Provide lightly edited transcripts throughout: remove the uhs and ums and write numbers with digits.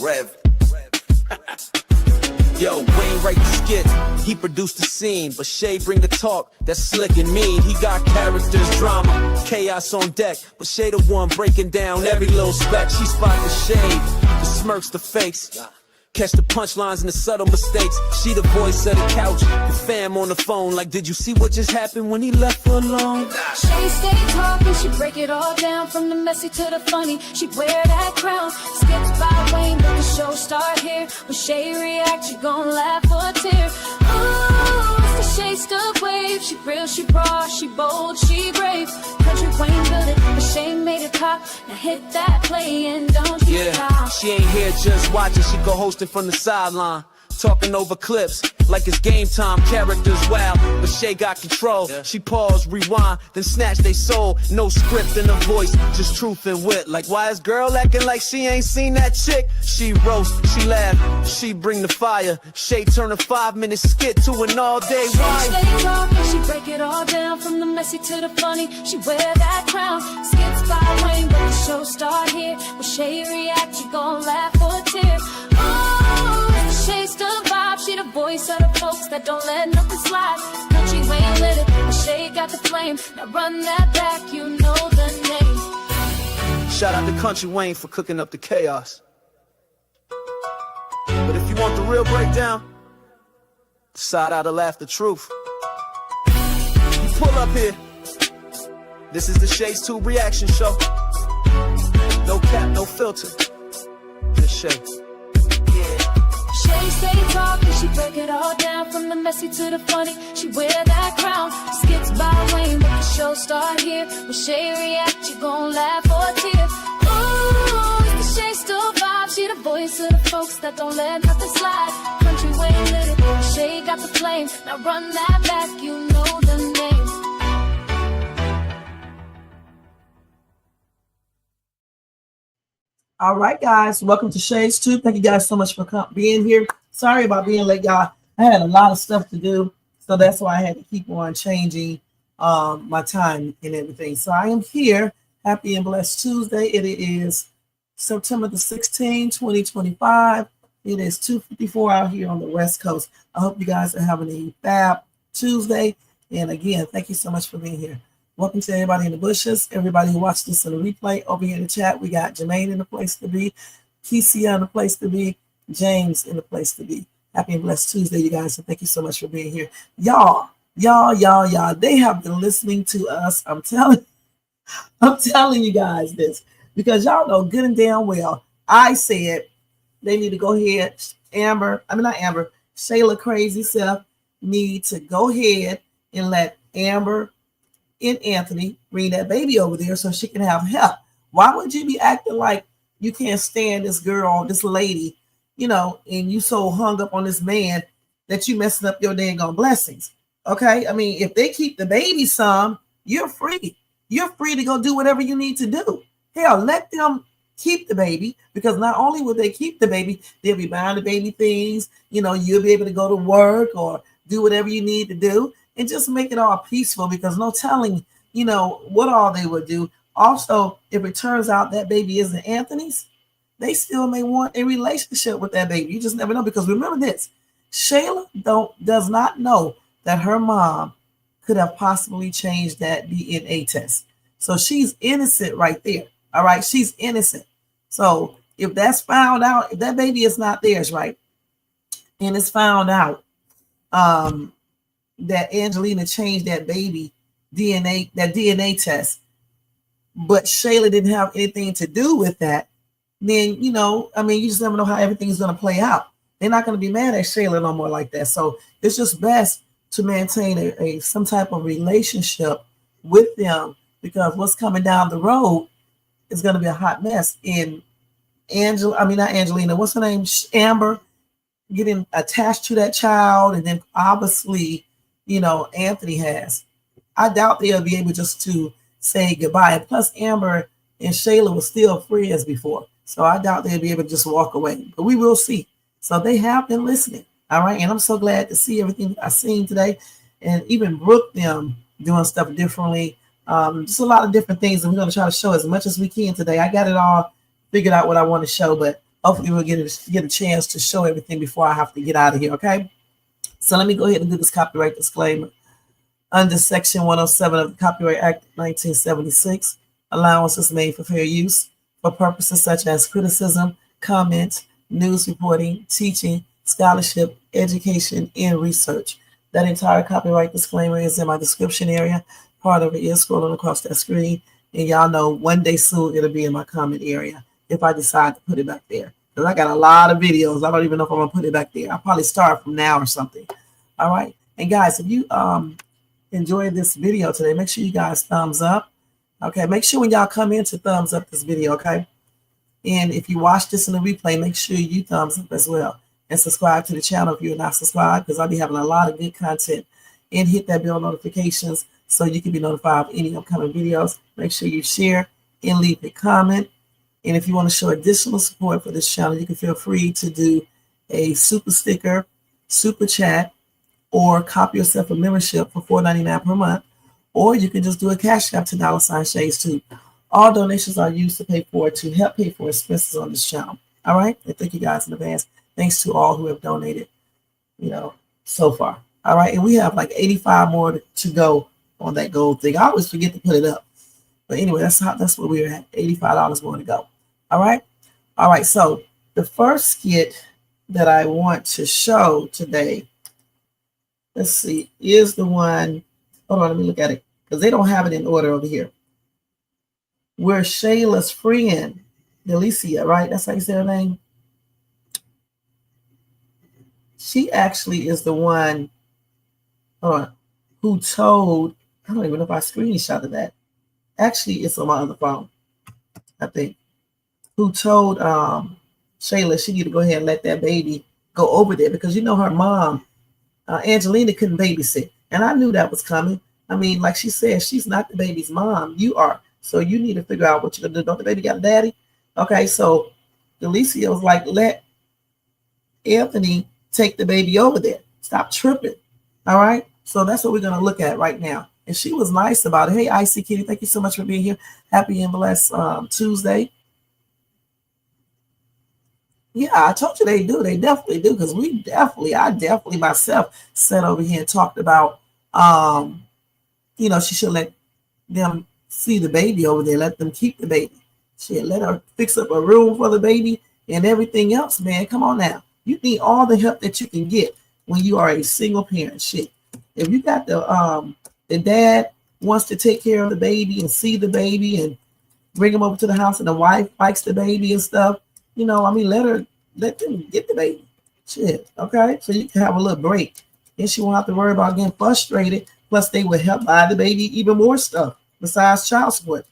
Rev. Yo, Wayne write the skit, he produced the scene, but Shay bring the talk, that's slick and mean. He got characters, drama, chaos on deck, but Shay the one breaking down every little speck. She spot the shade, the smirks, the face, catch the punchlines and the subtle mistakes. She the voice of the couch, the fam on the phone, like, did you see what just happened when he left her alone? She stay talking, she break it all down, from the messy to the funny. She wear that crown, skits by Wayne, but the show start here. When Shay react, you gon' laugh or tear. Ooh, it's the Shay stuck wave. She real, she raw, she bold, she brave. Kountry Wayne built it, but Shay made it pop. Now hit that play and don't you stop. She ain't here just watching, she co-hosting from the sideline, talking over clips like it's game time. Characters wild, but Shay got control. She pause, rewind, then snatch they soul. No script in her voice, just truth and wit. Like, why is girl acting like she ain't seen that chick? She roast, she laugh, she bring the fire. Shay turn a 5-minute skit to an all-day ride. She stay talking, she break it all down, from the messy to the funny. She wear that crown, skits by Wayne, but the show start here. When Shay react, you gon' laugh or tear. Ooh, Shay's the vibe, she the voice of the folks that don't let nothing slide. Kountry Wayne lit it, but Shay got the flame. Now run that back, you know the name. Shout out to Kountry Wayne for cooking up the chaos. But if you want the real breakdown, decide how to laugh the truth. You pull up here. This is the Shay's 2 reaction show. No cap, no filter. Just Shay. Shay stay talking, she break it all down, from the messy to the funny. She wear that crown, skits by Wayne, but the show start here. When Shay react, you gon' laugh or tear. Ooh, it's the Shay still vibe, she the voice of the folks that don't let nothing slide. Kountry Wayne lit it, Shay got the flame. Now run that back, you know the name. All right, guys, welcome to Shay's 2. Thank you guys so much for being here. Sorry about being late, y'all. I had a lot of stuff to do, so that's why I had to keep on changing my time and everything. So I am here. Happy and blessed Tuesday. It is September the 16th, 2025. It is 2:54 out here on the West Coast. I hope you guys are having a fab Tuesday. And again, thank you so much for being here. Welcome to everybody in the bushes, everybody who watched this in the replay. Over here in the chat, we got Jermaine in the place to be, Kesia in the place to be, James in the place to be. Happy and blessed Tuesday, you guys, and thank you so much for being here. Y'all, they have been listening to us. I'm telling you guys this, because y'all know good and damn well, I said they need to go ahead, Shayla crazy self need to go ahead and let Amber and Anthony bring that baby over there so she can have help. Why would you be acting like you can't stand this girl, this lady, and you so hung up on this man that you messing up your dang on blessings? Okay, I mean, if they keep the baby some, you're free. You're free to go do whatever you need to do. Hell, let them keep the baby, because not only will they keep the baby, they'll be buying the baby things. You'll be able to go to work or do whatever you need to do. And just make it all peaceful, because no telling, what all they would do. Also, if it turns out that baby isn't Anthony's, they still may want a relationship with that baby. You just never know, because remember this, Shayla does not know that her mom could have possibly changed that DNA test. So she's innocent right there. All right, she's innocent. So if that's found out, if that baby is not theirs, right, and it's found out, that Angelina changed that baby DNA test, but Shayla didn't have anything to do with that, then, you just never know how everything's going to play out. They're not going to be mad at Shayla no more like that. So it's just best to maintain some type of relationship with them, because what's coming down the road is going to be a hot mess. In what's her name? Amber getting attached to that child, and then obviously, Anthony has. I doubt they'll be able just to say goodbye. And plus, Amber and Shayla were still friends before, so I doubt they'll be able to just walk away. But we will see. So they have been listening. All right, and I'm so glad to see everything I've seen today, and even Brooke them doing stuff differently. Just a lot of different things, and we're going to try to show as much as we can today. I got it all figured out what I want to show, but hopefully we'll get a chance to show everything before I have to get out of here, okay? So let me go ahead and do this copyright disclaimer. Under Section 107 of the Copyright Act of 1976, allowance is made for fair use for purposes such as criticism, comment, news reporting, teaching, scholarship, education, and research. That entire copyright disclaimer is in my description area. Part of it is scrolling across that screen. And y'all know one day soon it'll be in my comment area if I decide to put it back there. Because I got a lot of videos. I don't even know if I'm going to put it back there. I'll probably start from now or something. All right. And guys, if you enjoyed this video today, make sure you guys thumbs up. Okay. Make sure when y'all come in to thumbs up this video. Okay. And if you watch this in the replay, make sure you thumbs up as well. And subscribe to the channel if you're not subscribed, because I'll be having a lot of good content. And hit that bell notifications so you can be notified of any upcoming videos. Make sure you share and leave a comment. And if you want to show additional support for this channel, you can feel free to do a super sticker, super chat, or copy yourself a membership for $4.99 per month. Or you can just do a cash app to $Shades too. All donations are used to help pay for expenses on this channel. All right. And thank you guys in advance. Thanks to all who have donated, so far. All right. And we have like 85 more to go on that gold thing. I always forget to put it up. But anyway, that's where we're at. $85 more to go. All right. All right. So the first skit that I want to show today, let's see, is the one. Hold on, let me look at it because they don't have it in order over here. Where Shayla's friend, Delicia, right? That's how you say her name. She actually is the one who told, I don't even know if I screenshotted that. Actually, it's on my other phone, I think. Who told Shayla she need to go ahead and let that baby go over there because her mom, Angelina, couldn't babysit. And I knew that was coming. I mean, like she said, she's not the baby's mom. You are. So you need to figure out what you're going to do. Don't the baby got a daddy? Okay, so Delicia was like, let Anthony take the baby over there. Stop tripping. All right? So that's what we're going to look at right now. And she was nice about it. Hey, Icy Kitty, thank you so much for being here. Happy and blessed Tuesday. Yeah, I told you they do. They definitely do because I definitely myself sat over here and talked about, she should let them see the baby over there. Let them keep the baby. Shit, let her fix up a room for the baby and everything else, man. Come on now. You need all the help that you can get when you are a single parent. Shit. If you got the dad wants to take care of the baby and see the baby and bring him over to the house and the wife likes the baby and stuff, let them get the baby. Shit. Okay. So you can have a little break. Then she won't have to worry about getting frustrated. Plus they will help buy the baby even more stuff besides child support.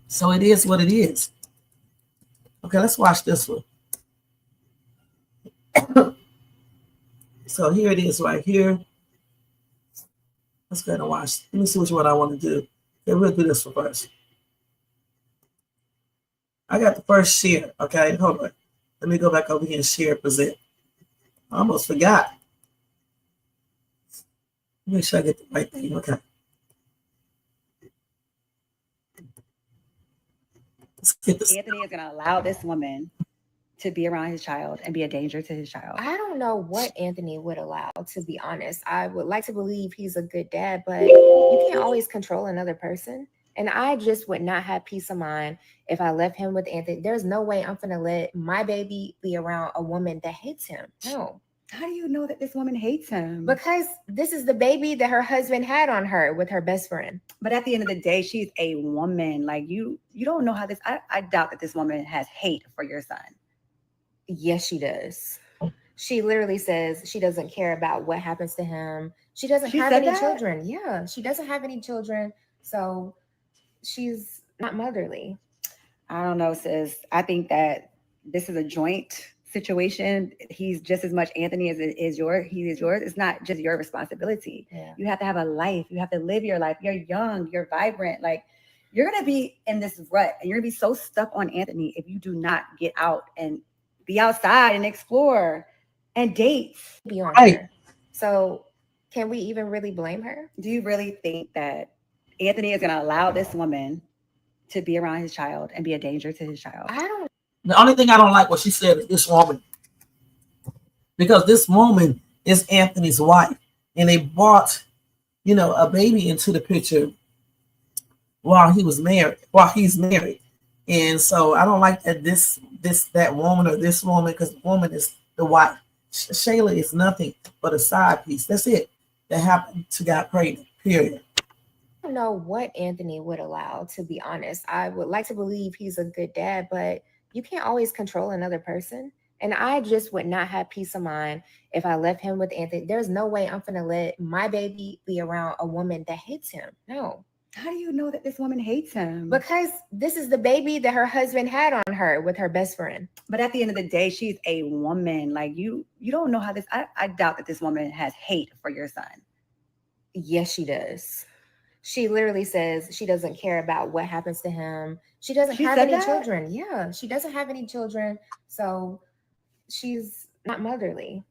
So it is what it is. Okay, let's watch this one. So here it is right here. Let's go ahead and watch. Let me see which one I want to do. Okay, we'll do this one first. I got the first share. Okay, hold on. Let me go back over here and share present. I almost forgot. Make sure I get the right thing. Okay. Let's get this. Anthony is going to allow this woman to be around his child and be a danger to his child. I don't know what Anthony would allow, to be honest. I would like to believe he's a good dad, but you can't always control another person. And I just would not have peace of mind if I left him with Anthony. There's no way I'm going to let my baby be around a woman that hates him. No. How do you know that this woman hates him? Because this is the baby that her husband had on her with her best friend. But at the end of the day, she's a woman. Like you don't know how this, I doubt that this woman has hate for your son. Yes, she does. She literally says she doesn't care about what happens to him. She doesn't have any children. Yeah, she doesn't have any children. So she's not motherly. I don't know, sis. I think that this is a joint situation. He's just as much Anthony as he is yours. It's not just your responsibility. Yeah. You have to have a life. You have to live your life. You're young. You're vibrant. Like you're going to be in this rut and you're going to be so stuck on Anthony if you do not get out and be outside and explore and date. Be on her. So can we even really blame her? Do you really think that Anthony is going to allow this woman to be around his child and be a danger to his child. The only thing I don't like what she said is this woman. Because this woman is Anthony's wife. And they brought, a baby into the picture while he's married. And so I don't like that that woman or this woman, because the woman is the wife. Shayla is nothing but a side piece. That's it. That happened to get pregnant, period. I don't know what Anthony would allow, to be honest. I would like to believe he's a good dad, but you can't always control another person. And I just would not have peace of mind if I left him with Anthony. There's no way I'm going to let my baby be around a woman that hates him. No. How do you know that this woman hates him? Because this is the baby that her husband had on her with her best friend. But at the end of the day, she's a woman. Like you don't know how this. I doubt that this woman has hate for your son. Yes, she does. She literally says she doesn't care about what happens to him. She doesn't have any children. Yeah, she doesn't have any children. So she's not motherly.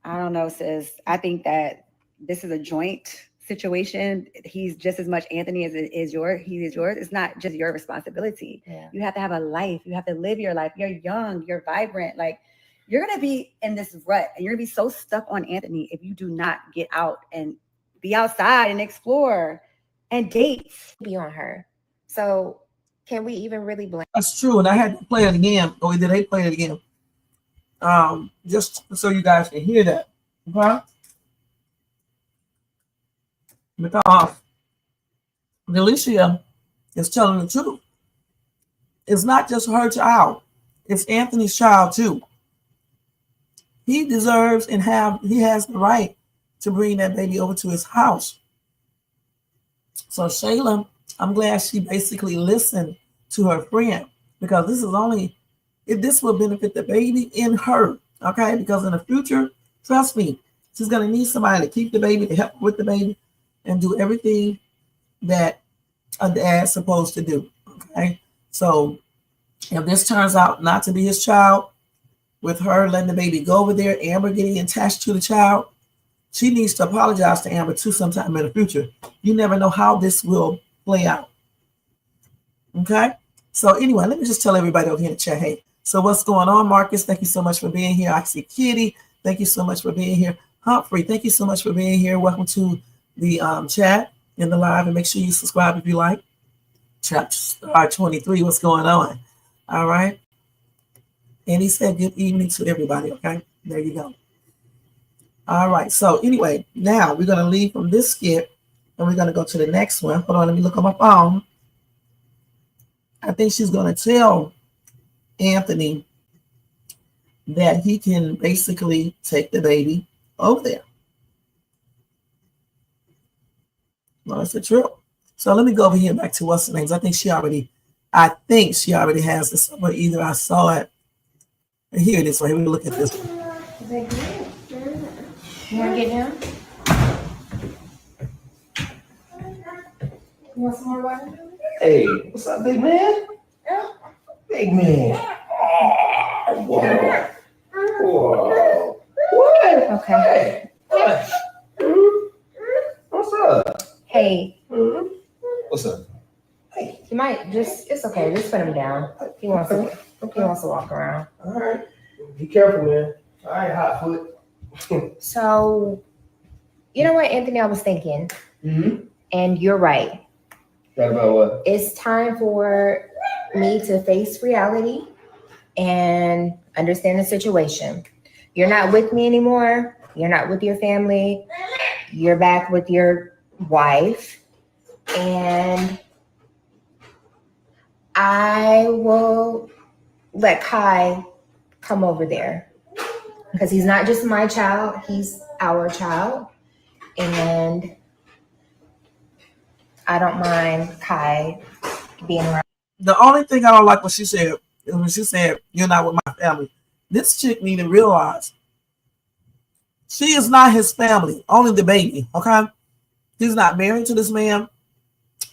I don't know, sis. I think that this is a joint situation. He's just as much Anthony as it is yours. He is yours. It's not just your responsibility. Yeah. You have to have a life. You have to live your life. You're young. You're vibrant. Like, you're going to be in this rut and you're going to be so stuck on Anthony if you do not get out and be outside and explore and date. Be on her. So can we even really blame? That's true. And I had to play it again. Or did they play it again? Just so you guys can hear that. Okay? Because Delicia is telling the truth. It's not just her child. It's Anthony's child too. He deserves and he has the right to bring that baby over to his house. So Shayla, I'm glad she basically listened to her friend, because this will benefit the baby and her. Okay? Because in the future, trust me, she's going to need somebody to keep the baby, to help her with the baby, and do everything that a dad's supposed to do. Okay? So if this turns out not to be his child, with her letting the baby go over there, Amber getting attached to the child, she needs to apologize to Amber too sometime in the future. You never know how this will play out. Okay? So anyway, let me just tell everybody over here in the chat, hey, so what's going on, Marcus? Thank you so much for being here. I see Kitty. Thank you so much for being here. Humphrey, thank you so much for being here. Welcome to the chat in the live, and make sure you subscribe if you like. Chapter star 23, what's going on? All right. And he said good evening to everybody. Okay, there you go. All right. So anyway, now we're going to leave from this skit and we're going to go to the next one. Hold on, let me look on my phone. I think she's going to tell Anthony that he can basically take the baby over there. Well, it's a trip. So let me go over here back to what's the names. I think she already has this, but either I saw it. And here it is. Right here. Look at this. You want to get him? You want some more water? Hey, what's up, big man? Yeah. Big man. Oh, whoa. Whoa. What? Okay. Hey. What's up? Hey, What's up? Hey. you might it's okay. Just put him down. He wants to walk around. All right. Be careful, man. All right, hot foot. So, you know what, Anthony, I was thinking, Mm-hmm. and you're right. Right about what? It's time for me to face reality and understand the situation. You're not with me anymore. You're not with your family. You're back with your wife. And I will let Kai come over there, because he's not just my child, he's our child. And I don't mind Kai being around. The only thing I don't like what she said is when she said, you're not with my family. This chick need to realize she is not his family, only the baby, okay? He's not married to this man.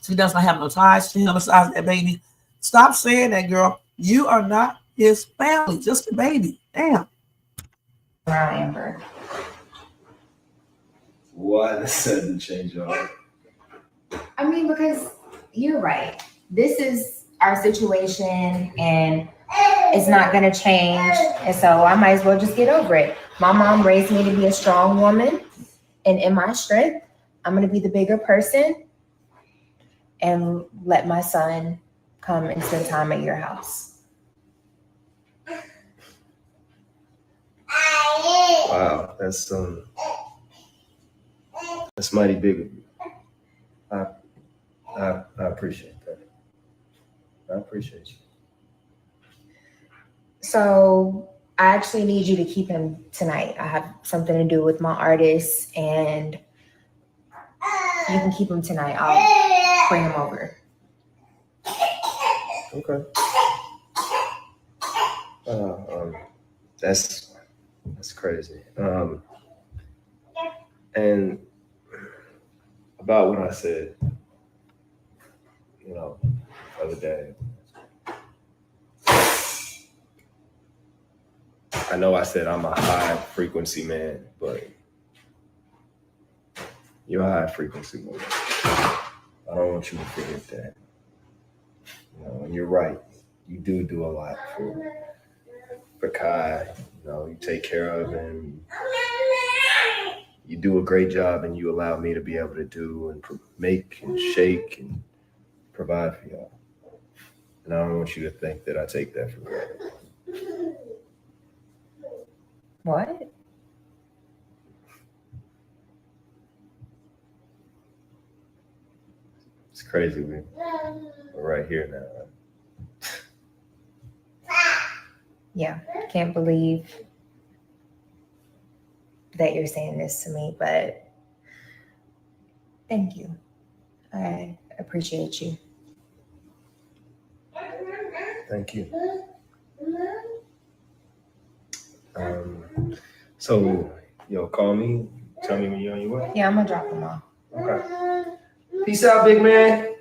She does not have no ties to him besides that baby. Stop saying that, girl. You are not his family, just the baby. Damn. Around Amber. Why the sudden change of heart? I mean, because you're right. this is our situation and it's not going to change. And so I might as well just get over it. My mom raised me to be a strong woman, and in my strength, I'm going to be the bigger person and let my son come and spend time at your house. Wow, that's mighty big of you. I appreciate that. I appreciate you. So I actually need you to keep him tonight. I have something to do with my artist, and you can keep him tonight. I'll bring him over. Okay. That's crazy. And about what I said, the other day. I know I said I'm a high frequency man, but you're a high frequency woman. I don't want you to forget that. And you're right. You do a lot for Kai. You take care of him. You do a great job, and you allow me to be able to do and make and shake and provide for y'all. And I don't want you to think that I take that for granted. What? It's crazy. We're right here now. Yeah, can't believe that you're saying this to me, but thank you. I appreciate you. Thank you. So, call me. Tell me when you're on your way. Yeah, I'm gonna drop him off. Okay. Peace out, big man.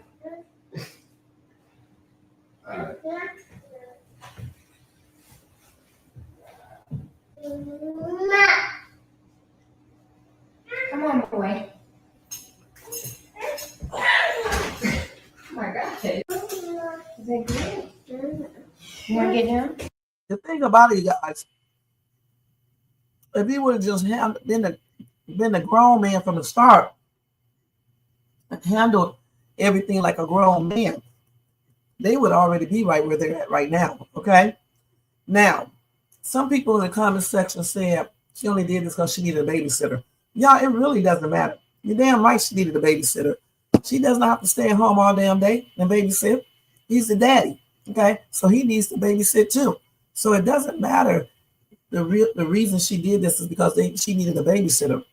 All right. Come on, boy. Oh my God. Is that good? You want to get him? The thing about it, guys, if he would have just been a grown man from the start, and handled everything like a grown man, they would already be right where they're at right now. Okay. Now, some people in the comment section said she only did this because she needed a babysitter. Y'all, it really doesn't matter. You're damn right she needed a babysitter. She doesn't have to stay at home all damn day and babysit. He's the daddy. Okay. So he needs to babysit too. So it doesn't matter. The reason she did this is because she needed a babysitter.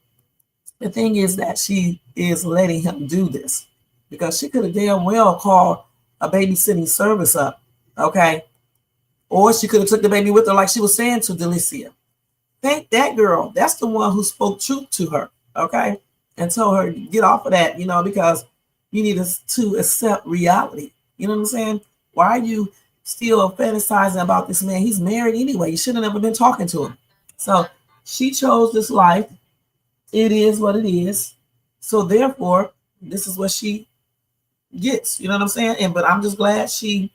The thing is that she is letting him do this because she could have damn well called a babysitting service up, okay? Or she could have took the baby with her like she was saying to Delicia. Thank that girl. That's the one who spoke truth to her, okay? And told her, get off of that, because you need to accept reality. You know what I'm saying? Why are you still fantasizing about this man? He's married anyway. You should have never been talking to him. So she chose this life. It is what it is. So therefore, this is what she gets. You know what I'm saying? But I'm just glad she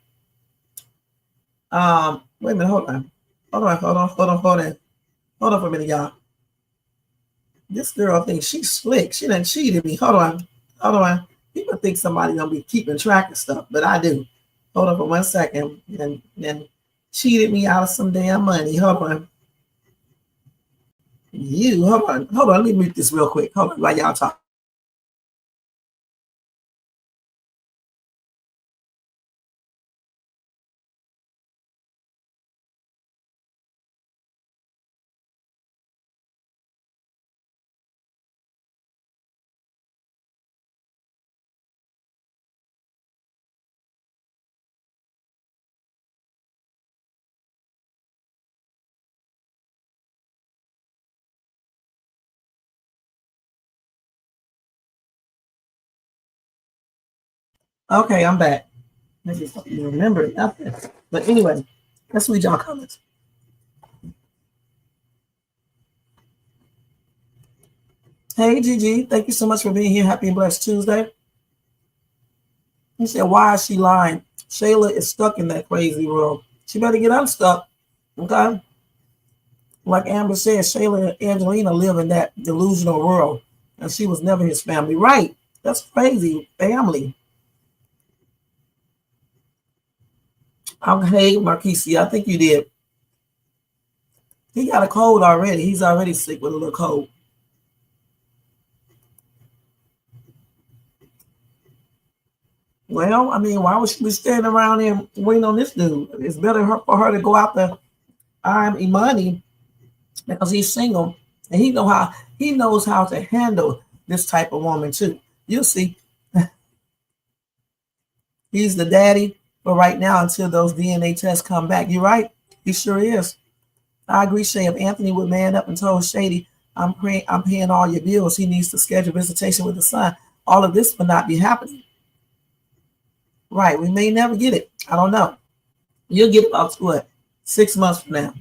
wait a minute, hold on for a minute, y'all. This girl thinks she's slick. She done cheated me. Hold on. People think somebody gonna be keeping track of stuff, but I do. Hold on for 1 second. And then cheated me out of some damn money. Hold on. Hold on. Let me mute this real quick. Hold on while y'all talk. Okay, I'm back. I just don't even remember nothing. But anyway, let's read y'all comments. Hey, Gigi, thank you so much for being here. Happy and blessed Tuesday. He said, why is she lying? Shayla is stuck in that crazy world. She better get unstuck. Okay? Like Amber said, Shayla and Angelina live in that delusional world. And she was never his family. Right. That's crazy. Family. Hey, Marquise, I think you did. He got a cold already. He's already sick with a little cold. Well, I mean, why would she be standing around there waiting on this dude? It's better for her to go out there Imani because he's single and he knows how to handle this type of woman too. You'll see. He's the daddy, but right now until those DNA tests come back, you're right. He sure is. I agree, Shay. If Anthony would man up and told Shady, I'm paying all your bills, he needs to schedule visitation with the son, all of this would not be happening. Right. We may never get it. I don't know. You'll get about what? 6 months from now.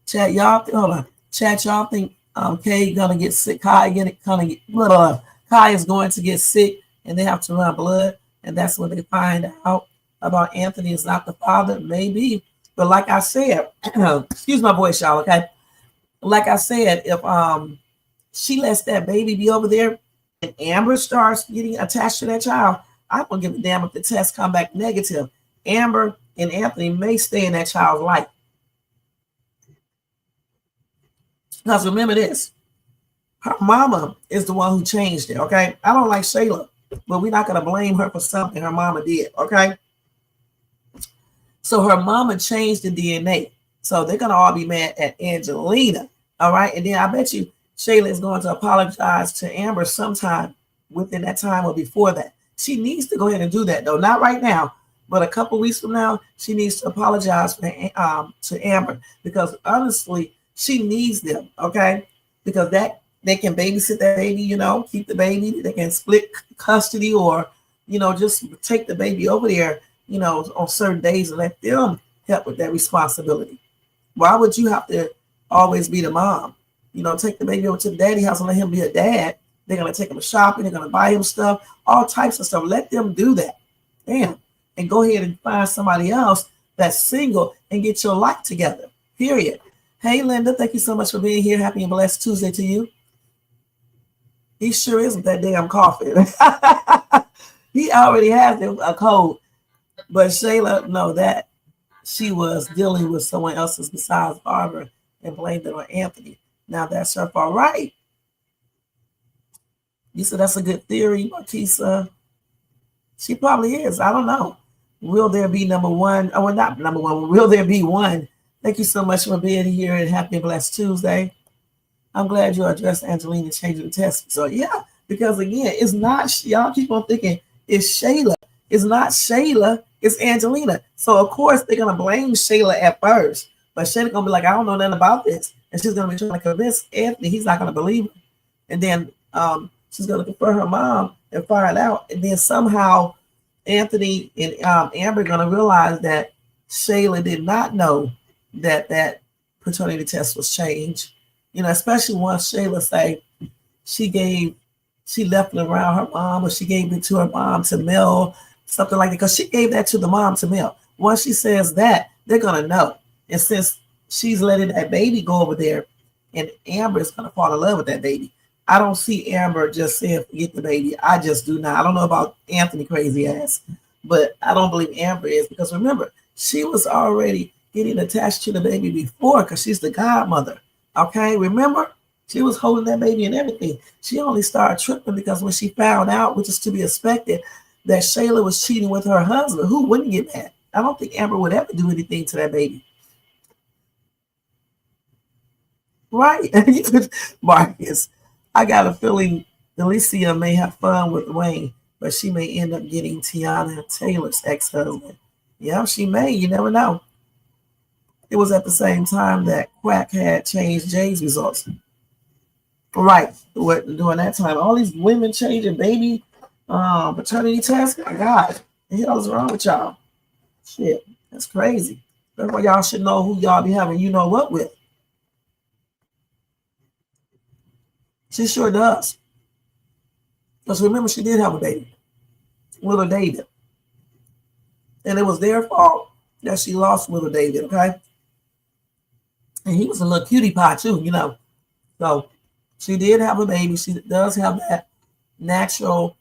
Chat, y'all. Hold on. Chat, y'all think Kay gonna get sick? Kai is going to get sick, and they have to run blood, and that's when they find out about Anthony is not the father. Maybe, but like I said, excuse my voice, y'all. Okay. Like I said, if she lets that baby be over there, and Amber starts getting attached to that child, I don't give a damn if the tests come back negative. Amber and Anthony may stay in that child's life. Because remember this, her mama is the one who changed it, okay? I don't like Shayla, but we're not going to blame her for something her mama did, okay? So her mama changed the DNA. So they're going to all be mad at Angelina, all right? And then I bet you Shayla is going to apologize to Amber sometime within that time or before that. She needs to go ahead and do that, though. Not right now, but a couple weeks from now, she needs to apologize to Amber because honestly, she needs them, okay? Because that they can babysit that baby, you know, keep the baby. They can split custody or, you know, just take the baby over there, you know, on certain days and let them help with that responsibility. Why would you have to always be the mom? You know, take the baby over to the daddy house and let him be a dad. They're going to take him shopping. They're going to buy him stuff, all types of stuff. Let them do that. Damn. And go ahead and find somebody else that's single and get your life together. Period. Hey, Linda, thank you so much for being here. Happy and blessed Tuesday to you. He sure is with that damn coffee. He already has a cold. But Shayla, know that she was dealing with someone else's besides Barbara and blamed it on Anthony. Now that's her fault, right? You said that's a good theory, Martisa. She probably is. I don't know. Will there be number one? Oh, well, not number one. Will there be one? Thank you so much for being here and happy and blessed Tuesday. I'm glad you addressed Angelina changing the test. So yeah, because again, it's not, y'all keep on thinking it's Shayla. It's not Shayla, it's Angelina. So of course they're gonna blame Shayla at first. But Shayla gonna be like, I don't know nothing about this. And she's gonna be trying to convince Anthony he's not gonna believe her. And then she's gonna confront her mom and find out. And then somehow Anthony and Amber are gonna realize that Shayla did not know that paternity test was changed. You know, especially once Shayla say she left it around her mom or she gave it to her mom to mail, something like that. Because she gave that to the mom to mail. Once she says that, they're gonna know. And since she's letting that baby go over there and Amber is gonna fall in love with that baby. I don't see Amber just saying forget the baby. I just do not. I don't know about Anthony crazy ass, but I don't believe Amber is because remember, she was already getting attached to the baby before because she's the godmother. Okay, remember? She was holding that baby and everything. She only started tripping because when she found out, which is to be expected, that Shayla was cheating with her husband, who wouldn't get mad? I don't think Amber would ever do anything to that baby. Right. Marcus, I got a feeling Alicia may have fun with Wayne, but she may end up getting Tiana Taylor's ex-husband. Yeah, she may. You never know. It was at the same time that Quack had changed Jay's results. Right. During that time, all these women changing baby paternity tests. My God, what the hell is wrong with y'all? Shit, that's crazy. That's why y'all should know who y'all be having you know what with. She sure does. Because remember, she did have a baby. little David. And it was their fault that she lost little David, okay? And he was a little cutie pie too, you know. So she did have a baby. She does have that natural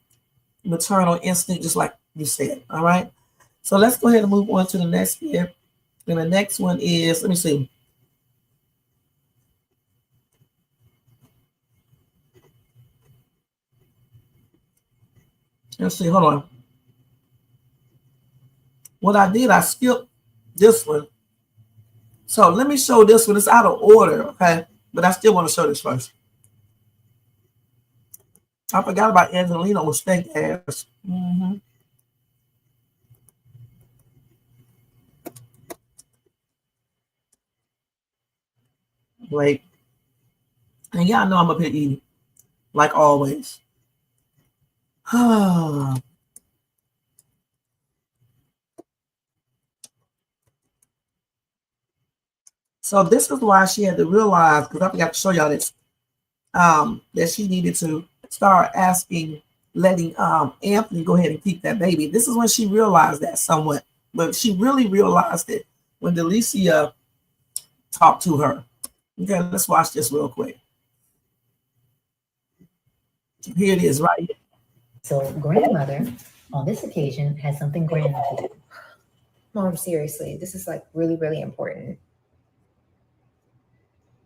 maternal instinct, just like you said, all right? So let's go ahead and move on to the next here. And the next one is, let me see. Let's see, hold on. What I did, I skipped this one. So let me show this one. It's out of order, okay? But I still want to show this first. I forgot about Angelina with stank ass. Wait. And y'all know I'm up here eating, like always. So this is why she had to realize, because I forgot to show y'all this, that she needed to start letting Anthony go ahead and keep that baby. This is when she realized that somewhat, but she really realized it when Delicia talked to her. Okay, let's watch this real quick. Here it is, right here. So grandmother, on this occasion, has something grand to do. Mom, seriously, this is like really, really important.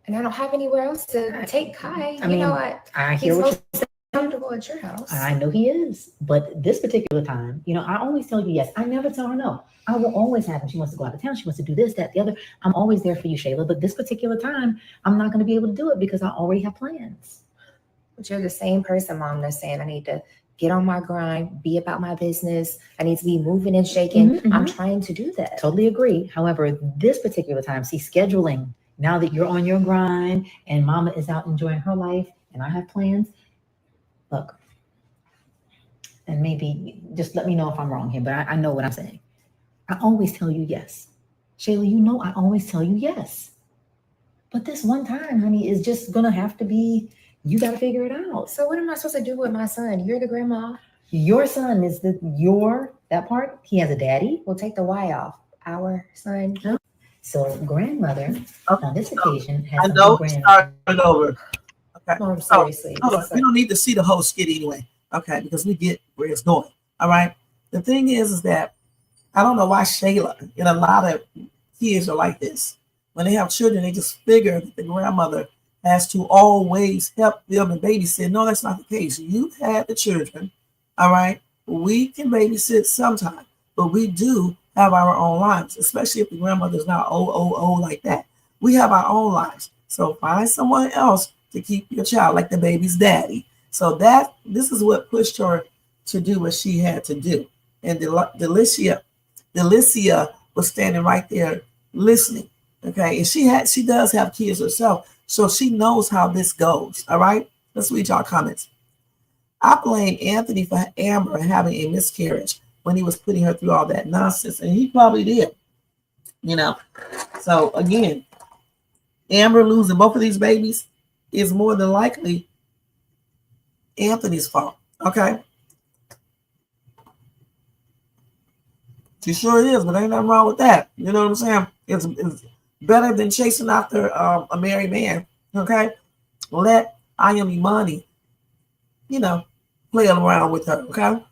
And I don't have anywhere else to take Kai. I mean, I hear what you're saying. Comfortable at your house. I know he is, but this particular time, you know, I always tell you yes. I never tell her no. I will always have him. She wants to go out of town. She wants to do this, that, the other. I'm always there for you, Shayla. But this particular time, I'm not going to be able to do it because I already have plans. But you're the same person, Mom, that's saying I need to get on my grind, be about my business. I need to be moving and shaking. I'm trying to do that. Totally agree. However, this particular time, see, scheduling, now that you're on your grind and mama is out enjoying her life and I have plans, look, and maybe just let me know if I'm wrong here, but I know what I'm saying. I always tell you yes. Shayla, you know I always tell you yes. But this one time, honey, is just going to have to be, you got to figure it out. So what am I supposed to do with my son? You're the grandma. Your son is that part. He has a daddy. We'll take the Y off. Our son. So grandmother, on this occasion, has I know, start it over. Okay. Mom, seriously. We don't need to see the whole skit anyway. Okay, because we get where it's going. All right. The thing is that I don't know why Shayla and a lot of kids are like this. When they have children, they just figure that the grandmother has to always help them and babysit. No, that's not the case. You've had the children. All right. We can babysit sometimes, but we do have our own lives, especially if the grandmother's not old like that. We have our own lives. So find someone else to keep your child, like the baby's daddy. So this is what pushed her to do what she had to do. And Delicia was standing right there listening. Okay, and she does have kids herself, so she knows how this goes. All right, let's read y'all comments. I blame Anthony for Amber having a miscarriage when he was putting her through all that nonsense, and he probably did. You know, so again, Amber losing both of these babies is more than likely Anthony's fault. Okay. She sure is, but ain't nothing wrong with that. You know what I'm saying? It's better than chasing after a married man. Okay. Let I Am Imani, play around with her. Okay.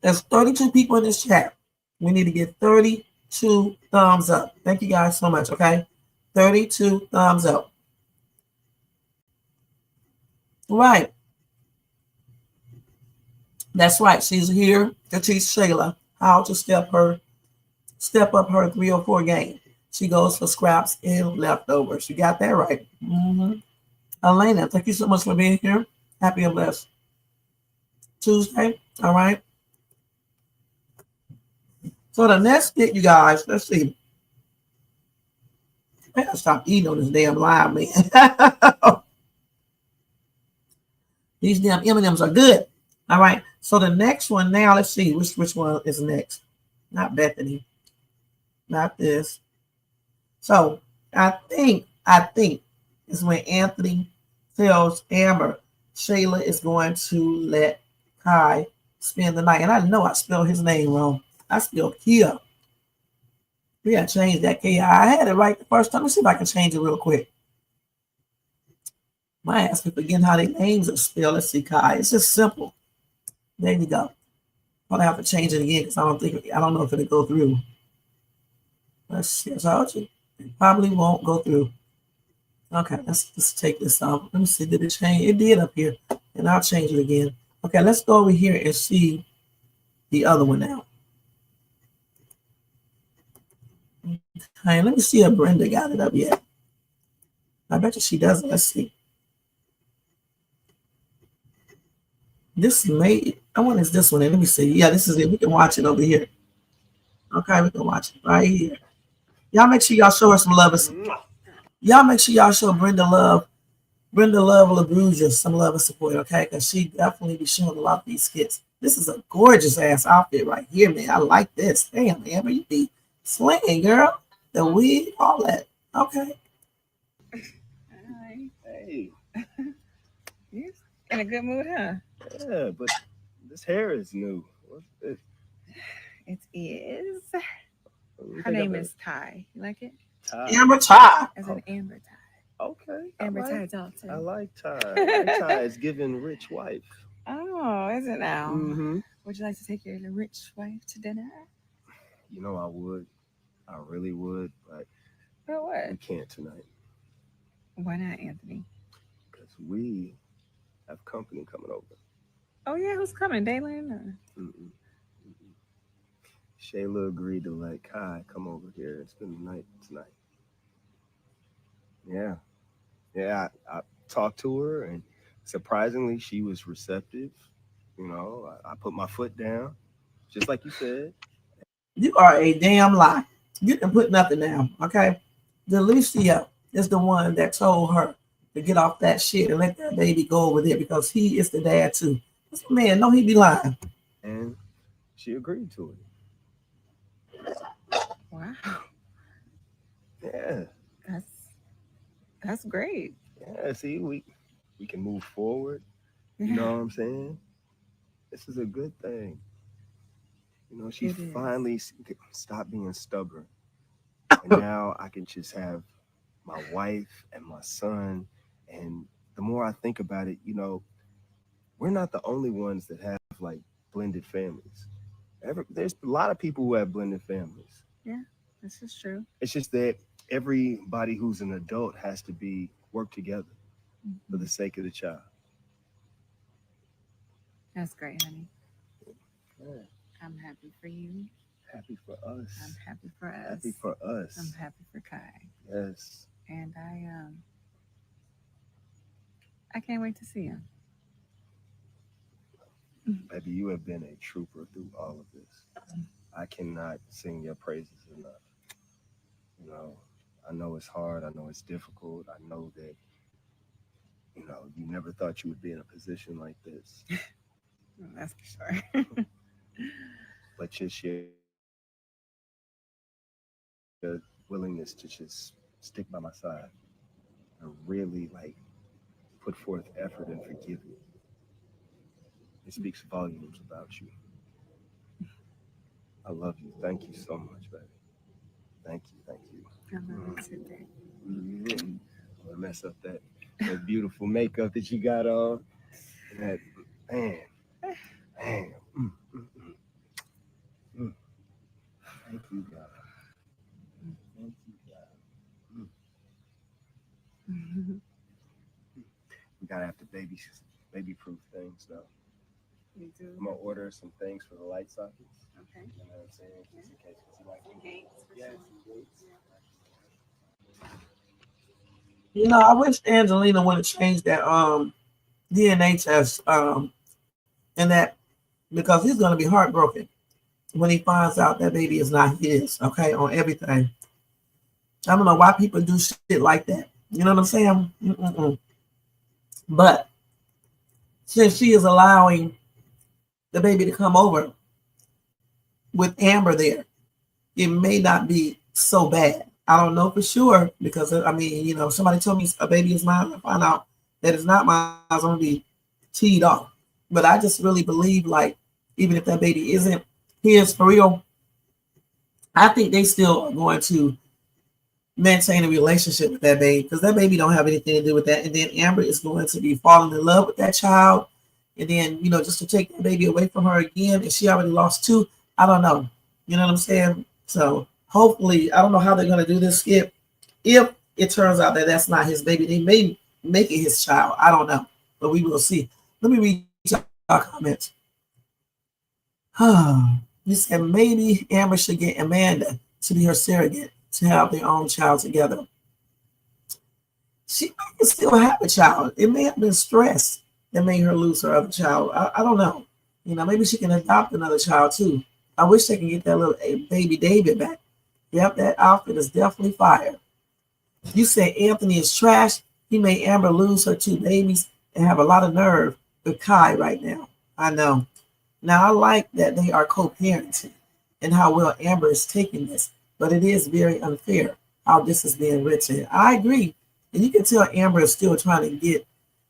There's 32 people in this chat. We need to get 32 thumbs up. Thank you guys so much. Okay. 32 thumbs up. Right. That's right. She's here to teach Shayla how to step up her 3 or 4 game. She goes for scraps and leftovers. You got that right. Elena, thank you so much for being here. Happy and blessed Tuesday. All right. So the next bit, you guys, let's see. I gotta stop eating on this damn live, man. These damn M&Ms are good. All right. So the next one now, let's see which one is next. Not Bethany. Not this. So I think is when Anthony tells Amber Shayla is going to let Kai spend the night. And I know I spelled his name wrong. I spelled Kia. We gotta change that Kia. I had it right the first time. Let's see if I can change it real quick. My ass be forgetting how their names are spelled. Let's see, Kai. It's just simple. There you go. I'm gonna have to change it again because I don't know if it'll go through. Let's see. I told you. It probably won't go through. Okay, let's take this off. Let me see. Did it change? It did up here. And I'll change it again. Okay, let's go over here and see the other one now. Okay, let me see if Brenda got it up yet. I bet you she doesn't. Let's see. This may, I want is this one. Let me see. Yeah, this is it. We can watch it over here. Okay, we can watch it right here. Y'all make sure y'all show her some love. Y'all make sure y'all show Brenda LaBruja some love and support, okay? Because she definitely be showing a lot of these skits. This is a gorgeous ass outfit right here, man. I like this. Damn, Amber, you be slinging, girl. The wig, all that. Okay. Hi. Hey, You in a good mood, huh? yeah, but this hair is new. What's this? It is. You Her think name I'm is Ty. You like it? Ty? Amber Kiah. As an Amber Ty. Okay. Amber I Ty like, Dalton. I like Ty. I like Ty is giving rich wife. Oh, is it now? Mm-hmm. Would you like to take your rich wife to dinner? You know I would. I really would, but For what? we can't tonight Why not, Anthony? because we have company coming over. Oh yeah, who's coming? Daylin? Mm-mm. Mm-mm. Shayla agreed to let Kai come over here and spend the night tonight. Yeah. Yeah, I talked to her, and surprisingly, she was receptive. You know, I put my foot down, just like you said. You are a damn lie. You didn't put nothing down, okay? Delicia is the one that told her to get off that shit and let that baby go over there because he is the dad too. This man, no, he be lying. And she agreed to it. Wow, Yeah, that's great. yeah. See, we can move forward. You know what I'm saying? This is a good thing. You know, she It is. finally stopped being stubborn, and now I can just have my wife and my son. And the more I think about it, you know, we're not the only ones that have like blended families. There's a lot of people who have blended families. This is true. It's just that everybody who's an adult has to work together for the sake of the child. That's great, honey. Yeah. I'm happy for you. Happy for us. I'm happy for us. Happy for us. I'm happy for Kai. Yes. And I can't wait to see him. Baby, you have been a trooper through all of this. I cannot sing your praises enough. You know, I know it's hard. I know it's difficult. I know that, you know, you never thought you would be in a position like this. That's for sure. But just your willingness to just stick by my side and really like put forth effort and forgive me. It speaks volumes about you. I love you. Thank you so much, baby. Thank you. Thank you. I love you too, babe. I'm gonna mess up that beautiful makeup that you got on. And that man. Thank you, God. Thank you, God. We gotta have to baby-proof things though. You do. I'm gonna order some things for the light sockets. Okay. You know what I'm saying? Just in case you like them. Gates for Yeah, sure. some gates. You know, I wish Angelina would have changed that DNA test and that because he's gonna be heartbroken when he finds out that baby is not his, okay, on everything. I don't know why people do shit like that. You know what I'm saying? Mm-mm-mm. But since she is allowing the baby to come over with Amber there, it may not be so bad. I don't know for sure because I mean, you know, somebody told me a baby is mine. I find out that it's not mine. I'm gonna be teed off. But I just really believe, like, even if that baby isn't his for real, I think they still are going to maintain a relationship with that baby because that baby don't have anything to do with that. And then Amber is going to be falling in love with that child. And then, you know, just to take that baby away from her again, and she already lost two, I don't know. You know what I'm saying? So hopefully, I don't know how they're going to do this skip. If it turns out that that's not his baby, they may make it his child. I don't know, but we will see. Let me read our comments. You said maybe Amber should get Amanda to be her surrogate to have their own child together. She may still have a child. It may have been stress that made her lose her other child. I don't know. You know, maybe she can adopt another child too. I wish they can get that little baby David back. Yep, that outfit is definitely fire. You say Anthony is trash. He made Amber lose her two babies and have a lot of nerve with Kai right now. I know. Now, I like that they are co-parenting and how well Amber is taking this, but it is very unfair how this is being written. I agree. And you can tell Amber is still trying to get,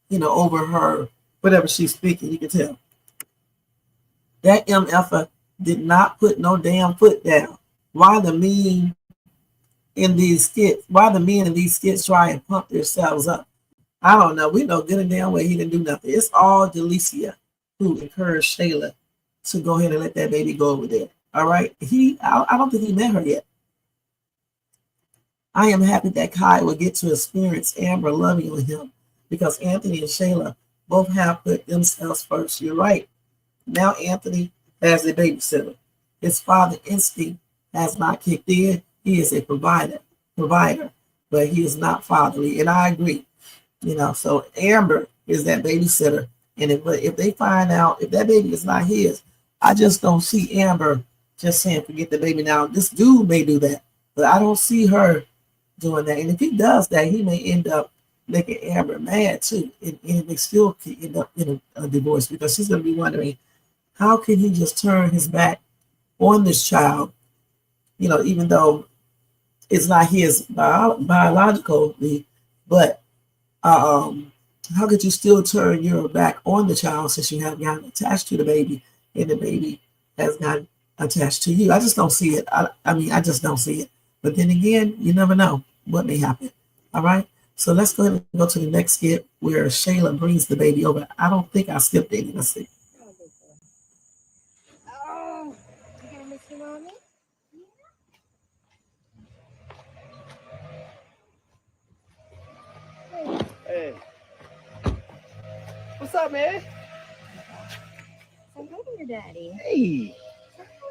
you know, over her, whatever she's speaking. You can tell. That MFer did not put no damn foot down. Why the men in these skits try and pump themselves up? I don't know. We know good and damn well he didn't do nothing. It's all Delicia who encouraged Shayla to go ahead and let that baby go over there. All right. I don't think he met her yet. I am happy that Kai will get to experience Amber loving on him because Anthony and Shayla both have put themselves first. You're right. Now Anthony has a babysitter. His father instinct has not kicked in. He is a provider, but he is not fatherly. And I agree. You know, so Amber is that babysitter. And if they find out if that baby is not his, I just don't see Amber just saying forget the baby. Now this dude may do that, but I don't see her doing that. And if he does that, he may end up making Amber mad too, and they still could end up in a divorce because she's going to be wondering how can he just turn his back on this child, you know, even though it's not his biologically, but how could you still turn your back on the child since you have gotten attached to the baby and the baby has gotten attached to you? I just don't see it. I mean, I just don't see it. But then again, you never know what may happen. All right. So let's go ahead and go to the next skit where Shayla brings the baby over. I don't think I skipped any. Let's see. Oh, you gonna miss your mommy? Hey. What's up, man? Say hi to your daddy. Hey.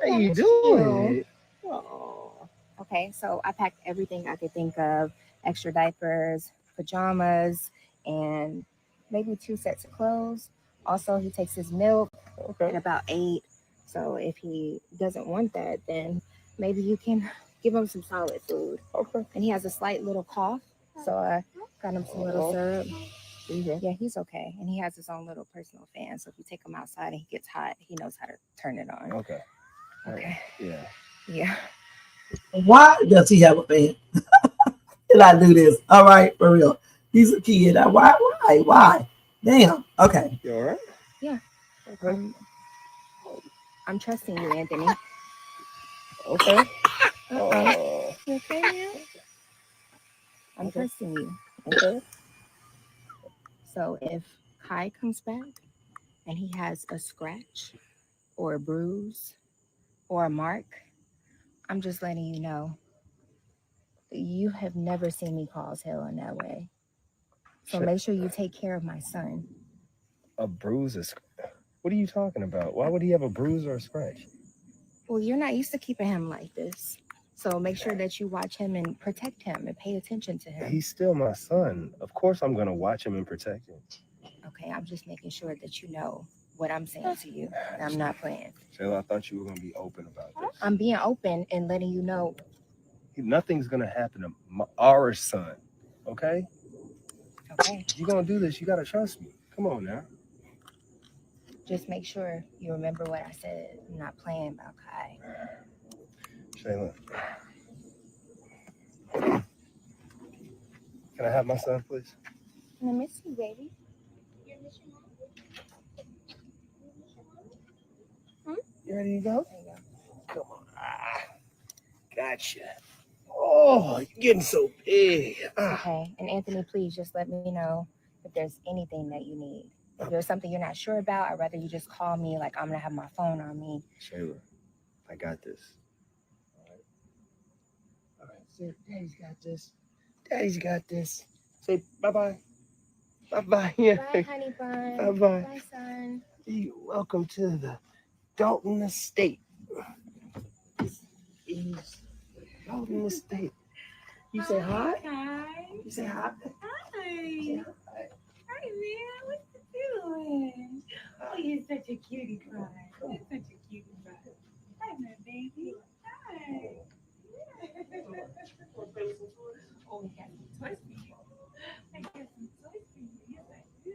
How I you miss doing? you. Oh. Okay, so I packed everything I could think of: extra diapers, pajamas, and maybe 2 sets of clothes. Also, he takes his milk at about 8. So if he doesn't want that, then maybe you can give him some solid food. Okay. And he has a slight little cough, so I got him some little syrup. Okay. Yeah, he's okay. And he has his own little personal fan, so if you take him outside and he gets hot, he knows how to turn it on. Okay. Okay. Yeah. Yeah. Why does he have a fan? Did I do this? All right, for real. He's a kid. Why? Damn. Okay. You all right? Yeah. Okay. I'm trusting you, Anthony. Okay. Oh. You okay, man? I'm Okay. trusting you. Okay. So if Kai comes back and he has a scratch or a bruise or a mark, I'm just letting you know. You have never seen me cause hell in that way. So make sure you take care of my son. A bruise is. What are you talking about? Why would he have a bruise or a scratch? Well, you're not used to keeping him like this. So make sure that you watch him and protect him and pay attention to him. He's still my son. Of course I'm going to watch him and protect him. Okay, I'm just making sure that you know what I'm saying to you. I'm not playing. Shayla, I thought you were going to be open about this. I'm being open and letting you know. Nothing's going to happen to our son, okay? Okay. If you're going to do this, you got to trust me. Come on now. Just make sure you remember what I said. I'm not playing about Kai. Shayla. Can I have my son, please? I miss you, baby. You miss your mom? You ready to go? Come on. Gotcha. Oh, you're getting so big. Okay. And Anthony, please just let me know if there's anything that you need. If there's something you're not sure about, I'd rather you just call me. Like, I'm going to have my phone on me. Shayla, I got this. All right. Say, Daddy's got this. Daddy's got this. Say bye-bye. Bye-bye. Yeah. Bye, honey bun. Bye-bye. Bye, son. You're welcome to the Dalton Estate. Dalton Estate. You say hi? Hi. You say hi? Hi. Hi, man. What you doing? Oh, you're such a cutie pie. You're such a cutie pie. Hi, my baby. Hi. Oh, we got some toys for you. I got some toys for you. Yes, I do.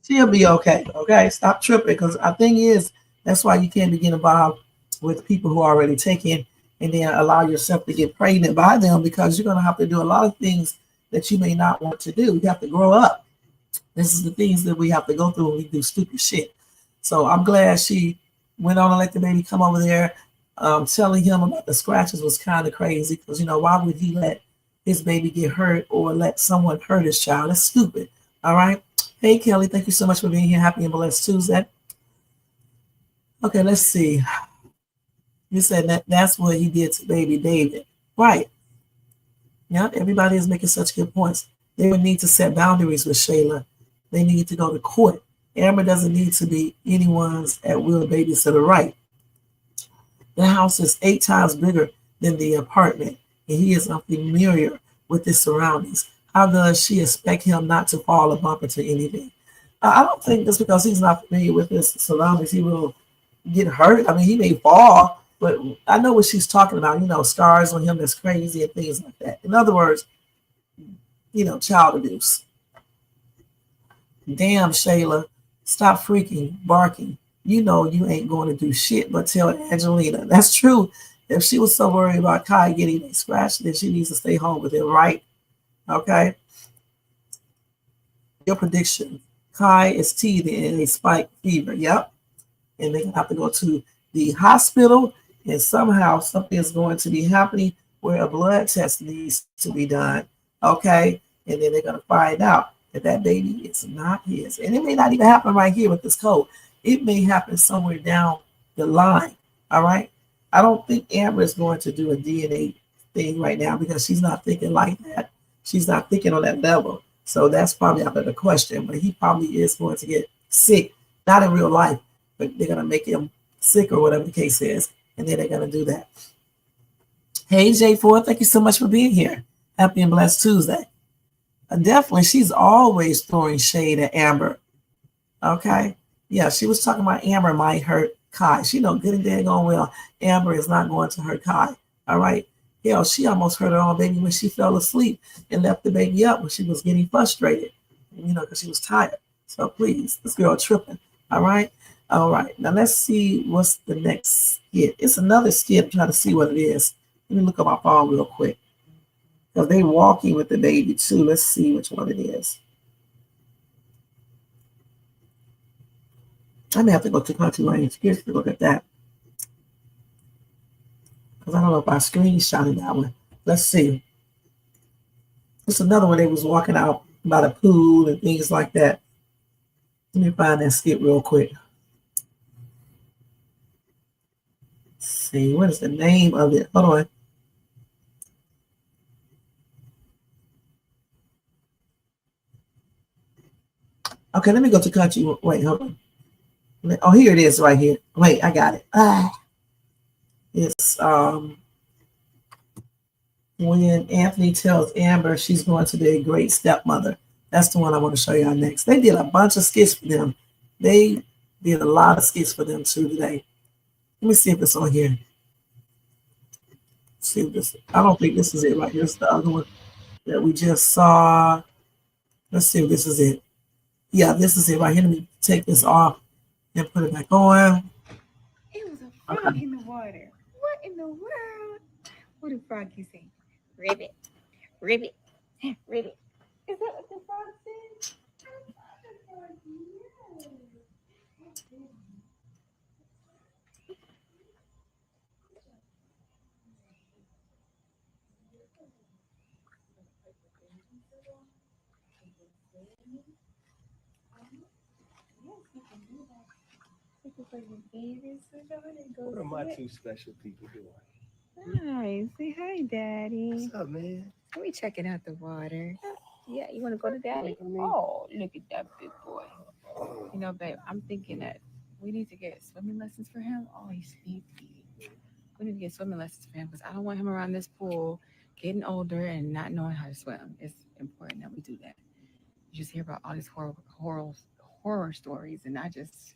She'll be okay. Okay, stop tripping. Because our thing is, that's why you can't be getting involved with people who are already taken and then allow yourself to get pregnant by them, because you're going to have to do a lot of things that you may not want to do. You have to grow up. This is the things that we have to go through when we do stupid shit. So I'm glad she went on and let the baby come over there. Telling him about the scratches was kind of crazy, because, you know, why would he let his baby get hurt or let someone hurt his child? That's stupid. All right. Hey, Kelly, thank you so much for being here. Happy and blessed Tuesday. Okay, let's see. You said that's what he did to baby David. Right. Yeah, everybody is making such good points. They would need to set boundaries with Shayla. They need to go to court. Amber doesn't need to be anyone's at will babysitter, right? The house is 8 times bigger than the apartment, and he is unfamiliar with his surroundings. How does she expect him not to fall or bump into anything? I don't think just because he's not familiar with his surroundings, he will get hurt. I mean, he may fall, but I know what she's talking about, you know, scars on him that's crazy and things like that. In other words, you know, child abuse. Damn, Shayla, stop freaking barking. You know you ain't going to do shit but tell Angelina. That's true. If she was so worried about Kai getting a scratch, then she needs to stay home with him, right? Okay. Your prediction. Kai is teething in a spike fever. Yep. And they're going to have to go to the hospital, and somehow something is going to be happening where a blood test needs to be done. Okay. And then they're going to find out that that baby is not his. And it may not even happen right here with this code. It may happen somewhere down the line. All right. I don't think Amber is going to do a DNA thing right now, because she's not thinking like that. She's not thinking on that level. So that's probably out of the question. But he probably is going to get sick, not in real life, but they're going to make him sick or whatever the case is. And then they're going to do that. Hey, J4, thank you so much for being here. Happy and blessed Tuesday. Definitely, she's always throwing shade at Amber. Okay. Yeah, she was talking about Amber might hurt Kai. She know good and daggone well Amber is not going to hurt Kai. All right. Hell, she almost hurt her own baby when she fell asleep and left the baby up when she was getting frustrated, you know, because she was tired. So please, this girl tripping. All right. All right. Now let's see what's the next skit. It's another skit. I'm trying to see what it is. Let me look at my phone real quick. Because they're walking with the baby too. Let's see which one it is. I may have to go to Kountry Wayne Skits to look at that. Because I don't know if I screenshotted that one. Let's see. It's another one. They was walking out by the pool and things like that. Let me find that skit real quick. Let's see. What is the name of it? Hold on. Okay, let me go to Country. Wait, hold on. Oh, here it is right here. Wait, I got it. It's when Anthony tells Amber she's going to be a great stepmother. That's the one I want to show y'all next. They did a bunch of skits for them. They did a lot of skits for them too today. Let me see if it's on here. Let's see if this. I don't think this is it right here. It's the other one that we just saw. Let's see if this is it. Yeah, this is it right here. Let me take this off and put it back on. It was a frog in the water. What in the world? What did Froggy say? Ribbit, ribbit, ribbit. Is that what the frog said? What are my two special people doing? Hi, say hi, Daddy. What's up, man? Are we checking out the water? Yeah, you want to go to Daddy? Oh, look at that big boy. You know, babe, I'm thinking that we need to get swimming lessons for him. Oh, he's sleepy. We need to get swimming lessons for him because I don't want him around this pool getting older and not knowing how to swim. It's important that we do that. You just hear about all these horror stories, and I just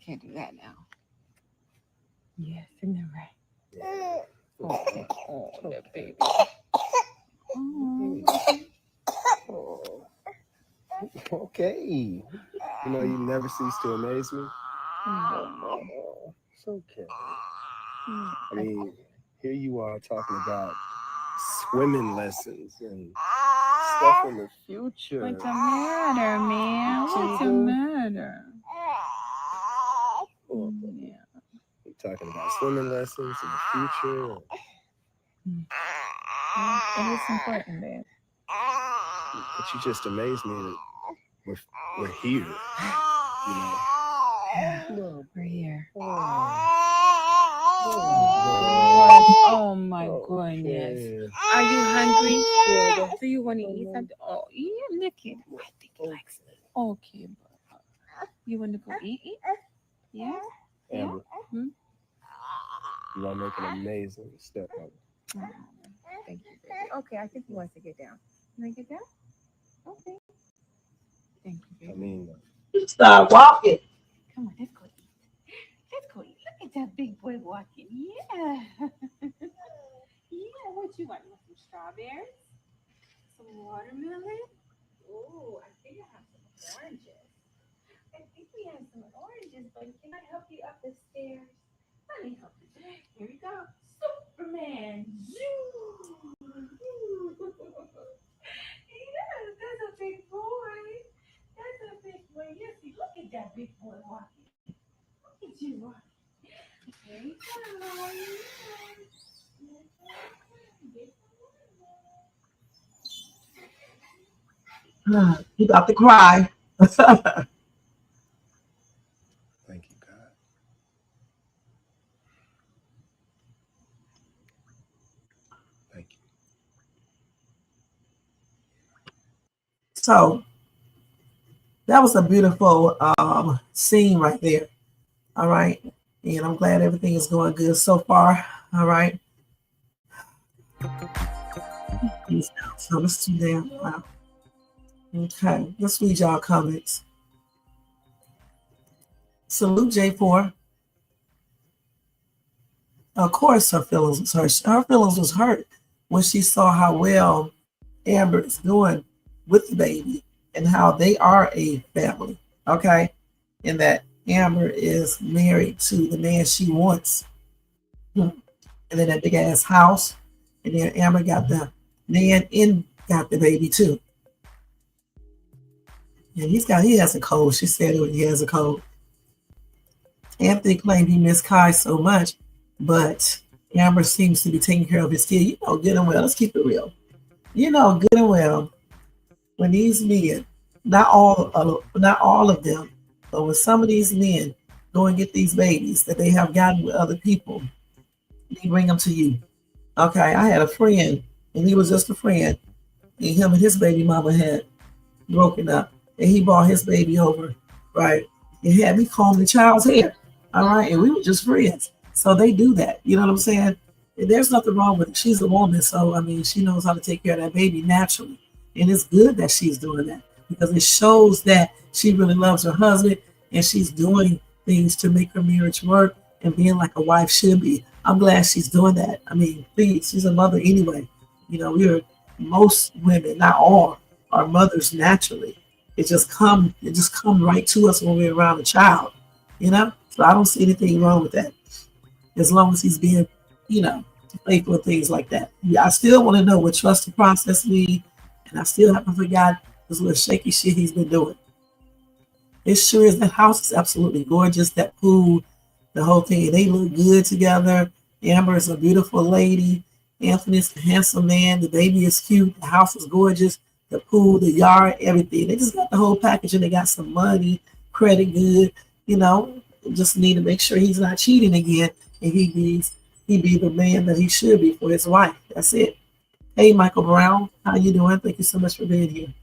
can't do that now. Yes, isn't that right? Yeah. Oh, that baby. Oh. Okay. You know, you never cease to amaze me. Oh, it's okay. I mean, here you are talking about swimming lessons and stuff in the future. What's the matter, man? What's the matter? Yeah. We're talking about swimming lessons in the future. Well, it's important, babe. But you just amazed me that we're here. You know. Yeah, we're here. Oh, my goodness. okay. Are you hungry? Do you want to eat something? Oh, yeah, look at him. I think he likes it. Okay, but you want to go eat? Yeah? Amber, Hmm? you are making an amazing stepmother. Oh, thank you, baby. Okay, I think he wants to get down. You want to get down? Okay. Thank you, baby. I mean, Start walking. Come on, let's go eat. Let's go eat. Look at that big boy walking. Yeah. Yeah, what you want? You want some strawberries? Some watermelon? Oh, I think I have some oranges. I think we have some oranges, but can I help you up the stairs? Let me help you. Here we go. Superman. Yes, that's a big boy. That's a big boy. Yes, look at that big boy walking. Look at you walking. There you go. He about to cry. thank you, God. Thank you. So that was a beautiful scene right there. All right. And I'm glad everything is going good so far. All right. So let's do that. Wow. Okay. Let's read y'all comments. Salute J4. Of course her feelings was hurt. Her feelings was hurt when she saw how well Amber is doing with the baby and how they are a family. Okay. And that Amber is married to the man she wants. And then that big ass house. And then Amber got the man in, got the baby too. And he has a cold. She said he has a cold. Anthony claimed he missed Kai so much, but Amber seems to be taking care of his kid. You know good and well, let's keep it real. You know good and well, when these men, not all of them, but when some of these men go and get these babies that they have gotten with other people, they bring them to you. Okay, I had a friend, and he was just a friend, and him and his baby mama had broken up, and he brought his baby over, right, and had me comb the child's hair, all right, and we were just friends. So they do that, you know what I'm saying? And there's nothing wrong with it. She's a woman, so I mean, she knows how to take care of that baby naturally, and it's good that she's doing that because it shows that she really loves her husband, and she's doing things to make her marriage work and being like a wife should be. I'm glad she's doing that. I mean, please, she's a mother anyway. You know, most women, not all, are mothers naturally. It just come right to us when we're around a child, you know. So I don't see anything wrong with that, as long as he's being, you know, faithful and things like that. Yeah, I still want to know what trust the process means, and I still haven't forgot this little shaky shit he's been doing. It sure is. That house is absolutely gorgeous. That pool, the whole thing. They look good together. Amber is a beautiful lady. Anthony's a handsome man. The baby is cute. The house is gorgeous. The pool, the yard, everything. They just got the whole package, and they got some money, credit good. You know, just need to make sure he's not cheating again, and he be the man that he should be for his wife. That's it. Hey, Michael Brown, how you doing? Thank you so much for being here.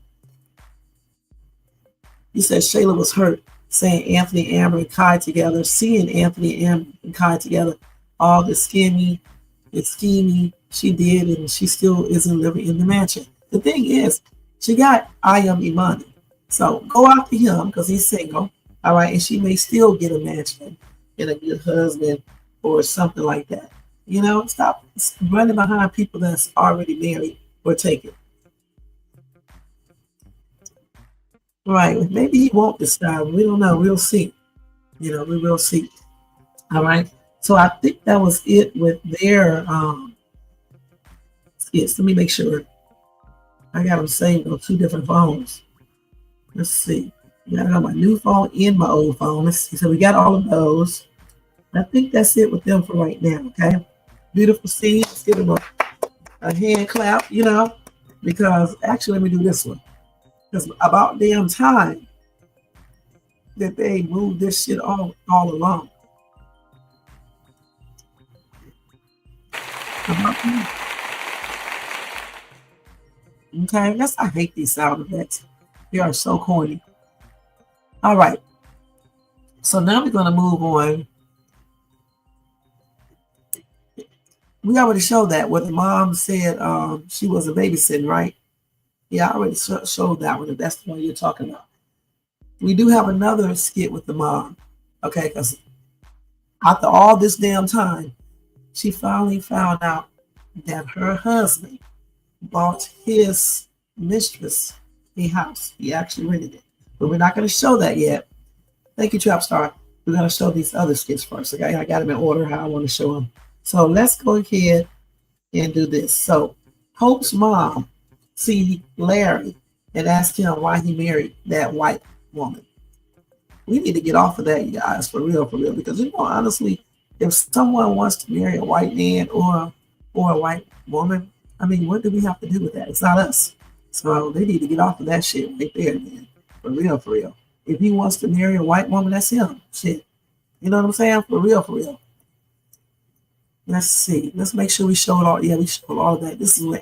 You said Shayla was hurt saying Anthony, Amber, and Kai together, seeing Anthony, Amber, and Kai together, all the scheming she did, and she still isn't living in the mansion. The thing is, she got Imani. So go after him because he's single, all right, and she may still get a mansion and a good husband or something like that. You know, stop running behind people that's already married or taken. Right. Maybe he won't this time. We don't know. We'll see. You know, we will see. All right. So I think that was it with their skits. Let me make sure. I got them saved on 2 different phones. Let's see. I got my new phone and my old phone. Let's see. So we got all of those. I think that's it with them for right now. Okay. Beautiful scene. Let's give them a hand clap, you know, because actually, let me do this one. Because about damn time that they moved this shit all along. Okay, I hate these sound effects. They are so corny. All right. So now we're going to move on. We already showed that what the mom said she was a babysitting, right? Yeah, I already showed that one, if that's the one you're talking about. We do have another skit with the mom, okay? Because after all this damn time, she finally found out that her husband bought his mistress a house. He actually rented it. But we're not going to show that yet. Thank you, Trap Star. We're going to show these other skits first, okay? I got them in order how I want to show them. So let's go ahead and do this. So Hope's mom see Larry and ask him why he married that white woman. We need to get off of that, you guys, for real, because, you know, honestly, if someone wants to marry a white man or a white woman, I mean, what do we have to do with that? It's not us. So they need to get off of that shit right there, man. For real. If he wants to marry a white woman, that's him. Shit. You know what I'm saying? For real. Let's see. Let's make sure we show it all. Yeah, we showed all of that. This is what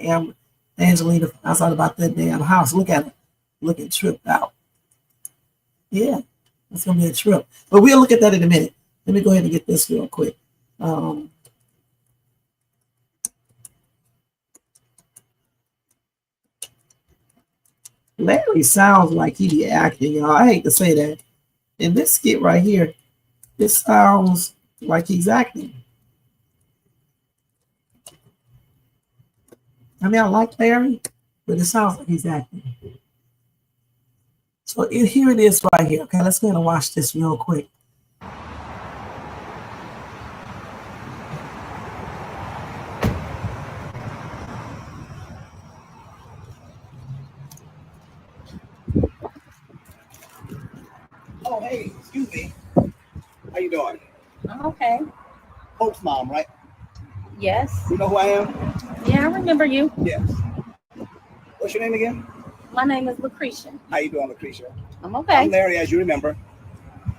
Angelina finds out about that damn house. Look at it. Looking tripped out. Yeah, it's going to be a trip. But we'll look at that in a minute. Let me go ahead and get this real quick. Larry sounds like he be acting, y'all. I hate to say that. In this skit right here, it sounds like he's acting. I mean, I like Larry, but it sounds like he's acting. So here it is right here. Okay, let's go ahead and watch this real quick. Oh, hey, excuse me. How you doing? I'm okay. Hope's mom, right? Yes. You know who I am? Yeah, I remember you. Yes. What's your name again? My name is Lucretia. How you doing, Lucretia? I'm okay. I'm Larry, as you remember.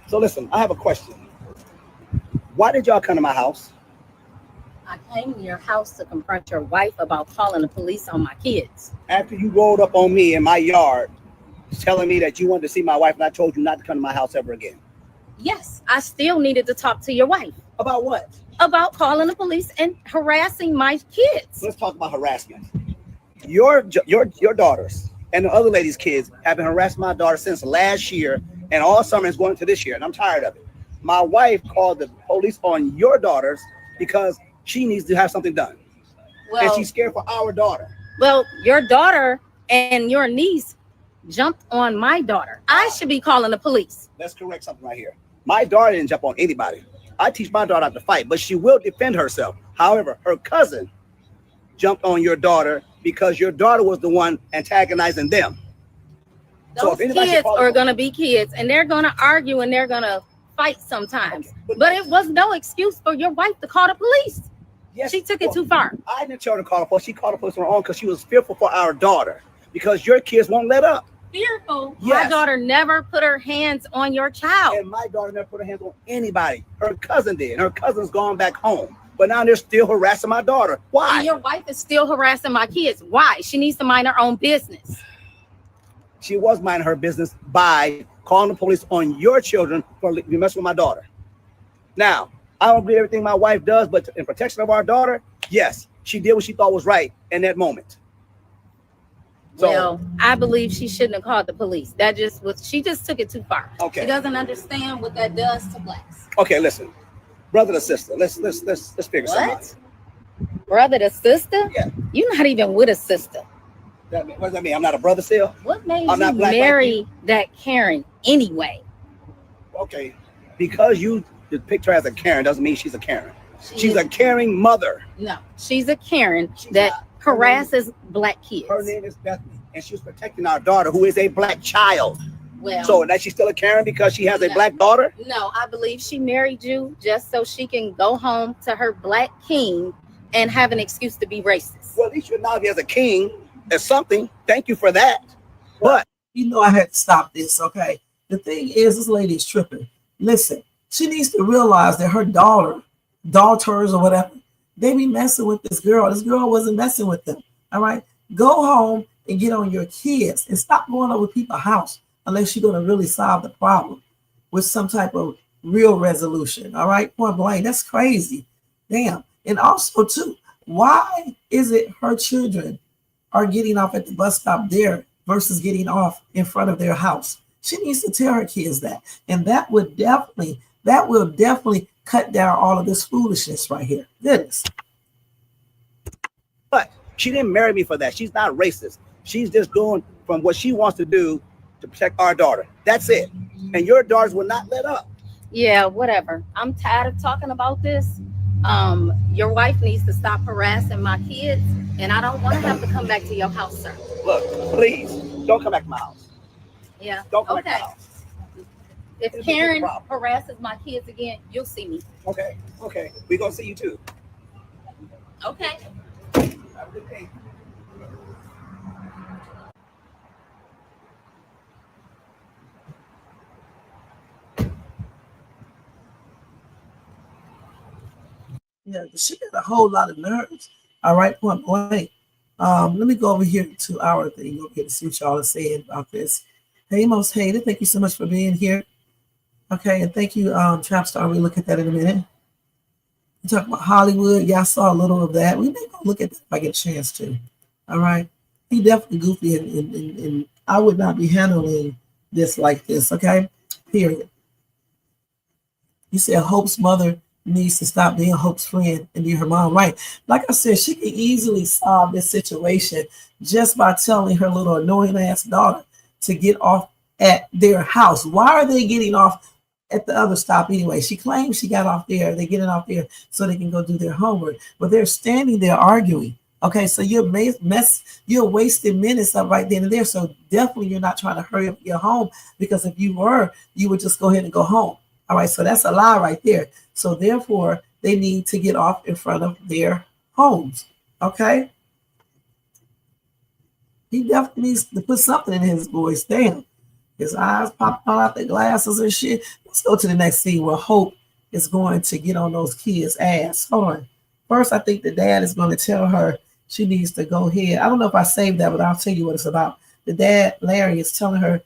So listen, I have a question. Why did y'all come to my house? I came to your house to confront your wife about calling the police on my kids. After you rolled up on me in my yard, telling me that you wanted to see my wife, and I told you not to come to my house ever again. Yes, I still needed to talk to your wife. About what? About calling the police and harassing my kids. Let's talk about harassment. Your daughters and the other ladies' kids have been harassing my daughter since last year, and all summer is going into this year, and I'm tired of it. My wife called the police on your daughters because she needs to have something done. Well, and she's scared for our daughter. Well, your daughter and your niece jumped on my daughter. I should be calling the police. Let's correct something right here. My daughter didn't jump on anybody. I teach my daughter how to fight, but she will defend herself. However, her cousin jumped on your daughter because your daughter was the one antagonizing them. Those kids are going to be kids, and they're going to argue, and they're going to fight sometimes. Okay, but it was no excuse for your wife to call the police. Yes, she took it too far. I didn't tell her to call the police. She called the police on her own because she was fearful for our daughter, because your kids won't let up. Fearful? Yes. My daughter never put her hands on your child. And my daughter never put her hands on anybody. Her cousin did. Her cousin's gone back home. But now they're still harassing my daughter. Why? And your wife is still harassing my kids. Why? She needs to mind her own business. She was minding her business by calling the police on your children for messing with my daughter. Now, I don't believe everything my wife does, but in protection of our daughter, yes, she did what she thought was right in that moment. So, well, I believe she shouldn't have called the police. That just was, she just took it too far. Okay. She doesn't understand what that does to blacks. Okay, listen, brother to sister, let's figure something out. Brother to sister? Yeah. You're not even with a sister. What does that mean? I'm not a brother still? What made you marry that Karen anyway? Okay, because you depict her as a Karen doesn't mean she's a Karen. She's a caring mother. No, she's a Karen that harasses black kids. Her name is Bethany, and she was protecting our daughter, who is a black child. Well, so that she's still a Karen because she has a black daughter? No, I believe she married you just so she can go home to her black king and have an excuse to be racist. Well, at least you're now as a king as something. Thank you for that. But you know I had to stop this, okay? The thing is, this lady is tripping. Listen, she needs to realize that her daughters or whatever, they be messing with this girl. This girl wasn't messing with them. All right. Go home and get on your kids and stop going over people's house unless you're going to really solve the problem with some type of real resolution. All right. Point blank. That's crazy. Damn. And also, too, why is it her children are getting off at the bus stop there versus getting off in front of their house? She needs to tell her kids that. And that will definitely cut down all of this foolishness right here. Goodness. But she didn't marry me for that. She's not racist. She's just doing from what she wants to do to protect our daughter. That's it. And your daughters will not let up. Yeah, whatever. I'm tired of talking about this. Your wife needs to stop harassing my kids, and I don't want to have to come back to your house, sir. Look, please, don't come back to my house. Yeah. Don't come back to my house. If Karen harasses my kids again, you'll see me. Okay. We're going to see you too. Okay. Have a good day. Yeah, she got a whole lot of nerves. All right, point blank. Let me go over here to our thing over here to see what y'all are saying about this. Hey, most hated, thank you so much for being here. Okay, and thank you, Trapstar. We'll look at that in a minute. We talk about Hollywood. Y'all saw a little of that. We may go look at that if I get a chance to. All right. He definitely goofy, and I would not be handling this like this, okay? Period. You said Hope's mother needs to stop being Hope's friend and be her mom. Right. Like I said, she can easily solve this situation just by telling her little annoying ass daughter to get off at their house. Why are they getting off at the other stop anyway? She claims she got off there. They're getting off there so they can go do their homework. But they're standing there arguing. Okay, so you're wasting minutes up right then and there. So definitely you're not trying to hurry up your home, because if you were, you would just go ahead and go home. All right, so that's a lie right there. So therefore, they need to get off in front of their homes. Okay? He definitely needs to put something in his voice. Damn. His eyes popping out the glasses and shit. Let's go to the next scene where Hope is going to get on those kids' ass. Hold on. First, I think the dad is going to tell her she needs to go ahead. I don't know if I saved that, but I'll tell you what it's about. The dad, Larry, is telling her,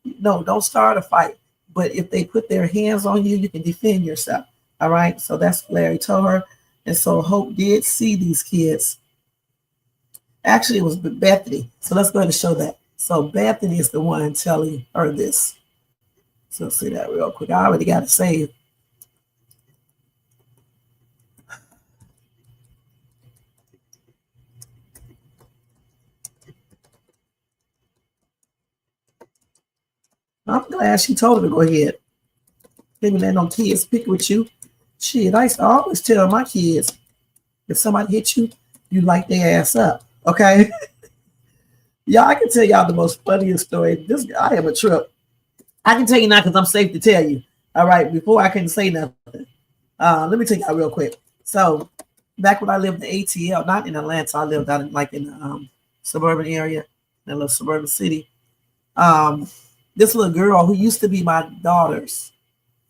no, don't start a fight. But if they put their hands on you, you can defend yourself. All right? So that's what Larry told her. And so Hope did see these kids. Actually, it was Bethany. So let's go ahead and show that. So Bethany is the one telling her this. So let's see that real quick. I already got it saved. I'm glad she told her to go ahead. Maybe let no kids pick with you. Shit, I used to always tell my kids, if somebody hit you, you light their ass up. Okay? Y'all, I can tell y'all the most funniest story. I am a trip. I can tell you now because I'm safe to tell you. All right, before I can say nothing. Let me tell y'all real quick. So back when I lived in ATL, not in Atlanta, I lived out in the suburban area, in a little suburban city. This little girl who used to be my daughter's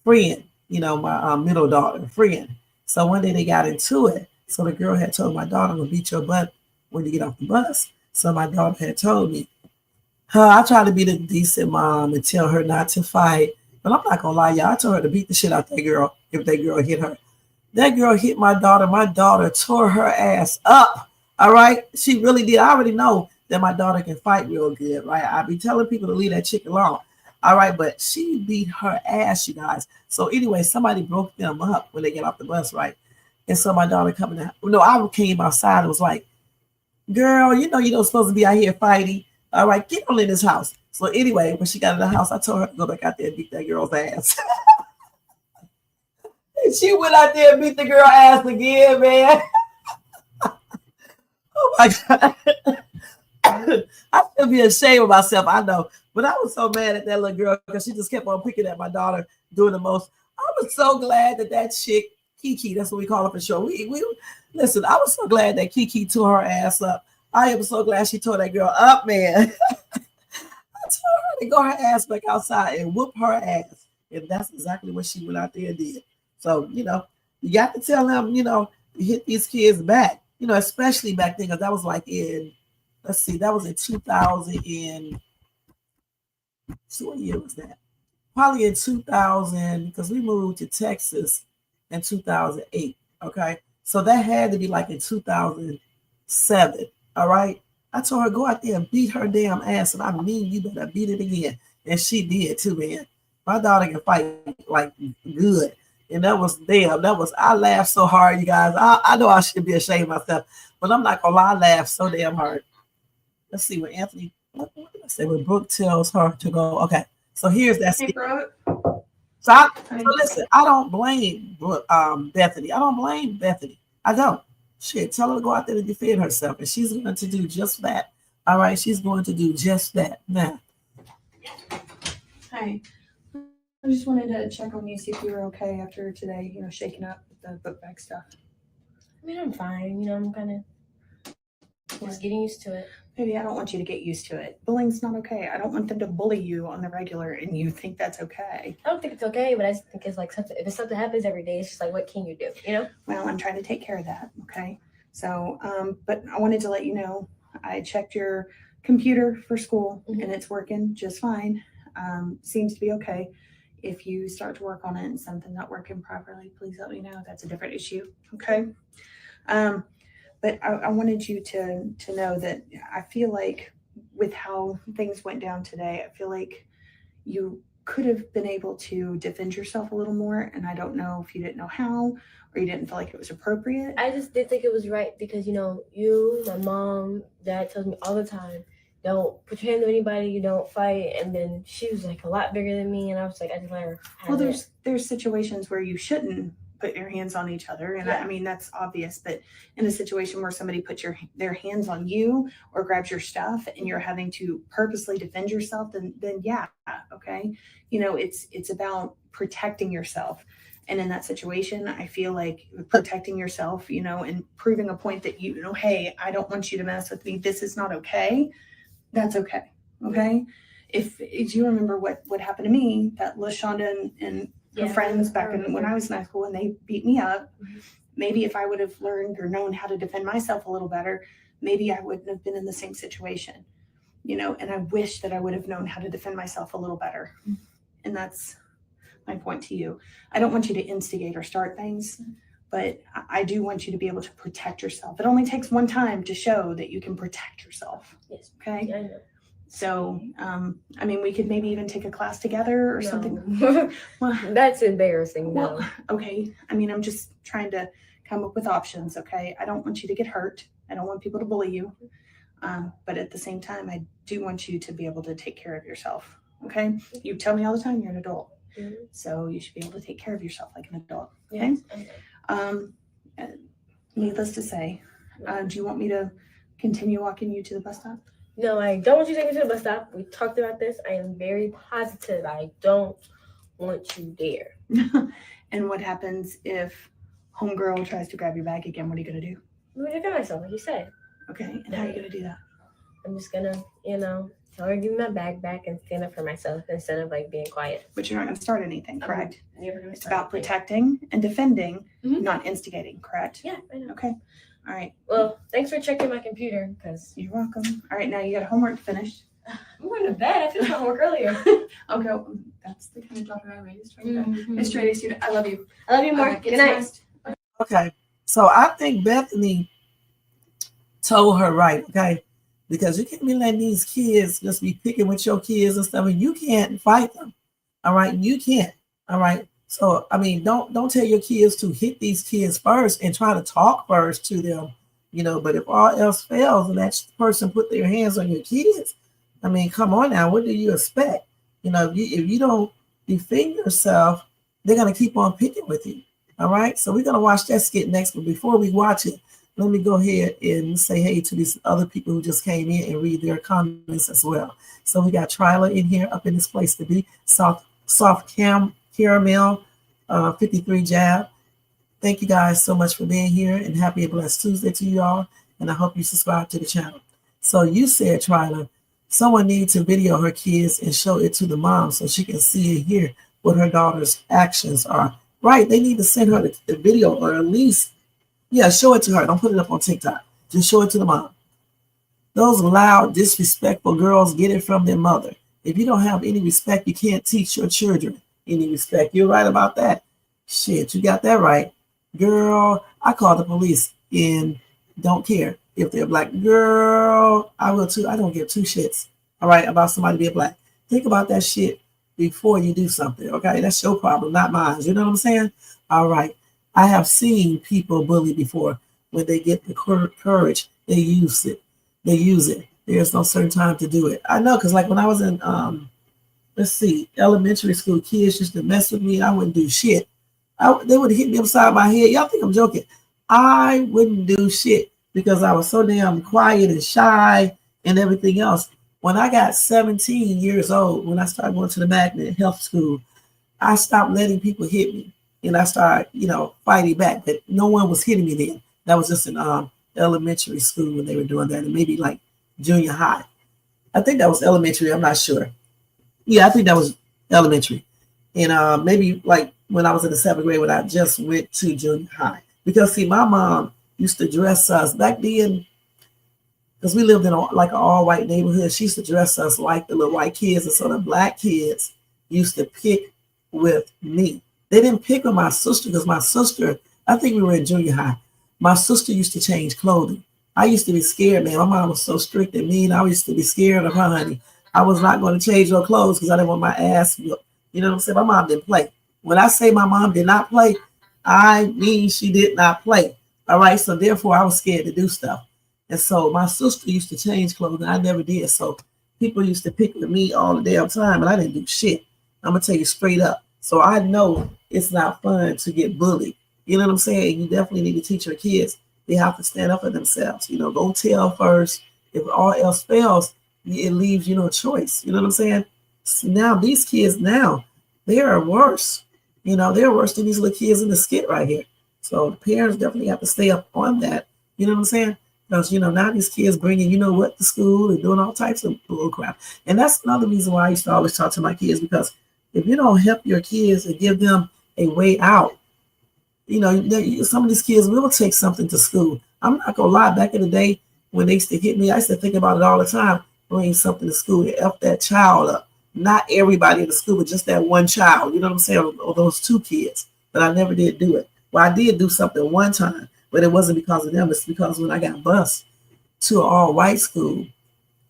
friend, my middle daughter friend. So one day they got into it. So the girl had told my daughter, I'm gonna beat your butt when you get off the bus. So my daughter had told me, I try to be the decent mom and tell her not to fight. But I'm not gonna lie, y'all. I told her to beat the shit out that girl if that girl hit her. That girl hit my daughter. My daughter tore her ass up. All right. She really did. I already know that my daughter can fight real good, right? I be telling people to leave that chick alone. All right, but she beat her ass, you guys. So anyway, somebody broke them up when they get off the bus, right? And so my daughter coming out. No, I came outside and was like, girl, you don't supposed to be out here fighting. All right, get on in this house. So anyway, when she got in the house, I told her to go back out there and beat that girl's ass. And she went out there and beat the girl ass again, man. Oh my God. I feel be ashamed of myself, I know. But I was so mad at that little girl because she just kept on picking at my daughter doing the most. I was so glad that chick, Kiki, that's what we call her for sure. We listen, I was so glad that Kiki tore her ass up. I am so glad she tore that girl up, man. I told her to go her ass back outside and whoop her ass. And that's exactly what she went out there and did. So, you got to tell them, hit these kids back, especially back then, because that was like that was in 2000 and what year was that? Probably in 2000, because we moved to Texas in 2008. Okay. So that had to be like in 2007. All right. I told her, go out there and beat her damn ass. And I mean, you better beat it again. And she did too, man. My daughter can fight like good. And I laughed so hard, you guys. I know I should be ashamed of myself, but I'm not gonna lie, I laughed so damn hard. Let's see what Anthony, what did I say? When Brooke tells her to go. Okay. So here's that. Hey, so listen, I don't blame Bethany. I don't blame Bethany. I don't. Shit, tell her to go out there and defend herself. And she's going to do just that. All right, she's going to do just that. Now. Hi. I just wanted to check on you, see if you were okay after today, shaking up with the book bag stuff. I mean, I'm fine. I'm kind of just getting used to it. Baby, I don't want you to get used to it. Bullying's not okay. I don't want them to bully you on the regular and you think that's okay. I don't think it's okay, but I just think it's like something, if something happens every day, it's just like, what can you do, Well, I'm trying to take care of that, okay? So, but I wanted to let you know, I checked your computer for school and it's working just fine. Seems to be okay. If you start to work on it and something's not working properly, please let me know. That's a different issue, okay? But I wanted you to know that I feel like with how things went down today, I feel like you could have been able to defend yourself a little more. And I don't know if you didn't know how or you didn't feel like it was appropriate. I just did think it was right because, you, my mom, dad tells me all the time, don't pretend to anybody, you don't fight. And then she was like a lot bigger than me. And I was like, I just let her have there's situations where you shouldn't put your hands on each other. And I mean, that's obvious, but in a situation where somebody puts their hands on you or grabs your stuff and you're having to purposely defend yourself, then yeah. Okay. It's about protecting yourself. And in that situation, I feel like protecting yourself, and proving a point that hey, I don't want you to mess with me. This is not okay. That's okay. Okay. If you remember what happened to me, that LaShonda and her friends back when I was in high school and they beat me up, maybe if I would have learned or known how to defend myself a little better, maybe I wouldn't have been in the same situation, and I wish that I would have known how to defend myself a little better. And that's my point to you. I don't want you to instigate or start things, but I do want you to be able to protect yourself. It only takes one time to show that you can protect yourself. Yes. Okay. I know. So, I mean, we could maybe even take a class together or something. Well, that's embarrassing. Well, okay. I mean, I'm just trying to come up with options. Okay. I don't want you to get hurt. I don't want people to bully you. But at the same time, I do want you to be able to take care of yourself. Okay. You tell me all the time you're an adult. Mhm. So you should be able to take care of yourself like an adult. Yes. Okay. Um, needless to say, do you want me to continue walking you to the bus stop? No, I don't want you to take me to the bus stop. We talked about this. I am very positive. I don't want you there. And what happens if homegirl tries to grab your bag again? What are you gonna do? I'm gonna defend myself, like you said. Okay. And how are you gonna do that? I'm just gonna, tell her to give me my bag back and stand up for myself instead of like being quiet. But you're not gonna start anything, correct? I'm never gonna It's start about anything. protecting and defending, Mhm. not instigating, correct? Yeah, I know. Okay. All right. Well, thanks for checking my computer, because You're welcome. All right, now you got homework finished. I'm going to bed. I finished my homework earlier. Okay, well, that's the kind of daughter I raised. Miss Trady, student, I love you. I love you more. All right, Good get night. dressed. Okay, so I think Bethany told her right, okay, because you can't be letting these kids just be picking with your kids and stuff, and you can't fight them. All right, you can't. All right. So I mean, don't tell your kids to hit these kids first and try to talk first to them, But if all else fails and that person put their hands on your kids, I mean, come on now, what do you expect? If you don't defend yourself, they're gonna keep on picking with you. All right. So we're gonna watch that skit next, but before we watch it, let me go ahead and say hey to these other people who just came in and read their comments as well. So we got Tryla in here, up in this place to be, soft caramel, 53 jab. Thank you guys so much for being here, and happy and blessed Tuesday to you all. And I hope you subscribe to the channel. So you said, Tryla, someone needs to video her kids and show it to the mom so she can see and hear what her daughter's actions are. Right, they need to send her the video, or at least, show it to her. Don't put it up on TikTok. Just show it to the mom. Those loud, disrespectful girls get it from their mother. If you don't have any respect, you can't teach your children any respect. You're right about that. Shit, you got that right. Girl, I call the police and don't care if they're black. Girl, I will too. I don't give two shits, all right, about somebody being black. Think about that shit before you do something, okay? That's your problem, not mine. You know what I'm saying? All right. I have seen people bully before. When they get the courage, they use it. They use it. There's no certain time to do it. I know, because like when I was in, elementary school, kids used to mess with me. I wouldn't do shit. They would hit me upside my head. Y'all think I'm joking. I wouldn't do shit because I was so damn quiet and shy and everything else. When I got 17 years old, when I started going to the Magnet Health School, I stopped letting people hit me. And I started, fighting back. But no one was hitting me then. That was just in elementary school when they were doing that, and maybe like junior high. I think that was elementary. I'm not sure. Yeah, I think that was elementary. And maybe like when I was in the 7th grade when I just went to junior high. Because see, my mom used to dress us back then, because we lived in an all-white neighborhood. She used to dress us like the little white kids. And so the black kids used to pick with me. They didn't pick with my sister because my sister, I think we were in junior high. My sister used to change clothing. I used to be scared, man. My mom was so strict and mean. I used to be scared of her, honey. I was not going to change her clothes because I didn't want my ass whooped. You know what I'm saying? My mom didn't play. When I say my mom did not play, I mean she did not play. All right. So therefore, I was scared to do stuff. And so my sister used to change clothing. I never did. So people used to pick with me all the damn time, and I didn't do shit. I'm going to tell you straight up. So I know it's not fun to get bullied. You know what I'm saying? You definitely need to teach your kids. They have to stand up for themselves. Go tell first. If all else fails, it leaves you no choice. You know what I'm saying? So now these kids they are worse. They're worse than these little kids in the skit right here. So the parents definitely have to stay up on that. You know what I'm saying? Because, now these kids bringing, to school and doing all types of bull crap. And that's another reason why I used to always talk to my kids, because if you don't help your kids and give them a way out, some of these kids will take something to school. I'm not going to lie. Back in the day when they used to hit me, I used to think about it all the time. Bring something to school to F that child up. Not everybody in the school, but just that one child. You know what I'm saying? Or those two kids. But I never did do it. Well, I did do something one time, but it wasn't because of them. It's because when I got bused to an all-white school,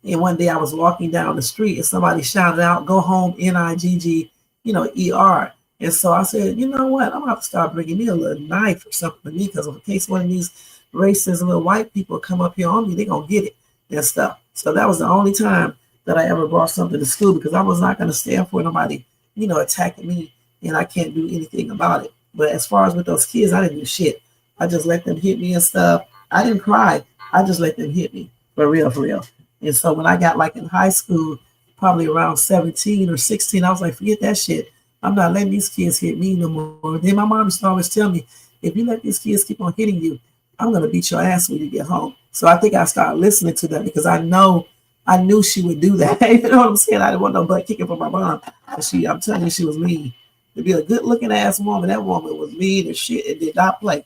and one day I was walking down the street and somebody shouted out, "Go home, NIGG, ER." And so I said, you know what? I'm going to have to start bringing me a little knife or something with me, because in case one of these racist little white people come up here on me, they're going to get it and stuff. So that was the only time that I ever brought something to school because I was not going to stand for nobody, attacking me, and I can't do anything about it. But as far as with those kids, I didn't do shit. I just let them hit me and stuff. I didn't cry. I just let them hit me for real, for real. And so when I got like in high school, probably around 17 or 16, I was like, forget that shit. I'm not letting these kids hit me no more. Then my mom used to always tell me, if you let these kids keep on hitting you, I'm going to beat your ass when you get home. So I think I started listening to that because I knew she would do that. You know what I'm saying? I didn't want no butt kicking from my mom. But I'm telling you, she was mean. To be a good looking ass woman, that woman was mean and shit and did not play.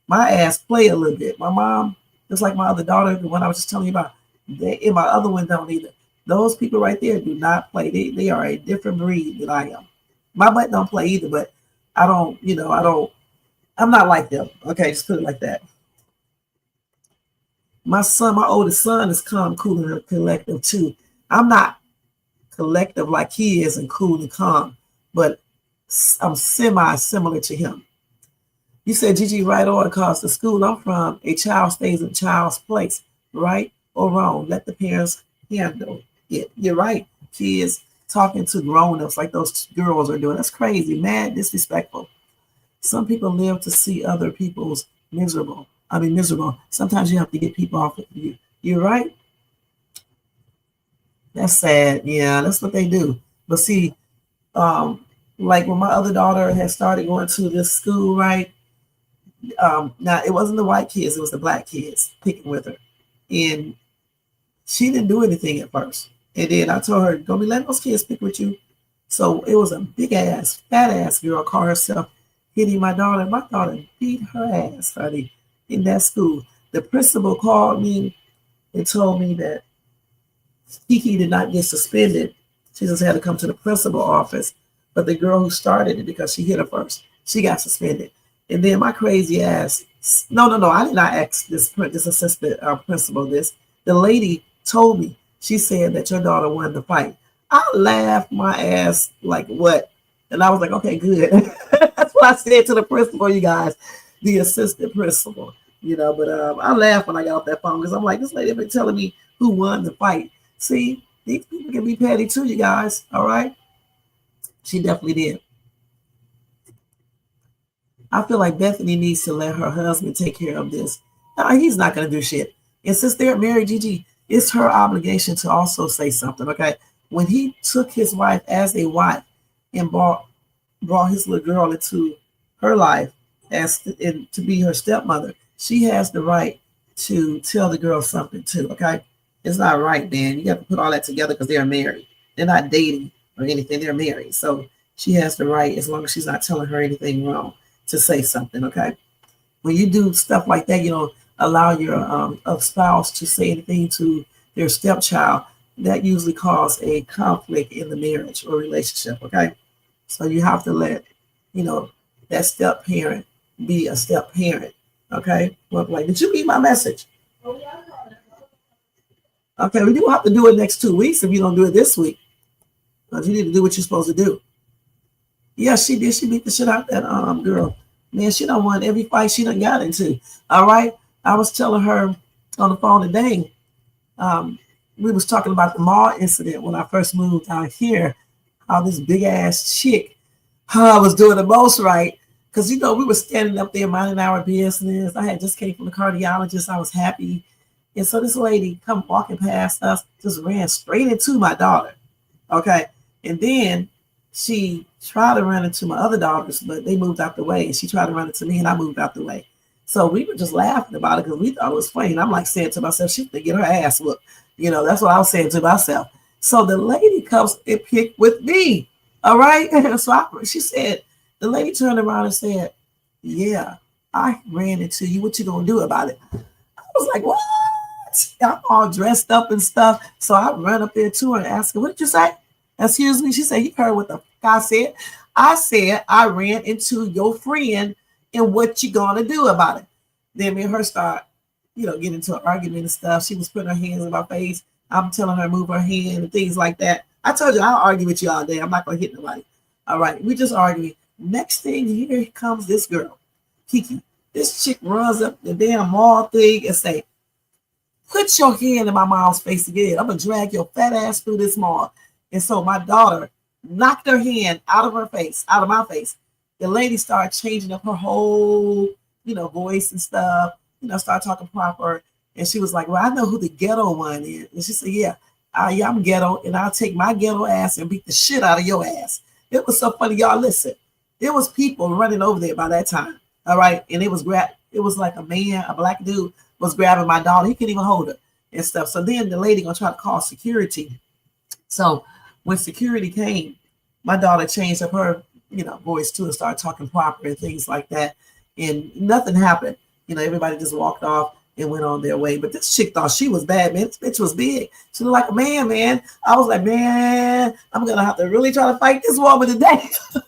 My ass play a little bit. My mom, just like my other daughter, the one I was just telling you about, and my other one don't either. Those people right there do not play. They are a different breed than I am. My butt don't play either, but I'm not like them. Okay, just put it like that. My oldest son is calm, cool, and collective too. I'm not collective like he is and cool and calm, but I'm semi-similar to him. You said, Gigi, right on, because the school I'm from, a child stays in a child's place, right or wrong. Let the parents handle it. You're right. Kids talking to grown-ups like those girls are doing. That's crazy, mad, disrespectful. Some people live to see other people's miserable. Sometimes you have to get people off of you. You're right. That's sad. Yeah, that's what they do. But see, like when my other daughter had started going to this school, right? Now it wasn't the white kids, it was the black kids picking with her. And she didn't do anything at first. And then I told her, don't be letting those kids pick with you. So it was a big ass, fat ass girl called herself hitting my daughter. My daughter beat her ass, honey, in that school. The principal called me and told me that Kiki did not get suspended. She just had to come to the principal office. But the girl who started it, because she hit her first, she got suspended. And then my crazy ass, no, I did not ask this assistant principal this. The lady told me, she said that your daughter won the fight. I laughed my ass like what? And I was like, okay, good. That's what I said to the principal, you guys, the assistant principal, but I laughed when I got off that phone because I'm like, this lady been telling me who won the fight. See, these people can be petty too, you guys, all right? She definitely did. I feel like Bethany needs to let her husband take care of this. No, he's not going to do shit. And since they're married, Gigi, it's her obligation to also say something, okay? When he took his wife as a wife and brought his little girl into her life to be her stepmother, she has the right to tell the girl something too, okay? It's not right, man. You got to put all that together because they're married. They're not dating or anything. They're married. So she has the right, as long as she's not telling her anything wrong, to say something, okay? When you do stuff like that, allow your spouse to say anything to their stepchild, that usually causes a conflict in the marriage or relationship, okay? So you have to let, that step parent be a step parent, okay? Well, like, did you read my message? Okay, we do have to do it next 2 weeks if you don't do it this week. Because you need to do what you're supposed to do. Yeah, she did. She beat the shit out that girl. Man, she done won every fight she done got into. All right. I was telling her on the phone today, we was talking about the mall incident when I first moved out here, how this big ass chick was doing the most right. Because, we were standing up there minding our business. I had just came from the cardiologist. I was happy. And so this lady come walking past us, just ran straight into my daughter. Okay. And then she tried to run into my other daughters, but they moved out the way. And she tried to run into me and I moved out the way. So we were just laughing about it because we thought it was funny. And I'm like saying to myself, she's going to get her ass whooped. That's what I was saying to myself. So the lady comes and picked with me. All right. So she said, the lady turned around and said, yeah, I ran into you. What you going to do about it? I was like, what? I'm all dressed up and stuff. So I ran up there to her and asked her, what did you say? Excuse me. She said, you heard what the fuck I said? I said, I ran into your friend and what you gonna do about it? Then me and her start, get into an argument and stuff. She was putting her hands in my face. I'm telling her to move her hand and things like that. I told you I'll argue with you all day. I'm not gonna hit nobody. All right. We just arguing. Next thing, here comes this girl, Kiki. This chick runs up the damn mall thing and say, put your hand in my mom's face again. I'm gonna drag your fat ass through this mall. And so my daughter knocked her hand out of her face, out of my face. The lady started changing up her whole, voice and stuff, started talking proper. And she was like, well, I know who the ghetto one is. And she said, yeah, I'm ghetto, and I'll take my ghetto ass and beat the shit out of your ass. It was so funny, y'all. Listen, there was people running over there by that time. All right. And it was like a man, a black dude was grabbing my daughter. He couldn't even hold her and stuff. So then the lady gonna try to call security. So when security came, my daughter changed up her, voice too and started talking proper and things like that. And nothing happened. Everybody just walked off and went on their way. But this chick thought she was bad, man. This bitch was big. She looked like a man. I was like, man, I'm going to have to really try to fight this woman today. I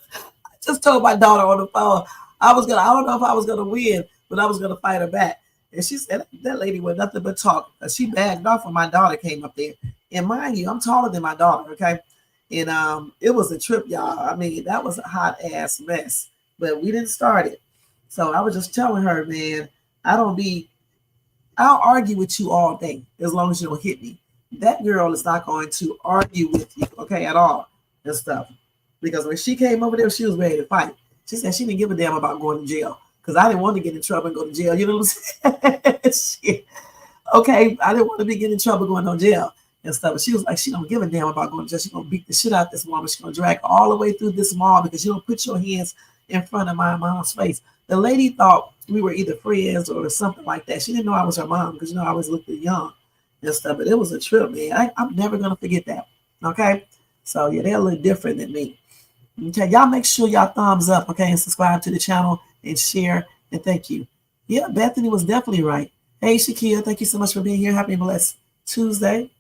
just told my daughter on the phone, I don't know if I was going to win, but I was going to fight her back. And she said, that lady was nothing but talk. She bagged off when my daughter came up there. And mind you, I'm taller than my daughter, okay? And it was a trip, y'all. I mean, that was a hot ass mess, but we didn't start it. So I was just telling her, man, I'll argue with you all day as long as you don't hit me. That girl is not going to argue with you, okay, at all and stuff. Because when she came over there, she was ready to fight. She said she didn't give a damn about going to jail because I didn't want to get in trouble and go to jail. You know what I'm saying? Shit. Okay, I didn't want to be getting in trouble going to jail and stuff. But she was like, she don't give a damn about going to jail. She's going to beat the shit out of this woman. She's going to drag her all the way through this mall because you don't put your hands in front of my mom's face. The lady thought we were either friends or something like that. She didn't know I was her mom because, I always looked young and stuff. But it was a trip, man. I'm never going to forget that. Okay? So, yeah, they're a little different than me. Okay, y'all make sure y'all thumbs up, okay, and subscribe to the channel and share. And thank you. Yeah, Bethany was definitely right. Hey, Shakia, thank you so much for being here. Happy blessed Tuesday.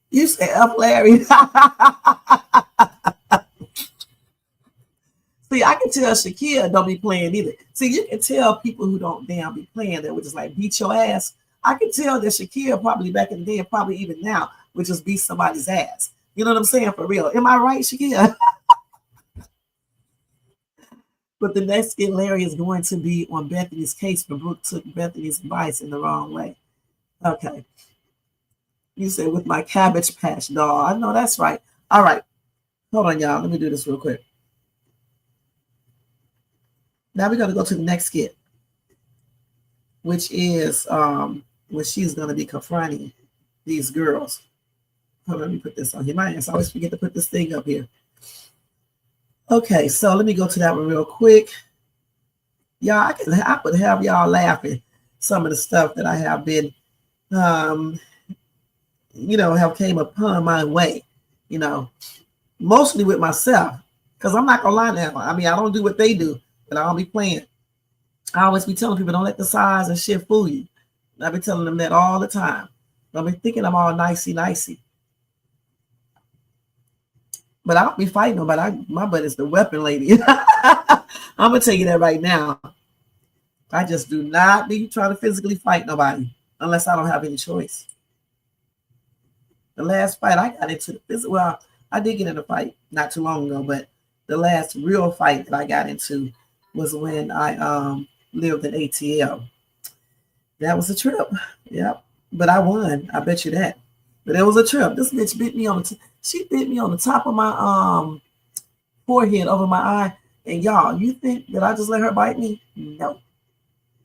You say up, Larry. See, I can tell Shakia don't be playing either. See, you can tell people who don't damn be playing that would just like beat your ass. I can tell that Shakia probably back in the day, and probably even now, would just beat somebody's ass. You know what I'm saying? For real. Am I right, Shakia? But the next skit, Larry, is going to be on Bethany's case for Brooke took Bethany's advice in the wrong way. Okay. You said with my Cabbage Patch doll. I know that's right. All right. Hold on, y'all. Let me do this real quick. Now we're going to go to the next skit, which is when she's going to be confronting these girls. Hold on, let me put this on here. My ass, I always forget to put this thing up here. Okay, so let me go to that one real quick. Y'all, I would have y'all laughing some of the stuff that I have been, have came upon my way, mostly with myself. Because I'm not going to lie now. I mean, I don't do what they do. But I don't be playing. I always be telling people, don't let the size and shit fool you. And I be telling them that all the time. Don't be thinking I'm all nicey. But I don't be fighting nobody. My butt is the weapon lady. I'm going to tell you that right now. I just do not be trying to physically fight nobody unless I don't have any choice. The last fight I got into, well, I did get in a fight not too long ago, but the last real fight that I got into was when I lived in ATL. That was a trip. Yep. But I won. I bet you that. But it was a trip. This bitch bit me on she bit me on the top of my forehead over my eye. And y'all, you think that I just let her bite me? No.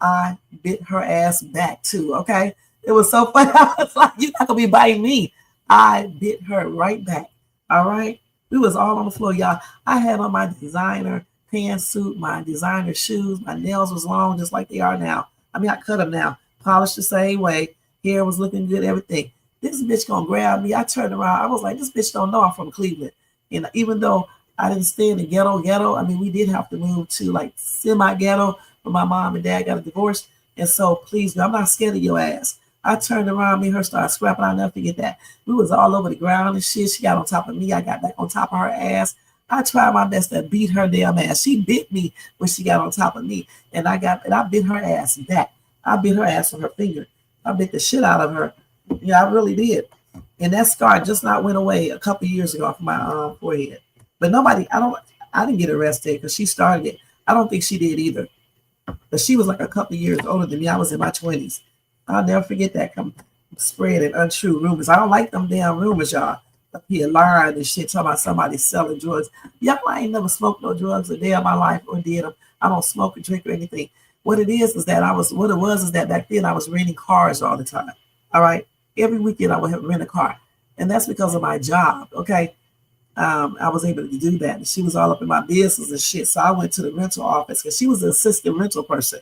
I bit her ass back too, okay? It was so funny. I was like, you're not gonna be biting me. I bit her right back. All right. We was all on the floor, y'all. I had on my designer pantsuit, my designer shoes. My nails was long, just like they are now. I mean, I cut them now. Polished the same way. Hair was looking good, everything. This bitch gonna grab me. I turned around. I was like, this bitch don't know I'm from Cleveland. And even though I didn't stay in the ghetto, I mean, we did have to move to like semi-ghetto when my mom and dad got a divorce. And so, please, I'm not scared of your ass. I turned around, me and her started scrapping. I'll never forget that. We was all over the ground and shit. She got on top of me. I got back on top of her ass. I tried my best to beat her damn ass. She bit me when she got on top of me. And I bit her ass back. I bit her ass with her finger. I bit the shit out of her. Yeah, I really did. And that scar just not went away a couple years ago from my forehead. But I didn't get arrested because she started it. I don't think she did either. But she was like a couple years older than me. I was in my 20s. I'll never forget that. spreading untrue rumors. I don't like them damn rumors, y'all. Up here lying and shit, talking about somebody selling drugs. Y'all, I ain't never smoked no drugs a day of my life or did them. I don't smoke or drink or anything. What it is that back then I was renting cars all the time. All right. Every weekend I would have rent a car. And that's because of my job. Okay. I was able to do that. And she was all up in my business and shit. So I went to the rental office because she was an assistant rental person.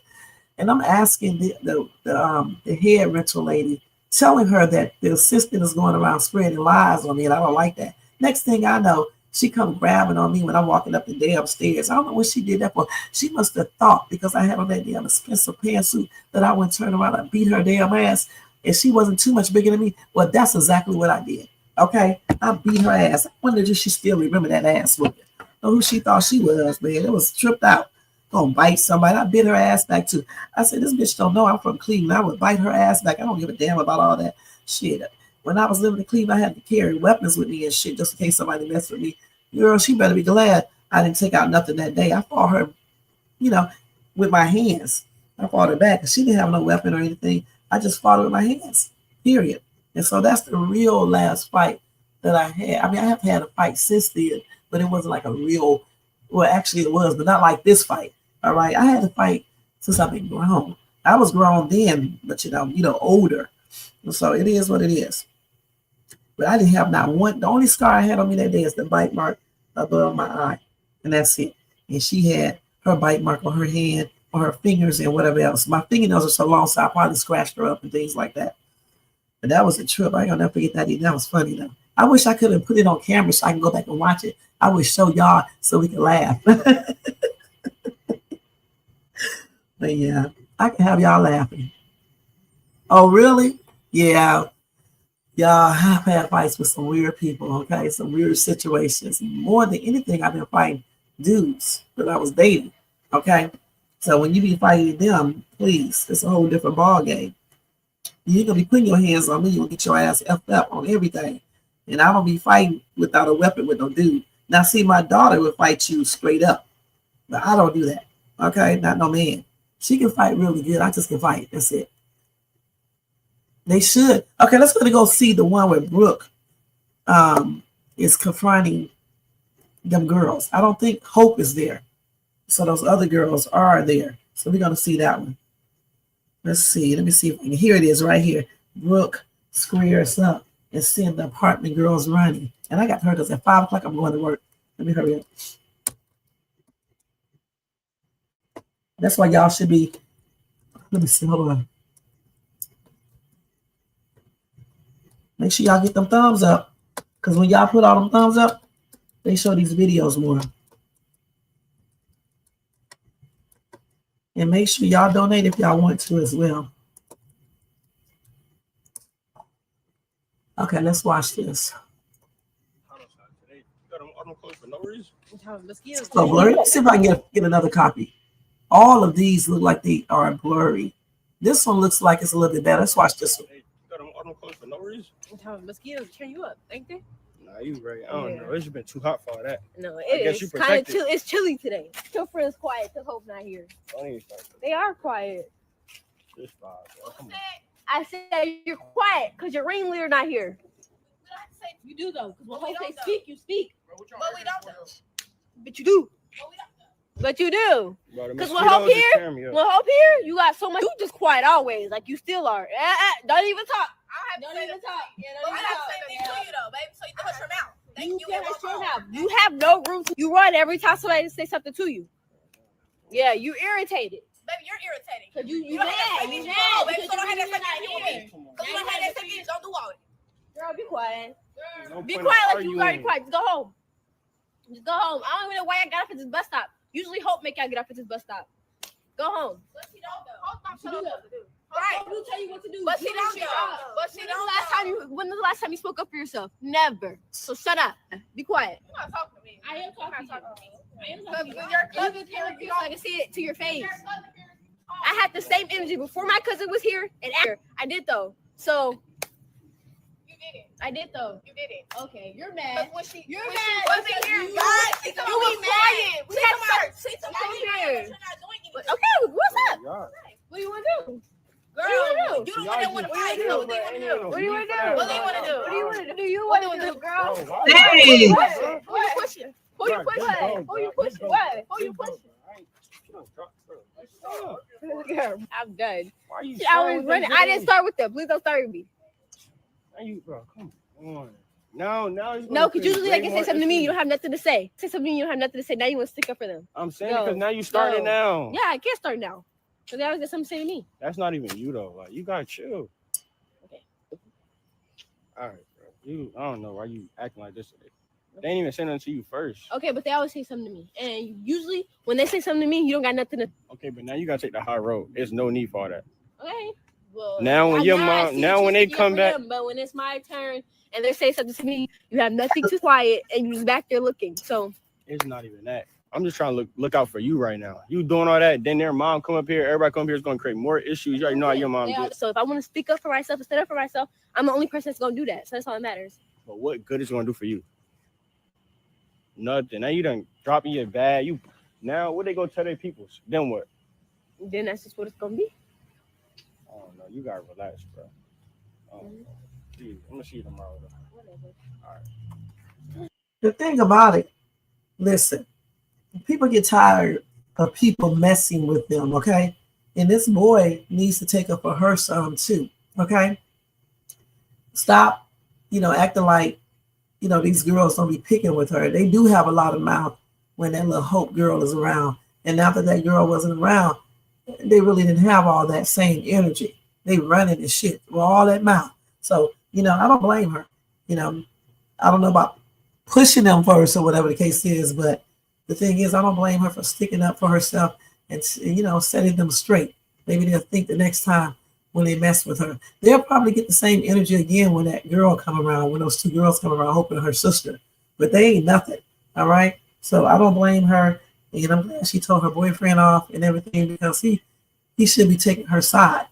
And I'm asking the head rental lady, telling her that the assistant is going around spreading lies on me, and I don't like that. Next thing I know, she come grabbing on me when I'm walking up the damn stairs. I don't know what she did that for. She must have thought because I had on that damn expensive pantsuit that I would turn around and beat her damn ass, and she wasn't too much bigger than me. Well, that's exactly what I did. Okay, I beat her ass. I wonder if she still remember that ass whooping. Know who she thought she was, man. It was tripped out. Gonna bite somebody. I bit her ass back too. I said, this bitch don't know I'm from Cleveland. I would bite her ass back. I don't give a damn about all that shit. When I was living in Cleveland, I had to carry weapons with me and shit just in case somebody messed with me. Girl, she better be glad I didn't take out nothing that day. I fought her, with my hands. I fought her back. She didn't have no weapon or anything. I just fought her with my hands, period. And so that's the real last fight that I had. I mean, I have had a fight since then, but it wasn't like a real, well, actually it was, but not like this fight. All right. I had to fight since I've been grown. I was grown then, but older. And so it is what it is. But I didn't have not one. The only scar I had on me that day is the bite mark above my eye. And that's it. And she had her bite mark on her hand, on her fingers, and whatever else. My fingernails are so long, so I probably scratched her up and things like that. But that was a trip. I ain't gonna never forget that either. That was funny though. I wish I could have put it on camera so I can go back and watch it. I would show y'all so we can laugh. But yeah, I can have y'all laughing. Oh, really? Yeah. Y'all have had fights with some weird people, okay? Some weird situations. More than anything, I've been fighting dudes that I was dating, okay? So when you be fighting them, please, it's a whole different ball game. You ain't gonna be putting your hands on me. You'll get your ass effed up on everything. And I don't be fighting without a weapon with no dude. Now, see, my daughter would fight you straight up, but I don't do that, okay? Not no man. She can fight really good. I just can fight. That's it. They should. Okay, let's go see the one where Brooke is confronting them girls. I don't think Hope is there. So those other girls are there. So we're going to see that one. Let's see. Let me see if I can. Here it is right here. Brooke squares up and send the apartment girls running. And I got her because at 5 o'clock I'm going to work. Let me hurry up. That's why y'all should be. Let me see. Hold on. Make sure y'all get them thumbs up. Because when y'all put all them thumbs up, they show these videos more. And make sure y'all donate if y'all want to as well. Okay, let's watch this. It's so blurry. Let's see if I can get another copy. All of these look like they are blurry. This one looks like it's a little bit better. Let's watch this one. For no reason. Mosquitoes turn you up, ain't they? Nah, you right. I don't know. It's just been too hot for all that. No, it is kind of chill. It's chilly today. Your friend's quiet because Hope's not here. They are quiet. It's fine, bro. Come on. I said you're quiet because your ringleader not here. You do though, because when Hope say speak, you speak. But we don't though. But you do. But you do. Because when Hope here, you got so much. You just quiet always, like you still are. Don't even talk. Don't even talk. Yeah, don't even talk. You though, baby. So you can hush your mouth. You have no room. You run every time somebody say something to you. Yeah, you irritated. Baby, you're irritating. Cause you mad. You mad. Baby, so don't have that second with me. Cause you don't have that second. Don't do all it. Girl, be quiet. Be quiet like you already quiet. Just go home. Just go home. I don't even know why I got up at this bus stop. Usually Hope make y'all get up at this bus stop. Go home. But she don't though. Hope don't know what to do. Right. Hope will tell you what to do. But she don't though. But she don't. When was the last time you spoke up for yourself? Never. So shut up. Be quiet. You're not talking to me. I am talking to you. I can see it to your face. I had the same energy before my cousin was here and after. I did though. So I did though. You did it. Okay, you're mad. You're mad. Wasn't here. You be mad. We had some here. Okay, what's up? What do you want to do? Girl, you don't want to fight. What do you want to do? What do you want to do? What do you want to do? What do you want to do? What do you want to do, girl? Hey! Who you pushing? Who you pushing? Who you pushing? What? Who you pushing? I'm done. I was running. I didn't start with them. Please don't start with me. Bro, come on. No. No, because usually they can say something to me. You don't have nothing to say. Say something you don't have nothing to say. Now you want to stick up for them. I'm saying because now you started now. Yeah, I can't start now. Because they always got something to say to me. That's not even you though. Like you gotta chill. Okay. All right, bro. I don't know why you acting like this today. They ain't even say nothing to you first. Okay, but they always say something to me. And usually when they say something to me, you don't got nothing to. Okay, but now you gotta take the high road. There's no need for all that. Okay. Well, now when your mom, now when they come back, but when it's my turn and they say something to me, you have nothing to quiet and you just back there looking. So it's not even that. I'm just trying to look out for you right now. You doing all that, then their mom come up here, everybody come up here is gonna create more issues. You already know how your mom did. So if I want to speak up for myself and stand up for myself, I'm the only person that's gonna do that. So that's all that matters. But what good is it gonna do for you? Nothing. Now you done dropping your bag. You now what they gonna tell their peoples? Then what? Then that's just what it's gonna be. Oh no, you gotta relax, bro. Dude, I'm gonna see you tomorrow. Whatever. All right. The thing about it, listen, people get tired of people messing with them, okay? And this boy needs to take up for her some too, okay? Stop, acting like, these girls don't be picking with her. They do have a lot of mouth when that little Hope girl is around. And after that girl wasn't around, they really didn't have all that same energy. They running and shit with all that mouth. So, I don't blame her. I don't know about pushing them first or whatever the case is, but the thing is, I don't blame her for sticking up for herself and, setting them straight. Maybe they'll think the next time when they mess with her. They'll probably get the same energy again when that girl come around, when those two girls come around, Hope and her sister. But they ain't nothing, all right? So I don't blame her. And I'm glad she told her boyfriend off and everything because he should be taking her side,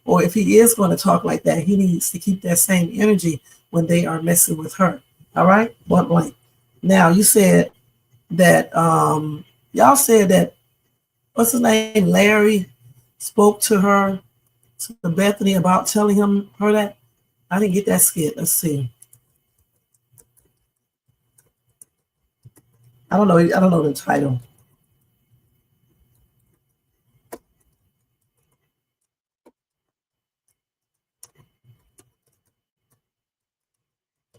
Or if he is going to talk like that, he needs to keep that same energy when they are messing with her. All right? Point blank. Now, you said that, y'all said that, what's his name? Larry spoke to her, to Bethany, about telling her that. I didn't get that skit. Let's see. I don't know the title.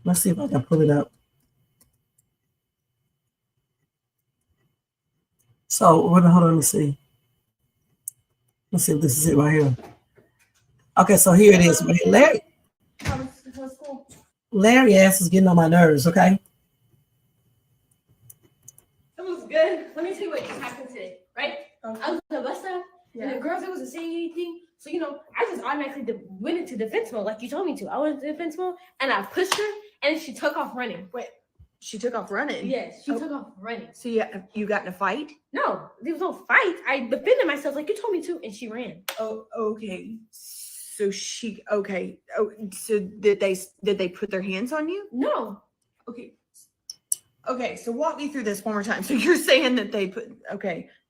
Let's see if I can pull it up. So, hold on, let me see. Let's see if this is it right here. Okay, so here it is. Larry ass is getting on my nerves, okay? It was good. Let me tell you what just happened today, right? I was on the bus stop, and the girls wasn't saying anything. So, I just automatically went into defense mode like you told me to. I went into defense mode, and I pushed her, and she took off running. Wait, she took off running? Yes, she took off running. So you got in a fight? No, there was no fight. I defended myself like you told me to, and she ran. Oh, okay. So okay. Oh, so did they put their hands on you? No. Okay, so walk me through this one more time. So you're saying that they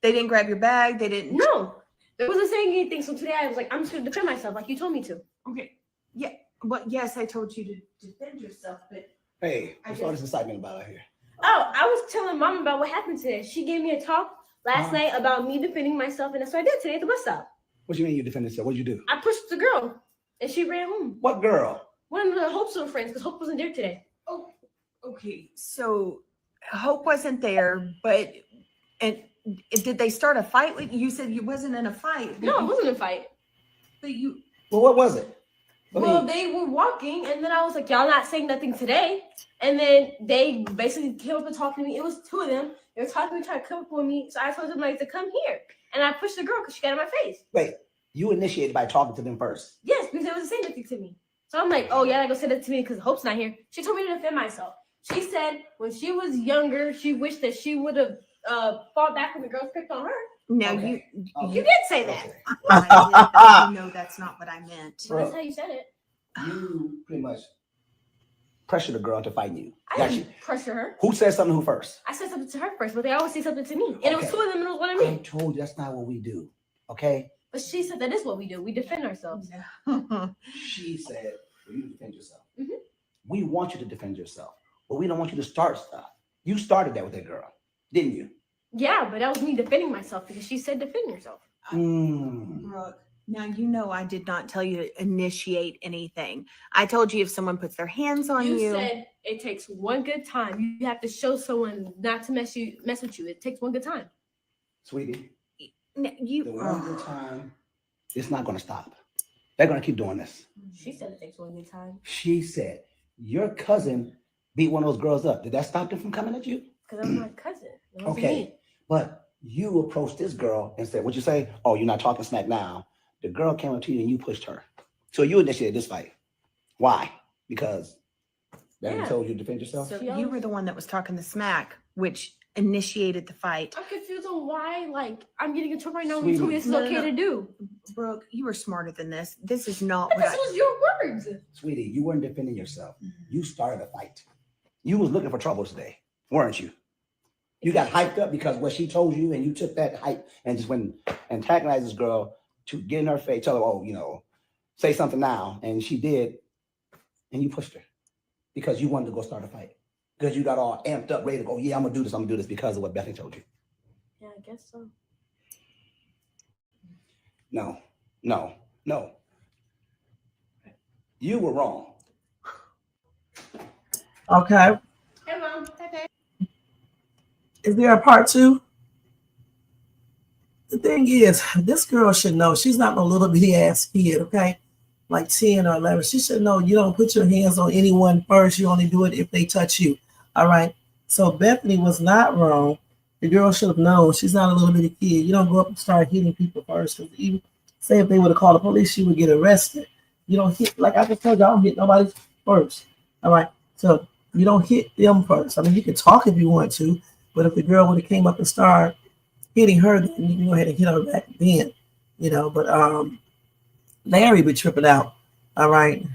didn't grab your bag, they didn't. No, they wasn't saying anything. So today I was like, I'm just gonna defend myself like you told me to. Okay. Yeah. Well, yes, I told you to defend yourself, but hey, what's all this excitement about here? Oh, I was telling Mom about what happened today. She gave me a talk last night about me defending myself, and that's what I did today at the bus stop. What do you mean you defended yourself? What'd you do? I pushed the girl, and she ran home. What girl? One of the Hope's little friends, because Hope wasn't there today. Oh, okay. So Hope wasn't there, but did they start a fight with you? You said you wasn't in a fight. No, it wasn't a fight. But you. Well, what was it? They were walking, and then I was like, y'all not saying nothing today. And then they basically came up and talked to me. It was two of them. They were talking to me, trying to come up with me. So I told them like to come here. And I pushed the girl because she got in my face. Wait, you initiated by talking to them first? Yes, because they wasn't saying nothing to me. So I'm like, oh, yeah, I go say that to me because Hope's not here. She told me to defend myself. She said when she was younger, she wished that she would have fought back when the girls picked on her. No, okay. You did say that. No, that's not what I meant. Well, that's how you said it. You pretty much pressured the girl to fight you. I didn't pressure her. Who said something to who first? I said something to her first, but they always say something to me. And it was two of them and it was one of me. I told you that's not what we do. Okay? But she said that is what we do. We defend ourselves. She said, well, you defend yourself. Mhm. We want you to defend yourself, but we don't want you to start stuff. You started that with that girl, didn't you? Yeah, but that was me defending myself because she said defend yourself. Brooke, now you know I did not tell you to initiate anything. I told you if someone puts their hands on you. You said it takes one good time. You have to show someone not to mess with you. It takes one good time. Sweetie, the one good time, it's not going to stop. They're going to keep doing this. She said it takes one good time. She said, your cousin beat one of those girls up. Did that stop them from coming at you? Because I'm my cousin. It wasn't Okay, me. but you approached this girl and said, what'd you say? Oh, you're not talking smack now. The girl came up to you and you pushed her. So you initiated this fight. Why? Because Beverly told you to defend yourself? So you were the one that was talking the smack, which initiated the fight. I'm confused on why, like, I'm getting in trouble right now when Sweetie. you told me this is okay to do. Brooke, you were smarter than this. This is not But what this was your words. Sweetie, you weren't defending yourself. You started a fight. You was looking for trouble today, weren't you? You got hyped up because what she told you, and you took that hype and just went antagonize this girl to get in her face, tell her, oh, you know, say something now. And she did, and you pushed her because you wanted to go start a fight. Because you got all amped up, ready to go, yeah, I'm going to do this because of what Bethany told you. Yeah, I guess so. No. You were wrong. Okay. Hey, Mom. Hey. Is there a part 2? The thing is, this girl should know she's not no little bitty ass kid, okay? Like 10 or 11. She should know you don't put your hands on anyone first. You only do it if they touch you. All right. So Bethany was not wrong. The girl should have known she's not a little bitty kid. You don't go up and start hitting people first. Even say if they would have called the police, she would get arrested. You don't hit, like I just told you, I don't hit nobody first. All right. So you don't hit them first. I mean, you can talk if you want to, but if the girl would have came up and started hitting her, then you can go ahead and hit her back then, you know. But Larry be tripping out. All right.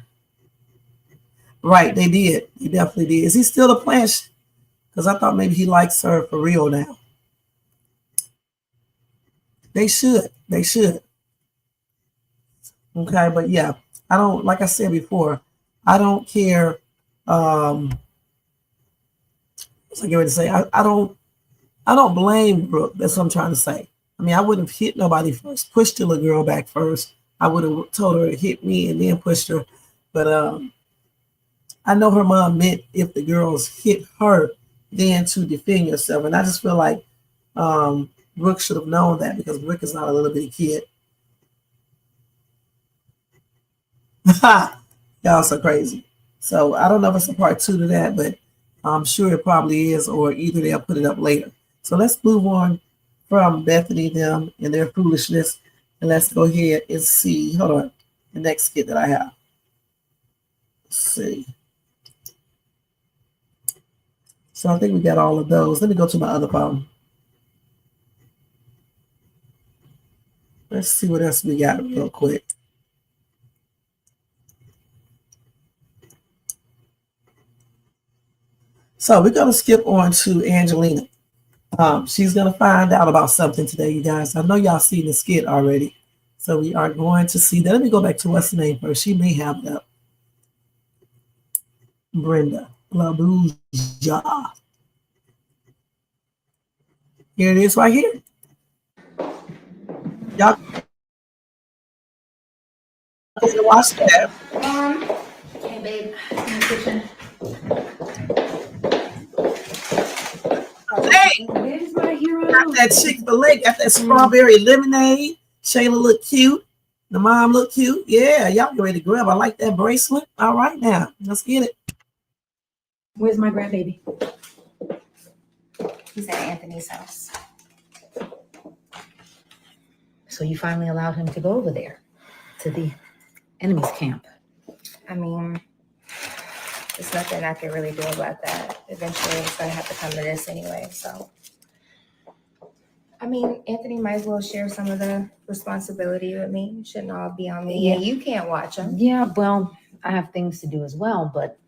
Right, they did. He definitely did. Is he still a plan? Because I thought maybe he likes her for real now. They should. Okay, but yeah, I don't, like I said before, I don't care. What's I get ready to say? I don't blame Brooke. That's what I'm trying to say. I mean, I wouldn't have hit nobody first, pushed the little girl back first. I would have told her to hit me and then pushed her. But I know her mom meant if the girls hit her, then to defend yourself. And I just feel like Brooke should have known that because Brooke is not a little bitty kid. Y'all so crazy. So I don't know if it's a part 2 to that, but I'm sure it probably is, or either they'll put it up later. So let's move on from Bethany, them, and their foolishness. And let's go ahead and see. Hold on. The next skit that I have. Let's see. So I think we got all of those. Let me go to my other phone. Let's see what else we got real quick. So we're going to skip on to Angelina. She's going to find out about something today, you guys. I know y'all seen the skit already. So we are going to see that. Let me go back to what's the name first. She may have that. Brenda LaBouja. Here it is right here. Y'all can watch that. Hey, babe. In the kitchen. Hey, Where's my hero? got that Chick-fil-A, got that strawberry lemonade. Shayla look cute. The mom look cute. Yeah, y'all get ready to grab. I like that bracelet. All right now, let's get it. Where's my grandbaby? He's at Anthony's house. So you finally allowed him to go over there to the enemy's camp. I mean, there's nothing I can really do about that. Eventually, it's going to have to come to this anyway. So, I mean, Anthony might as well share some of the responsibility with me. It shouldn't all be on me. Yeah, you can't watch him. Yeah, well, I have things to do as well, but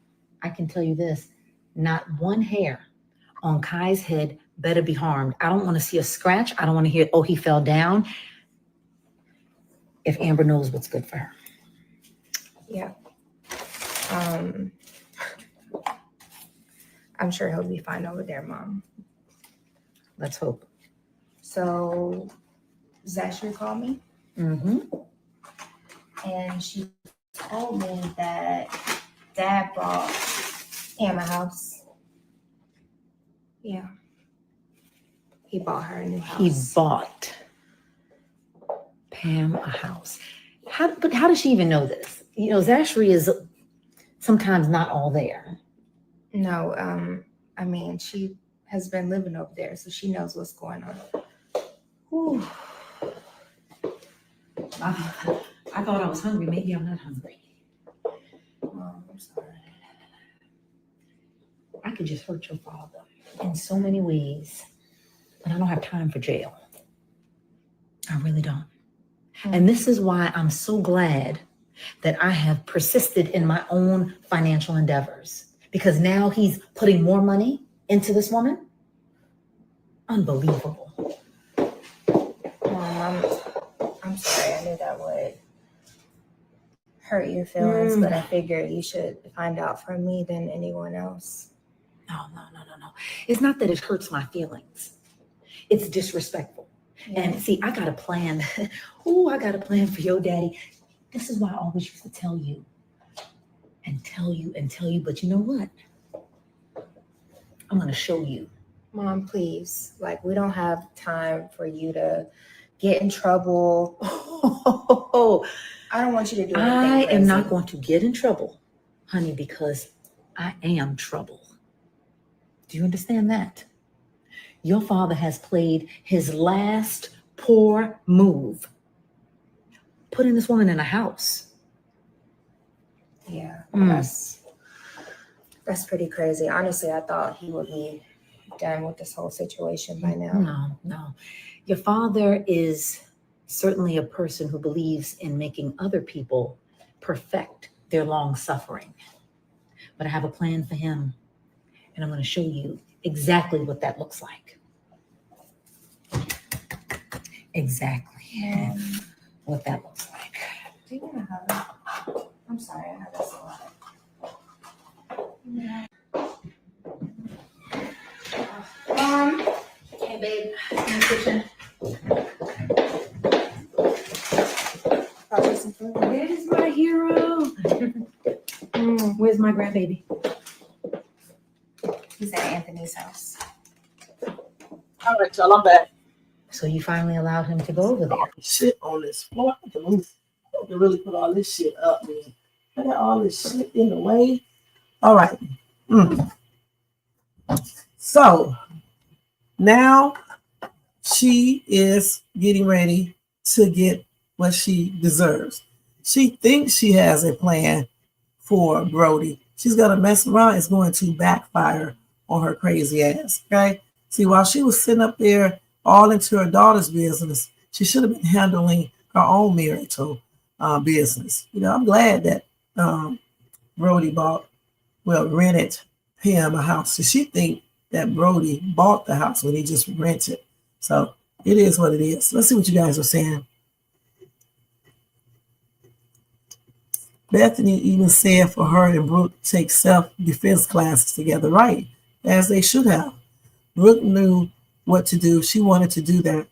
I can tell you this, not one hair on Kai's head better be harmed. I don't want to see a scratch. I don't want to hear, oh, he fell down. if Amber knows what's good for her. Yeah. I'm sure he'll be fine over there, Mom. Let's hope. So Zachary called me, Mm-hmm. and she told me that Dad bought Pam a house. Yeah. He bought her a new house. He bought Pam a house. But how does she even know this? You know, Zachary is sometimes not all there. No, I mean, she has been living over there, so she knows what's going on. Whew. I thought I was hungry. Maybe I'm not hungry. Mom, I'm sorry. I could just hurt your father in so many ways, but I don't have time for jail. I really don't. And this is why I'm so glad that I have persisted in my own financial endeavors, because now he's putting more money into this woman. Unbelievable. Mom, I'm sorry. I knew that would hurt your feelings, but I figured you should find out from me than anyone else. No. It's not that it hurts my feelings. It's disrespectful. Yeah. And see, I got a plan. I got a plan for your daddy. This is why I always used to tell you. But you know what? I'm going to show you. Mom, please. Like, we don't have time for you to get in trouble. I don't want you to do anything I crazy. am not going to get in trouble, honey, because I am trouble. Do you understand that? Your father has played his last poor move, putting this woman in a house. Yeah, that's pretty crazy. Honestly, I thought he would be done with this whole situation by now. No. Your father is certainly a person who believes in making other people perfect their long suffering. But I have a plan for him, and I'm going to show you exactly what that looks like. Exactly what that looks like. Do you want to have it? I'm sorry, I have this a lot. Hey, babe, in the kitchen. Where's my hero? Where's my grandbaby? He's at Anthony's house. All right, y'all, I'm back. So you finally allowed him to go over there? Shit on this floor. I can really put all this shit up, man. I got all this shit in the way. All right. So now she is getting ready to get what she deserves. She thinks she has a plan for Brody. She's going to mess around. It's going to backfire on her crazy ass. Okay. See, while she was sitting up there all into her daughter's business, she should have been handling her own marital business. You know, I'm glad that Brody rented Pam a house. So she think that Brody bought the house when he just rented. So it is what it is. Let's see what you guys are saying. Bethany even said for her and Brooke take self-defense classes together, right? As they should have. Brooke knew what to do. She wanted to do that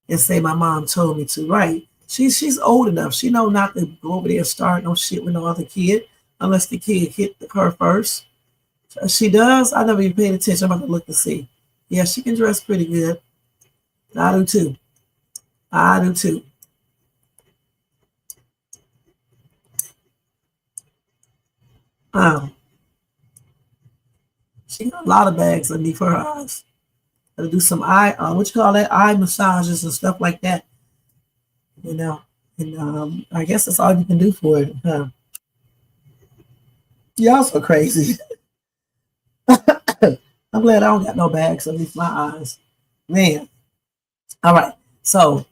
and say, my mom told me to, right? She's old enough. She know not to go over there and start no shit with no other kid unless the kid hit her first. She does. I never even paid attention. I'm about to look to see. Yeah, she can dress pretty good. I do too. She got a lot of bags underneath her eyes. Gotta do some eye massages and stuff like that. You know, and I guess that's all you can do for it. Y'all so crazy. I'm glad I don't got no bags underneath my eyes. Man. All right. So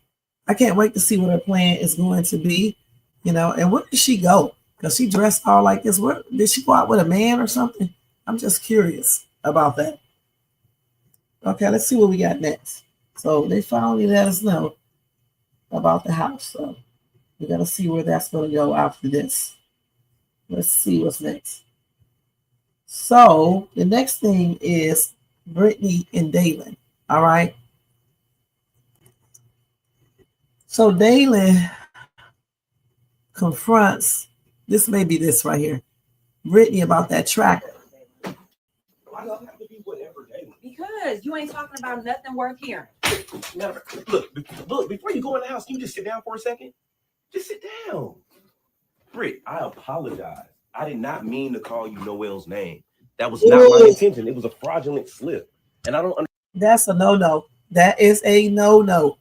I can't wait to see what her plan is going to be. You know, and where did she go? Because she dressed all like this. Where did she go out with a man or something? I'm just curious about that. Okay, let's see what we got next. So they finally let us know about the house. So We're going to see where that's going to go after this. Let's see what's next. So the next thing is Brittany and Dalen. All right. So Dalen confronts, this may be this right here, Brittany about that tracker. Because you ain't talking about nothing worth hearing. Now, look, before you go in the house, can you just sit down for a second? Just sit down. Britt, I apologize. I did not mean to call you Noel's name. That was not my intention. It was a fraudulent slip. And I don't That's a no-no. That is a no-no.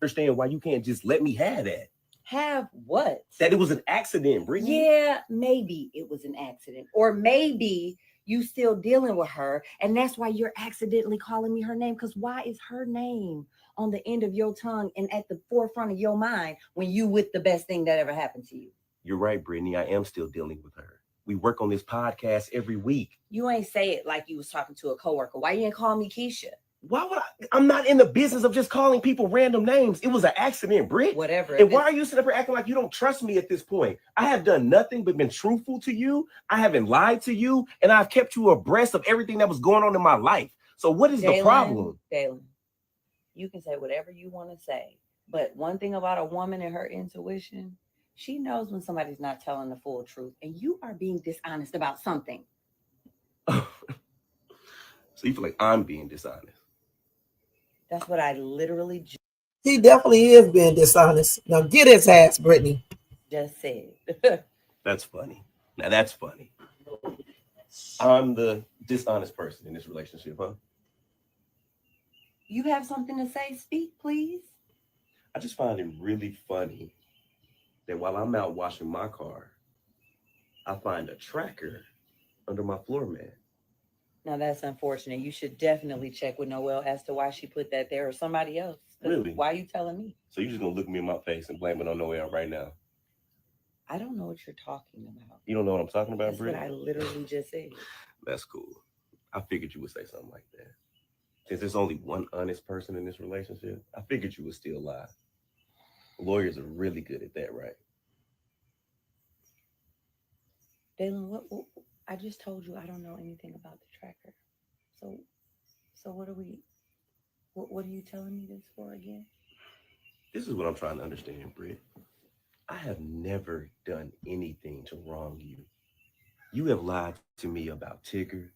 understand why you can't just let me have that. Have what? That it was an accident, Brittany. Yeah, maybe it was an accident. Or maybe you still dealing with her, and that's why you're accidentally calling me her name. Because why is her name on the end of your tongue and at the forefront of your mind when you with the best thing that ever happened to you? You're right, Brittany. I am still dealing with her. We work on this podcast every week. You ain't say it like you was talking to a coworker. Why you didn't call me Keisha? Why would I'm not in the business of just calling people random names. It was an accident, Britt. Whatever. And why are you sitting up here acting like you don't trust me at this point? I have done nothing but been truthful to you. I haven't lied to you, and I've kept you abreast of everything that was going on in my life. So what is the problem? Dalen, you can say whatever you want to say, but one thing about a woman and her intuition, she knows when somebody's not telling the full truth, and you are being dishonest about something. So you feel like I'm being dishonest? That's what I literally He definitely is being dishonest. Now get his ass, Brittany. just said. That's funny. Now that's funny. I'm the dishonest person in this relationship, huh? You have something to say? Speak, please. I just find it really funny that while I'm out washing my car, I find a tracker under my floor mat. Now that's unfortunate. You should definitely check with Noelle as to why she put that there or somebody else. Really? Why are you telling me? So you're just gonna look me in my face and blame it on Noelle right now? I don't know what you're talking about. You don't know what I'm talking about, That's Britt? what I literally just said. That's cool. I figured you would say something like that. Since there's only one honest person in this relationship, I figured you would still lie. Lawyers are really good at that, right? Dalen, what I just told you I don't know anything about the tracker. So what are you telling me this for again? This is what I'm trying to understand, Britt. I have never done anything to wrong you. You have lied to me about Tigger.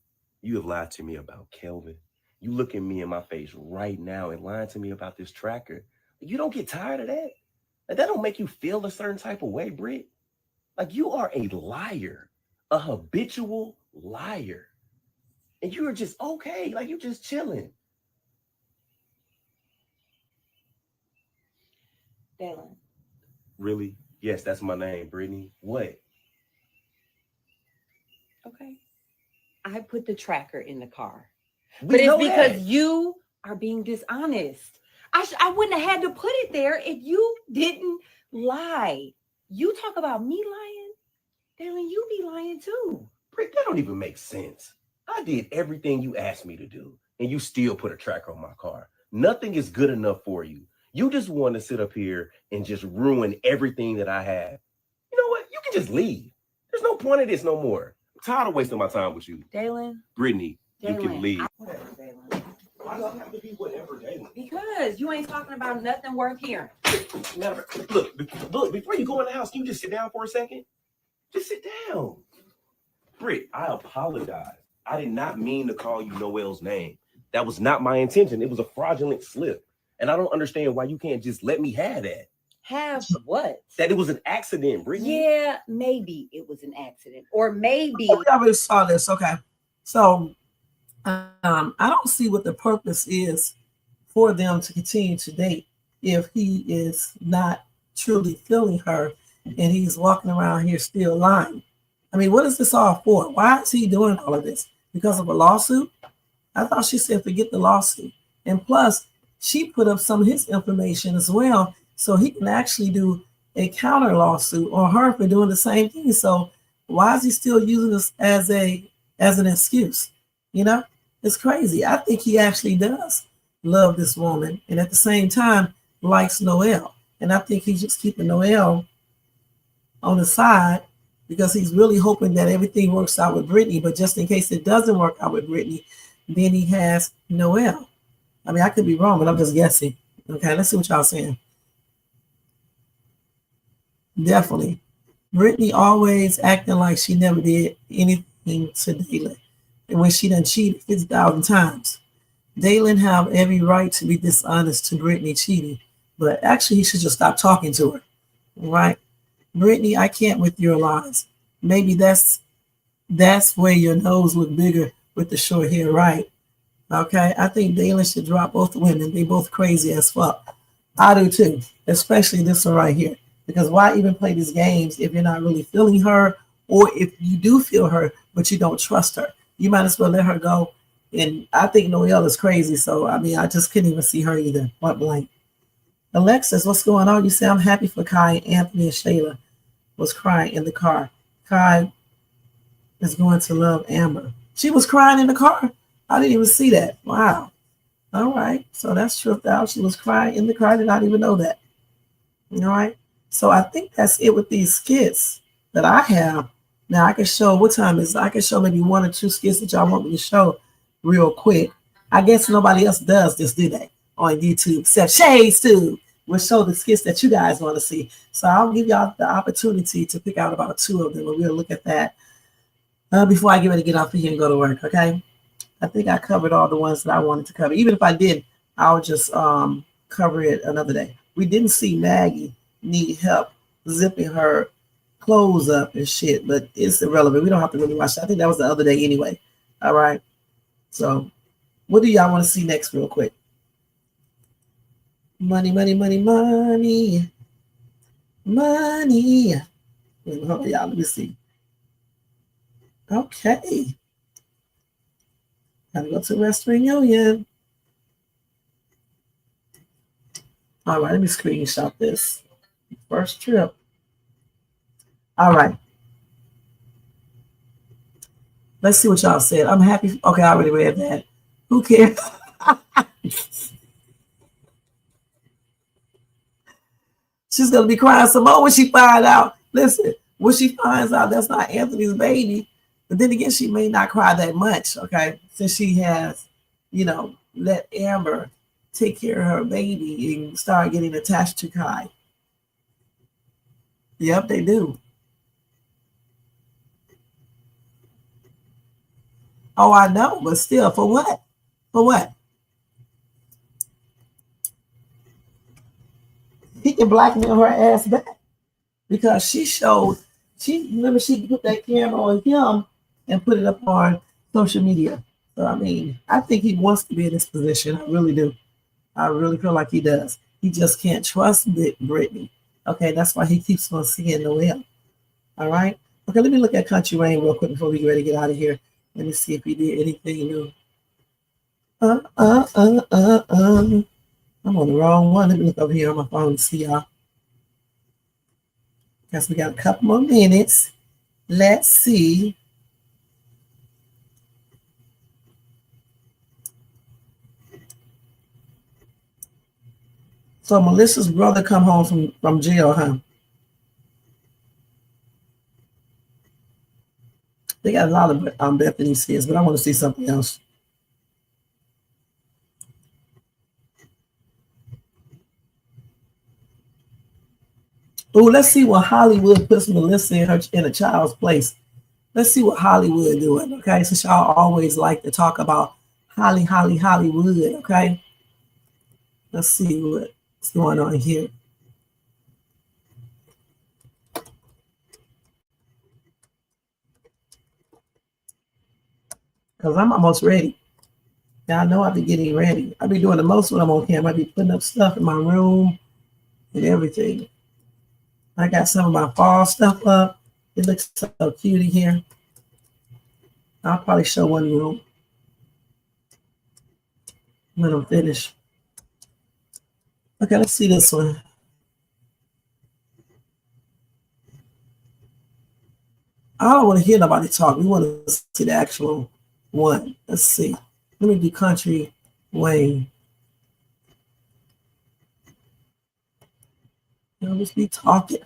You have lied to me about Kelvin. You look at me in my face right now and lying to me about this tracker. You don't get tired of that? Like, that don't make you feel a certain type of way, Britt? Like, you are a liar, a habitual liar. And you are just okay, like you're just chilling. Dalen. Really? Yes, that's my name, Brittany. What? Okay. I put the tracker in the car. We But it's know because that. you are being dishonest. I wouldn't have had to put it there if you didn't lie. You talk about me lying, Dalen, you be lying too. Britt, that don't even make sense. I did everything you asked me to do, and you still put a tracker on my car. Nothing is good enough for you. You just want to sit up here and just ruin everything that I have. You know what? You can just leave. There's no point of this no more. I'm tired of wasting my time with you. Dalen. Brittany, you can leave. Whatever, Dalen. Why do I have to be whatever, Dalen? Because you ain't talking about nothing worth hearing. Now, look, before you go in the house, can you just sit down for a second? Just sit down. Britt, I apologize. I did not mean to call you Noel's name. That was not my intention. It was a fraudulent slip. And I don't understand why you can't just let me have that. Have what? That it was an accident, Brittany. Yeah, maybe it was an accident. Or maybe. Oh, we already saw this. Okay. So I don't see what the purpose is for them to continue to date if he is not truly feeling her and he's walking around here still lying. I mean, what is this all for? Why is he doing all of this? Because of a lawsuit? I thought she said forget the lawsuit. And plus, she put up some of his information as well, so he can actually do a counter lawsuit on her for doing the same thing. So why is he still using this as an excuse? You know, it's crazy. I think he actually does love this woman, and at the same time likes Noelle. And I think he's just keeping Noelle on the side because he's really hoping that everything works out with Brittany. But just in case it doesn't work out with Brittany, then he has Noelle. I mean, I could be wrong, but I'm just guessing. Okay, let's see what y'all saying. Definitely. Brittany always acting like she never did anything to Daylan. And when she done cheated 50,000 times. Daylan have every right to be dishonest to Brittany cheating. But actually, he should just stop talking to her. Right? Brittany, I can't with your lies. Maybe that's where your nose look bigger with the short hair, right? Okay, I think Daylan should drop both women. They both crazy as fuck. I do too, especially this one right here. Because why even play these games if you're not really feeling her, or if you do feel her, but you don't trust her? You might as well let her go. And I think Noelle is crazy, so I mean, I just couldn't even see her either. Point blank. Alexis, what's going on? You say I'm happy for Kai, Anthony, and Shayla was crying in the car. Kai is going to love Amber. She was crying in the car? I didn't even see that. Wow. All right. So that's truth out. She was crying in the car. I did not even know that. All right. So I think that's it with these skits that I have. Now I can show, what time is it? I can show maybe 1 or 2 skits that y'all want me to show real quick. I guess nobody else does this, do they? On YouTube, except Shades too. We'll show the skits that you guys want to see. So I'll give y'all the opportunity to pick out about 2 of them, and we'll look at that before I get ready to get off of here and go to work, okay? I think I covered all the ones that I wanted to cover. Even if I did, I'll just cover it another day. We didn't see Maggie need help zipping her clothes up and shit, but it's irrelevant. We don't have to really watch that. I think that was the other day anyway. All right. So what do y'all want to see next real quick? Money, money, money, money. Money. Hold on, y'all. Let me see. Okay. Gotta go to Western Union. All right, let me screenshot this. First trip. All right. Let's see what y'all said. I'm happy. Okay, I already read that. Who cares? She's going to be crying some more when she finds out. Listen, when she finds out that's not Anthony's baby, but then again, she may not cry that much, okay? Since she has, let Amber take care of her baby and start getting attached to Kai. Yep, they do. Oh, I know, but still, for what? For what? He can blackmail her ass back because she put that camera on him and put it up on social media. So, I mean, I think he wants to be in this position. I really do. I really feel like he does. He just can't trust Brittany. Okay, that's why he keeps on seeing Noelle. All right. Okay, let me look at Kountry Wayne real quick before we get ready to get out of here. Let me see if he did anything new. I'm on the wrong one. Let me look over here on my phone to see y'all. Guess we got a couple more minutes. Let's see. So Melissa's brother come home from jail, huh? They got a lot of Bethany skits, but I want to see something else. Oh, let's see what Hollywood puts Melissa in a child's place. Let's see what Hollywood doing, okay? Since y'all always like to talk about Hollywood, okay? Let's see what's going on here. Because I'm almost ready. Now, I know I'll be getting ready. I'll be doing the most when I'm on camera. I'll be putting up stuff in my room and everything. I got some of my fall stuff up. It looks so cute in here. I'll probably show one room when I'm finished. Okay, let's see this one. I don't want to hear nobody talk. We want to see the actual one. Let's see. Let me do Kountry Wayne. Always be talking.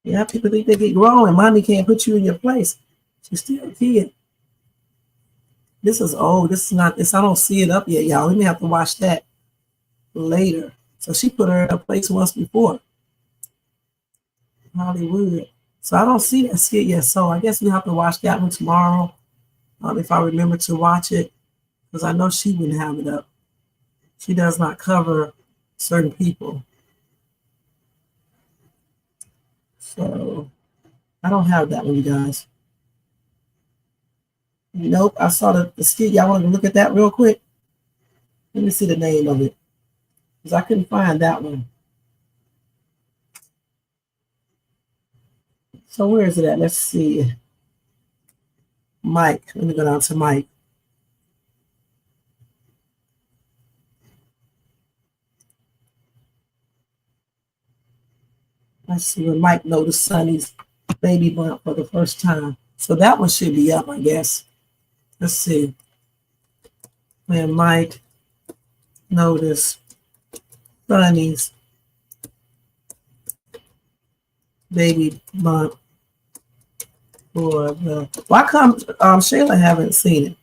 Yeah, people think they get grown and mommy can't put you in your place. She's still a kid. This is old. This is not this. I don't see it up yet, y'all. We may have to watch that later. So she put her in a place once before. Hollywood. So I don't see that skit yet. So I guess we have to watch that one tomorrow. If I remember to watch it. Because I know she wouldn't have it up. She does not cover certain people. So I don't have that one, you guys. Nope, I saw the skit. Y'all want to look at that real quick? Let me see the name of it. Because I couldn't find that one. So where is it at? Let's see. Mike. Let me go down to Mike. Let's see when Mike noticed Sonny's baby bump for the first time. So that one should be up, I guess. Let's see. When Mike noticed Sonny's baby bump for the. Why come Shayla haven't seen it?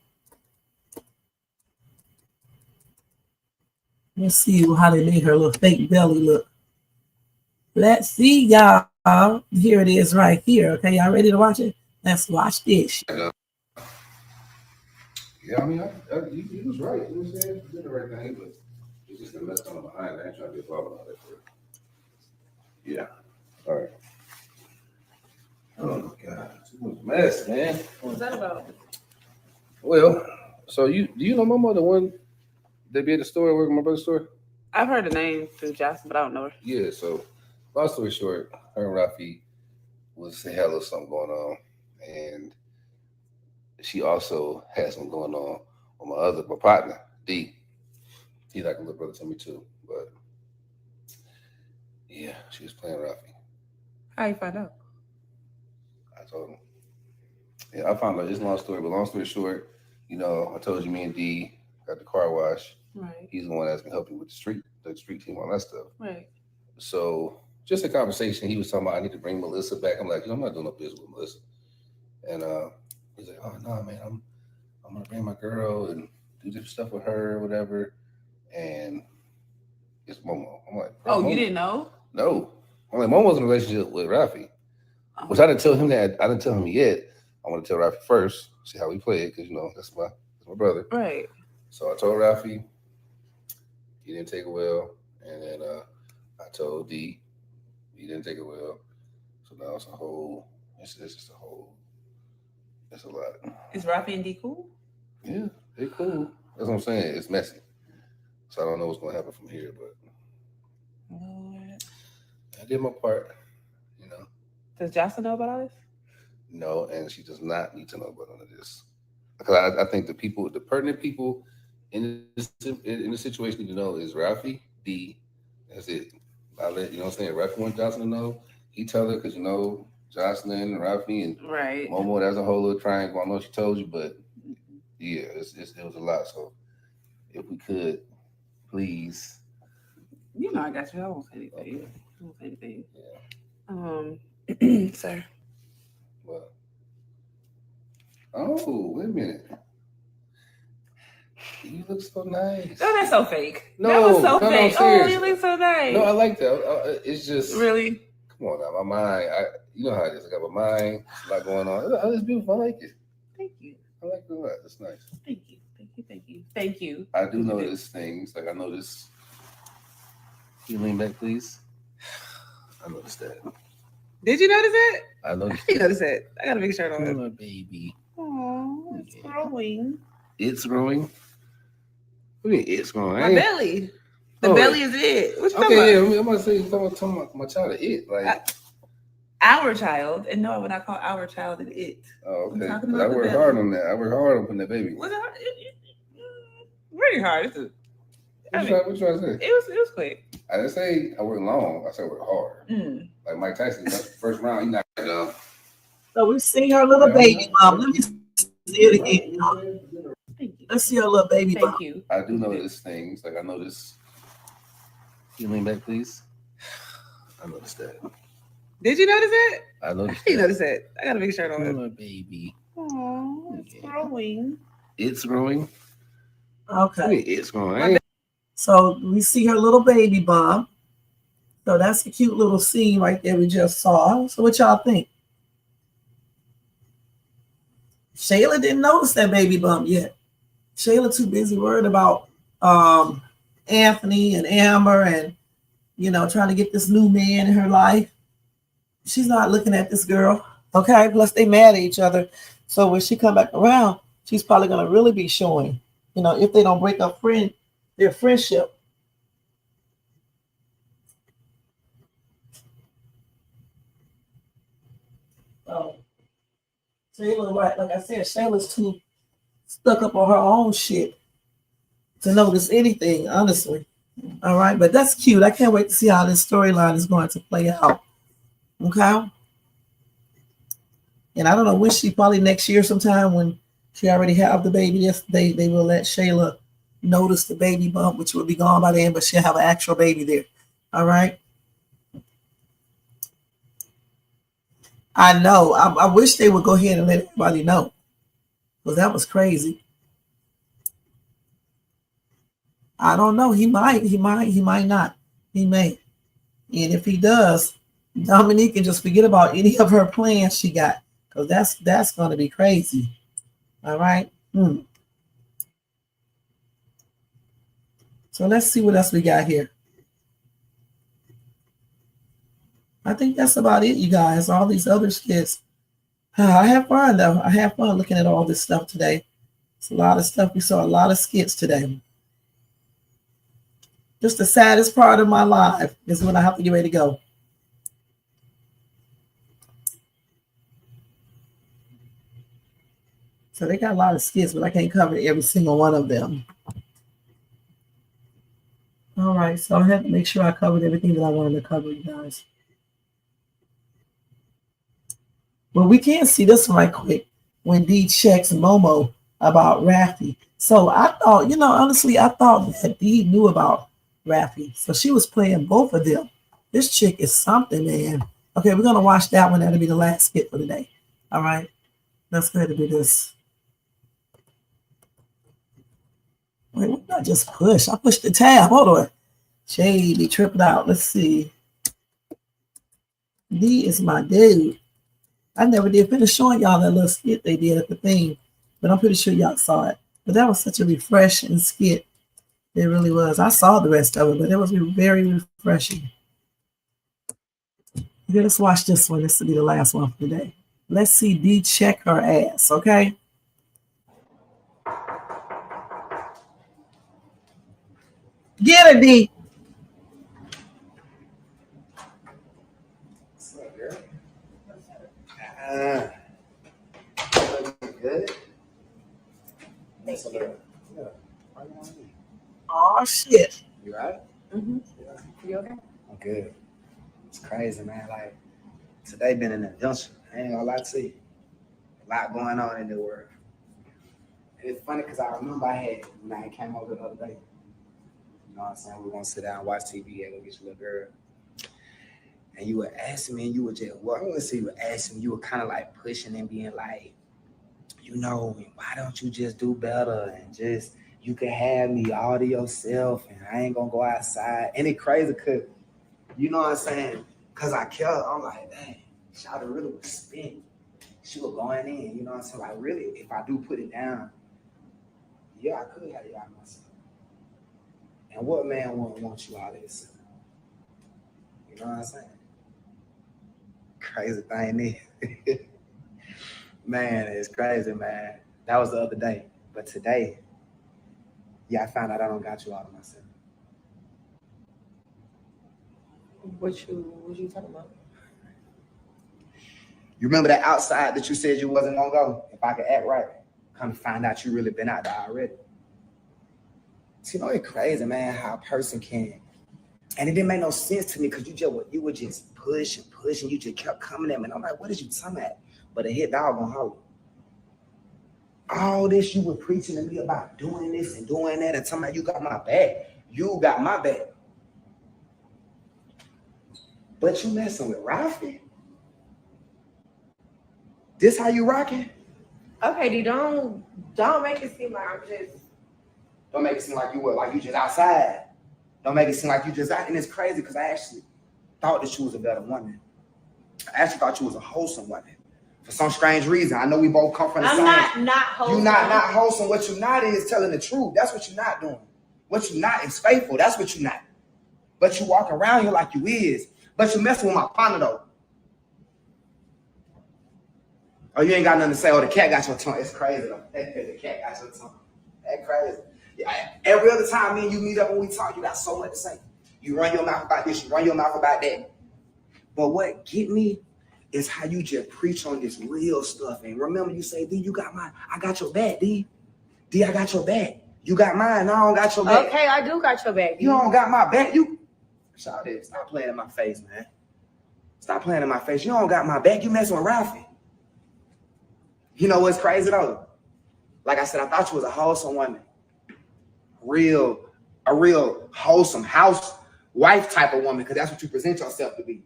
Let's see how they made her little fake belly look. Let's see, y'all. Here it is right here. Okay, y'all ready to watch it? Let's watch this. Yeah, I mean, he was right. He was saying he did the right thing, but he's just gonna mess on behind. I ain't trying to be involved in all that for it. Yeah. All right. Oh my God, it was a mess, man. What was that about? Well, so do you know Momo, the one that be at the store working my brother's store? I've heard the name through Jocelyn, but I don't know her. Yeah. So, long story short, her and Rafi was hell of something going on, and she also had something going on with my partner, D. He's like a little brother to me too, but yeah, she was playing Rafi. How you find out? I told him. Yeah, I found out. It's a long story, but long story short, I told you me and D got the car wash. Right. He's the one that's been helping with the street team, all that stuff. Right. So just a conversation. He was talking about I need to bring Melissa back. I'm like, I'm not doing no business with Melissa. And he's like, oh no, man, I'm gonna bring my girl and do different stuff with her or whatever. And it's Momo. I'm like, oh, Momo? You didn't know? No. I'm like, Momo's in a relationship with Rafi. Which I didn't tell him that. I didn't tell him yet. I want to tell Rafi first, see how we play it, because that's my brother. Right. So I told Rafi, he didn't take it well, and then I told D, he didn't take it well. So now it's just a whole. It's a lot. Is Rafi and D cool? Yeah, they cool. That's what I'm saying. It's messy. So I don't know what's gonna happen from here, but I did my part. Does Jocelyn know about all this? No, and she does not need to know about none of this. Because I think the pertinent people in the situation need to know is Rafi, D. That's it. I let Rafi wants Jocelyn to know. He tell her because Jocelyn, Rafi, and right. Momo. That's a whole little triangle. I know she told you, but yeah, it was a lot. So if we could, please. I got you. I won't say anything. I won't say anything. Yeah. Sir. What? Oh, wait a minute. You look so nice. Oh, that's so fake. No, that was so fake. No, you look so nice. No, I like that. It's just really. Come on now, my mind. You know how it is. I got my mind. There's a lot going on. It's beautiful. I like it. Thank you. I like it a lot. It's nice. Thank you. Thank you. Thank you. Thank you. I do notice things. Like I notice. Can you lean back, please? I noticed that. Did you notice it? I noticed. You noticed it. I got a big shirt on. Come on, baby. Oh, it's growing. It's growing. What do you mean it's growing? My belly. The belly is it. What you talking about? Yeah. I'm about to say you're talking about my child it. Like our child. And no, I would not call our child an it. Oh, okay. I work hard on that. I work hard on putting that baby. Was it hard? Very hard. What you trying to say? It was quick. I didn't say I work long. I said I work hard. Like Mike Tyson, that's the first round, he knocked it down. So we see her little baby bump. Let me see it again. Let's see her little baby bump. Thank you. I do notice things. Like I notice. Can you lean back, please? I noticed that. Did you notice it? I noticed. You noticed it. I got a big shirt on. My baby. Oh, it's growing. It's growing. Okay. It's growing. So we see her little baby bump. So that's a cute little scene right there we just saw. So what y'all think? Shayla didn't notice that baby bump yet. Shayla too busy worried about Anthony and Amber and, you know, trying to get this new man in her life. She's not looking at this girl. Okay, plus they mad at each other. So when she come back around, she's probably going to really be showing, you know, if they don't break up their friendship. Oh, Shayla, right, like I said, Shayla's too stuck up on her own shit to notice anything, honestly. All right, but that's cute. I can't wait to see how this storyline is going to play out. Okay. And I don't know when probably next year sometime when she already have the baby, yes, they will let Shayla notice the baby bump, which will be gone by then, but she'll have an actual baby there. All right. I know. I wish they would go ahead and let everybody know. Because that was crazy. I don't know. He might not. He may. And if he does, Dominique can just forget about any of her plans she got. Because that's going to be crazy. All right. So let's see what else we got here. I think that's about it, you guys. All these other skits. I have fun, though. I have fun looking at all this stuff today. It's a lot of stuff. We saw a lot of skits today. Just the saddest part of my life is when I have to get ready to go. So they got a lot of skits, but I can't cover every single one of them. All right, so I have to make sure I covered everything that I wanted to cover, you guys. Well, we can see this one right quick when Dee checks Momo about Rafi. So I thought, you know, honestly, I thought that Dee knew about Rafi. So she was playing both of them. This chick is something, man. Okay, we're going to watch that one. That'll be the last skit for today. All right, let's go ahead and do this. Wait, what did I just push? I pushed the tab. Hold on. Shady tripping out. Let's see. Dee is my dude. I never did finish showing y'all that little skit they did at the thing, but I'm pretty sure y'all saw it. But that was such a refreshing skit. It really was. I saw the rest of it, but it was very refreshing. Okay, let's watch this one. This will be the last one for today. Let's see Dee check her ass, okay? Get her, Dee. What's up, girl? Good. Thank you. Oh shit. You right? Mm-hmm. You okay? I'm good. It's crazy, man. Like today been an adventure. I ain't gonna lie to you. A lot going on in the world. And it's funny because I remember when I came over the other day. You know what I'm saying? We were gonna sit down and watch TV and go get your little girl. And you were asking me, and you were just, well, I want to say you were asking me, you were kind of like pushing and being like, you know, why don't you just do better and just, you can have me all to yourself and I ain't gonna go outside. And it crazy because, you know what I'm saying? Because I kept, I'm like, dang, Shawty really was spinning. She was going in, you know what I'm saying? Like, really, if I do put it down, yeah, I could have you out myself. And what man want you out of himself? You know what I'm saying? Crazy thing is, man, it's crazy, man. That was the other day. But today, yeah, I found out I don't got you out of myself. What you talking about? You remember that outside that you said you wasn't gonna go? If I could act right, come to find out you really been out there already. So, you know, it's crazy, man, how a person can And it didn't make no sense to me because you were just push and push and you just kept coming at me. And I'm like, what is you talking about? But a hit dog gonna holler. All this you were preaching to me about doing this and doing that and talking about you got my back. You got my back. But you messing with Ralphie? This how you rocking? Okay, D, don't make it seem like I'm just. Don't make it seem like you just outside. Don't make it seem like you just out. And it's crazy because I actually thought that you was a better woman. I actually thought you was a wholesome woman. For some strange reason. I know we both come from the same. I'm not wholesome. You're not wholesome. What you're not is telling the truth. That's what you're not doing. What you're not is faithful. That's what you're not. But you walk around here like you is. But you messing with my partner though. Oh, you ain't got nothing to say. Oh, the cat got your tongue. It's crazy though. The cat got your tongue. That's crazy. Yeah, every other time me and you meet up when we talk, you got so much to say. You run your mouth about this, you run your mouth about that. But what get me is how you just preach on this real stuff. And remember, you say, D, I got your back, D. D, I got your back. You got mine, I don't got your back. Okay, I do got your back. D. You don't got my back. Stop playing in my face, man. Stop playing in my face. You don't got my back. You messing with Ralphie. You know what's crazy though? Like I said, I thought you was a wholesome woman. A real wholesome housewife type of woman, because that's what you present yourself to be.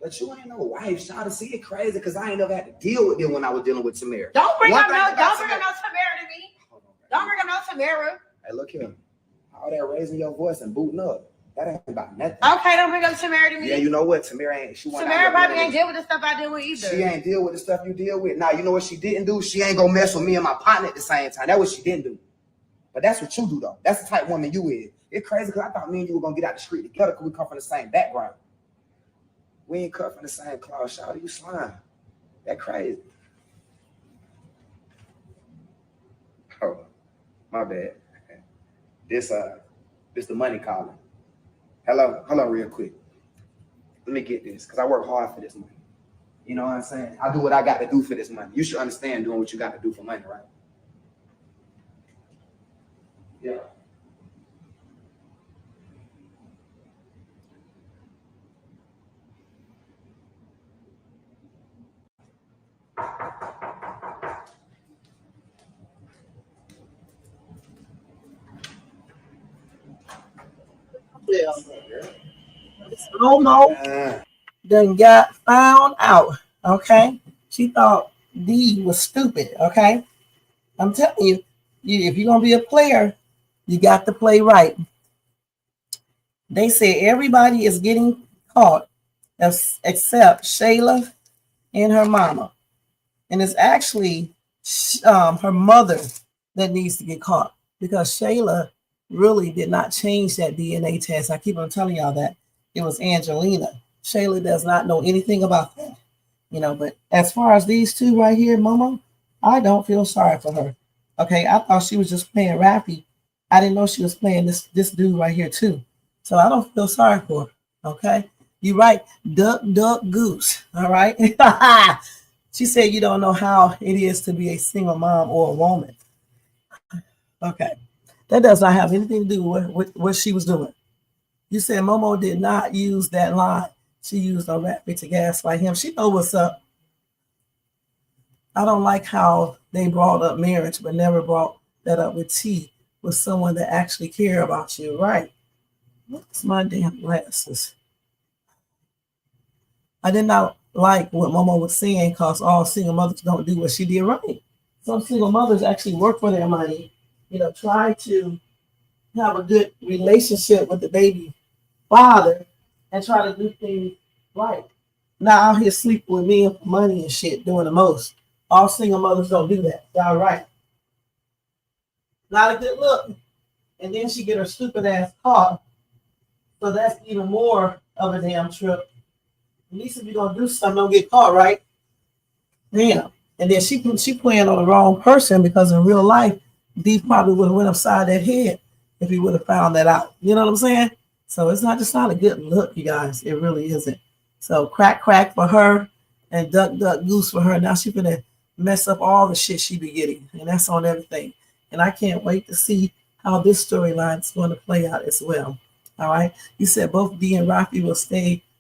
But you ain't no wife. Shout to see it crazy because I ain't never had to deal with it when I was dealing with Tamara. Don't bring up no Tamara to me. Don't bring up no Tamara. Hey, look here. All that raising your voice and booting up, that ain't about nothing. Okay, don't bring up Tamara to me. Yeah, you know what? Tamara ain't. Tamara probably ain't deal with the stuff I deal with either. She ain't deal with the stuff you deal with. Now, you know what she didn't do? She ain't gonna mess with me and my partner at the same time. That's what she didn't do. But that's what you do, though. That's the type of woman you is. It's crazy because I thought me and you were going to get out the street together because we come from the same background. We ain't cut from the same cloth. Shout, you slime. That crazy. Oh, my bad. This the money calling. Hello, hold on real quick. Let me get this because I work hard for this money. You know what I'm saying? I do what I got to do for this money. You should understand doing what you got to do for money, right? Yeah. Momo done got found out. Okay, she thought D was stupid. Okay, I'm telling you, if you're gonna be a player, you got to play right. They say everybody is getting caught except Shayla and her mama. And it's actually her mother that needs to get caught because Shayla really did not change that DNA test. I keep on telling y'all that. It was Angelina. Shayla does not know anything about that. But as far as these two right here, Momo, I don't feel sorry for her. Okay, I thought she was just playing Rappy. I didn't know she was playing this dude right here too. So I don't feel sorry for her. Okay, you're right. Duck, duck, goose. All right. She said you don't know how it is to be a single mom or a woman. Okay, that does not have anything to do with what she was doing. You said Momo did not use that line. She used a Rappy to gaslight him. She know what's up. I don't like how they brought up marriage, but never brought that up with T, with someone that actually care about you, right? What's my damn glasses? I did not like what Momo was saying because all single mothers don't do what she did right. Some single mothers actually work for their money, try to have a good relationship with the baby father and try to do things right. Now out here sleeping with men for money and shit, doing the most. All single mothers don't do that. Y'all right. Not a good look. And then she get her stupid ass caught. So that's even more of a damn trip. At least if you're gonna do something, don't get caught, right? Damn. And then she playing on the wrong person because in real life, D probably would have went upside that head if he would have found that out. You know what I'm saying? So it's not a good look, you guys. It really isn't. So crack for her and duck goose for her. Now she's gonna mess up all the shit she be getting, and that's on everything. And I can't wait to see how this storyline is going to play out as well. All right. You said both Dee and Rafi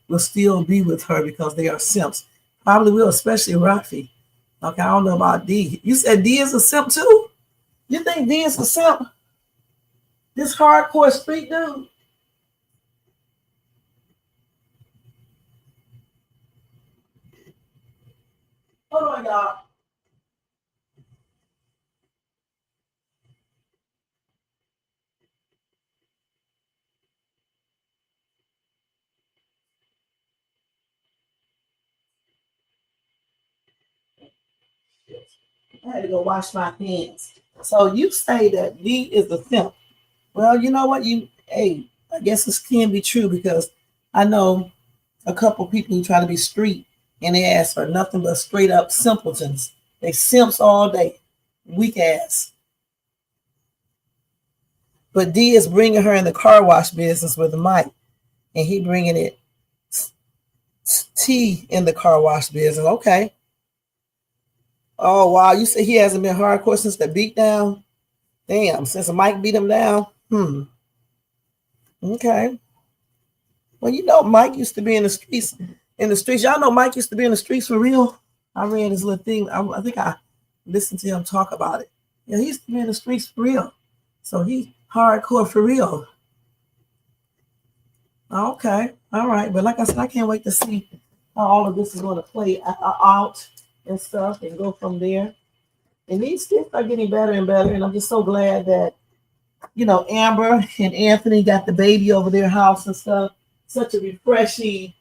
will still be with her because they are simps. Probably will, especially Rafi. Okay, I don't know about Dee. You said Dee is a simp too? You think Dee is a simp? This hardcore street dude? Hold on, y'all. I had to go wash my hands. So you say that Dee is a simp. Well, you know what? Hey, I guess this can be true because I know a couple people who try to be street and they ask for nothing but straight up simpletons. They simps all day. Weak ass. But D is bringing her in the car wash business with Mike, and he bringing it T in the car wash business. Okay. Oh wow, you say he hasn't been hardcore since the beat down? Damn, since Mike beat him down? Okay. Well, you know Mike used to be in the streets. Y'all know Mike used to be in the streets for real. I read his little thing. I think I listened to him talk about it. Yeah, he used to be in the streets for real. So he hardcore for real. Okay. All right. But like I said, I can't wait to see how all of this is going to play out and stuff and go from there. And these things are getting better and better. And I'm just so glad that, you know, Amber and Anthony got the baby over their house and stuff. Such a refreshing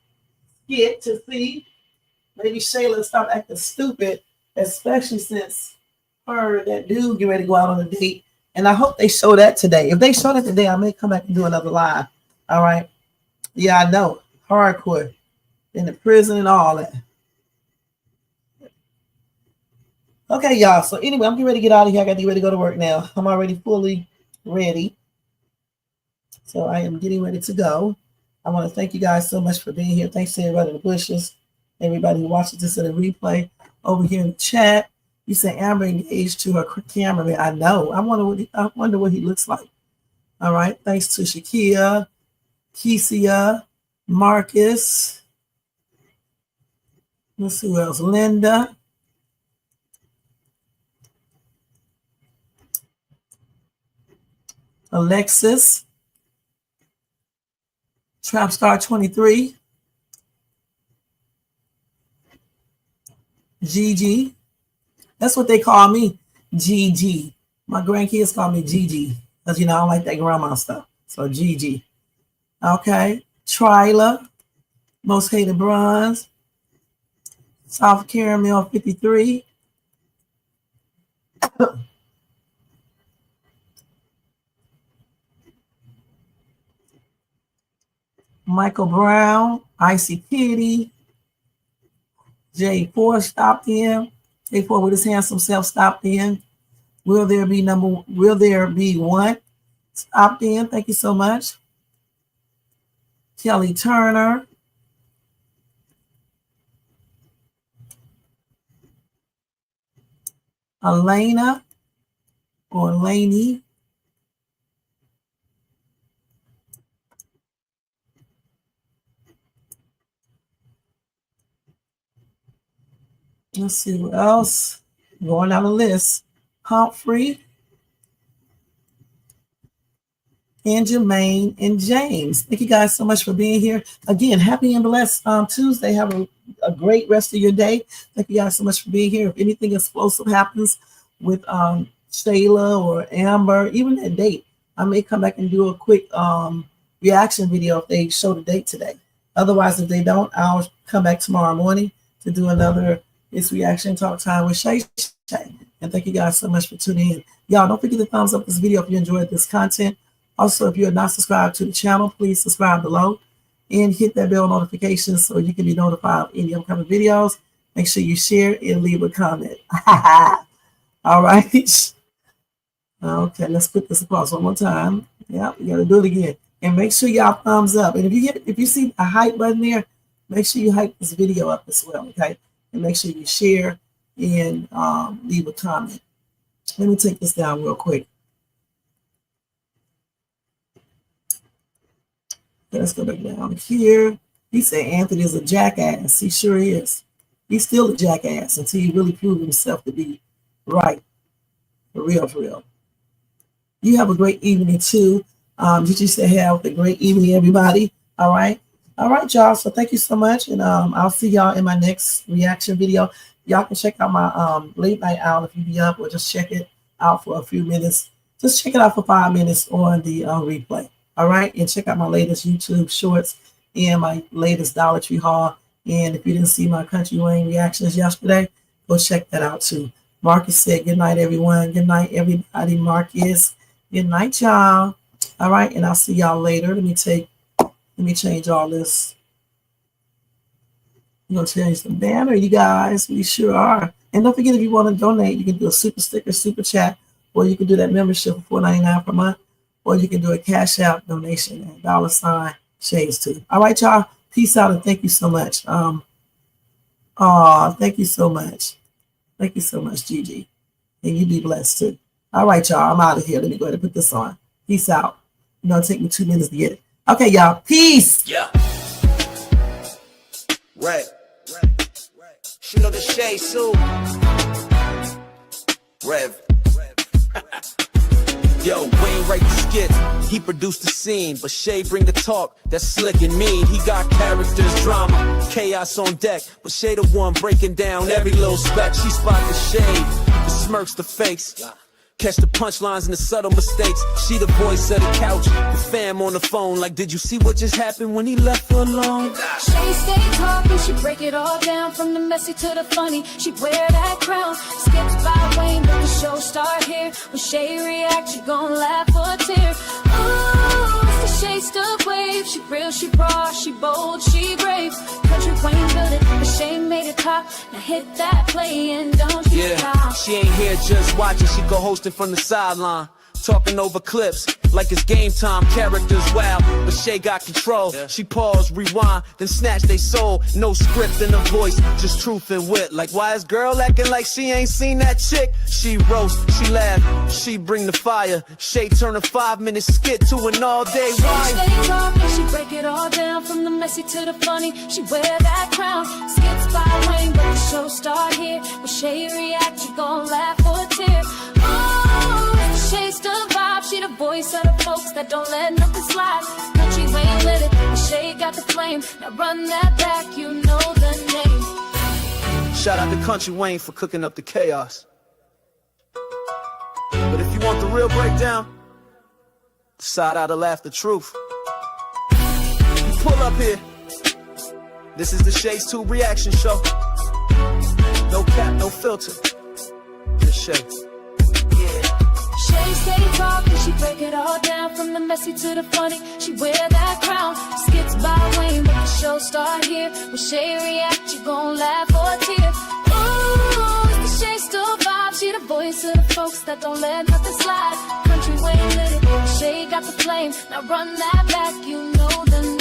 skit to see. Maybe Shayla stop acting stupid, especially since that dude get ready to go out on a date. And I hope they show that today. If they show that today, I may come back and do another live. All right. Yeah, I know. Hardcore. In the prison and all that. Okay, y'all. So anyway, I'm getting ready to get out of here. I got to get ready to go to work now. I'm already fully ready. So I am getting ready to go. I want to thank you guys so much for being here. Thanks to everybody in the bushes, everybody who watches this in a replay over here in the chat. You say Amber engaged to her cameraman. I know. I wonder what he looks like. All right. Thanks to Shakia, Kesia, Marcus. Let's see who else. Linda. Alexis. Trapstar 23. Gigi. That's what they call me. Gigi. My grandkids call me Gigi. Because, you know, I don't like that grandma stuff. So Gigi. Okay. Tryla. Most Hated Bronze. South Caramel 53. Michael Brown. Icy Kitty. J4 stopped in. J4 with his handsome self stopped in. Will there be one? Stopped in. Thank you so much. Kelly Turner. Elena or Laney. Let's see what else. Going down the list. Humphrey. And Jermaine and James. Thank you guys so much for being here. Again, happy and blessed Tuesday. Have a great rest of your day. Thank you guys so much for being here. If anything explosive happens with Shayla or Amber, even that date, I may come back and do a quick reaction video if they show the date today. Otherwise, if they don't, I'll come back tomorrow morning to do another reaction talk time with Shay. And thank you guys so much for tuning in. Y'all, don't forget to thumbs up this video if you enjoyed this content. Also, if you're not subscribed to the channel, please subscribe below and hit that bell notification so you can be notified of any upcoming videos. Make sure you share and leave a comment. All right. Okay, let's put this across one more time. Yeah, we got to do it again. And make sure y'all thumbs up. And if you see a hype button there, make sure you hype this video up as well. Okay, and make sure you share and leave a comment. Let me take this down real quick. Let's go back down here. He said Anthony is a jackass. He sure is. He's still a jackass until he really proves himself to be right. For real, for real. You have a great evening too. Did you say have a great evening, everybody? All right. All right, y'all. So thank you so much. And I'll see y'all in my next reaction video. Y'all can check out my late night owl if you be up, or just check it out for a few minutes. Just check it out for 5 minutes on the replay. All right. And check out my latest YouTube shorts and my latest Dollar Tree haul. And if you didn't see my Kountry Wayne reactions yesterday, go check that out too. Marcus said, good night, everyone. Good night, everybody. Marcus. Good night, y'all. All right. And I'll see y'all later. Let me change all this. I'm going to change the banner, you guys. We sure are. And don't forget, if you want to donate, you can do a super sticker, super chat, or you can do that membership for $4.99 per month, or you can do a Cash App donation at $Shades2. All right, y'all. Peace out, and thank you so much. Thank you so much. Thank you so much, Gigi. And you be blessed too. All right, y'all. I'm out of here. Let me go ahead and put this on. Peace out. You know, it'll take me 2 minutes to get it. Okay, y'all. Peace. Yeah. Right. She know the shade, Sue. Rev. Yo, Wayne write the skits, he produced the scene, but Shay bring the talk, that's slick and mean. He got characters, drama, chaos on deck, but Shay the one breaking down every little speck. She spot the shade, the smirks, the fakes, catch the punchlines and the subtle mistakes. She the voice of the couch, the fam on the phone, like, did you see what just happened when he left her alone? Shay stay talking, she break it all down, from the messy to the funny. She wear that crown, skips by Wayne, but the show start here. When Shay react, you gon' laugh or tear. Oh, it's the Shay stuff wave. She real, she raw, she bold, she brave. Kountry Wayne built it, but Shay made it pop. Now hit that play and don't you stop. She ain't here just watching, she go hosting from the sideline. Talking over clips like it's game time, characters wow, but Shay got control. She pause, rewind, then snatch they soul. No script in her voice, just truth and wit. Like, why is girl acting like she ain't seen that chick? She roast, she laugh, she bring the fire. Shay turn a 5-minute skit to an all-day ride. She stay talking, she break it all down, from the messy to the funny. She wear that crown, skips by Wayne, but the show start here. When Shay react, you gon' laugh or tear. Oh, Shay's the vibe, she the voice of the folks that don't let nothing slide. Kountry Wayne lit it, but Shay got the flame. Now run that back, you know the name. Shout out to Kountry Wayne for cooking up the chaos. But if you want the real breakdown, decide how to laugh the truth. You pull up here. This is the Shades 2 reaction show. No cap, no filter. Just Shay. Shay stay talking, she break it all down, from the messy to the funny. She wear that crown, skits by Wayne, but the show start here. When Shay react, you gon' laugh or tear. Ooh, it's the Shay still vibe, she the voice of the folks that don't let nothing slide. Kountry Wayne lit it, Shay got the flame. Now run that back, you know the name.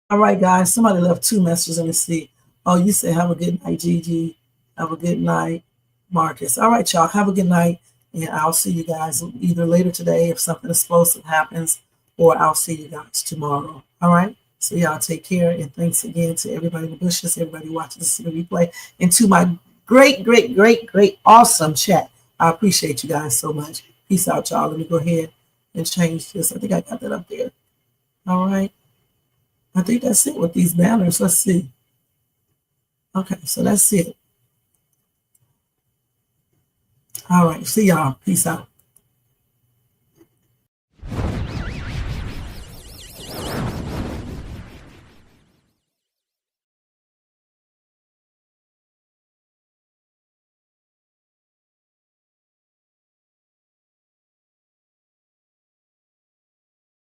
All right, guys. Somebody left 2 messages. Let me see. Oh, you said have a good night, Gigi. Have a good night, Marcus. All right, y'all. Have a good night. And I'll see you guys either later today if something explosive happens, or I'll see you guys tomorrow. All right? So y'all take care. And thanks again to everybody in the bushes, everybody watching this replay, and to my great, awesome chat. I appreciate you guys so much. Peace out, y'all. Let me go ahead and change this. I think I got that up there. All right. I think that's it with these banners. Let's see. Okay, so that's it. All right. See y'all. Peace out.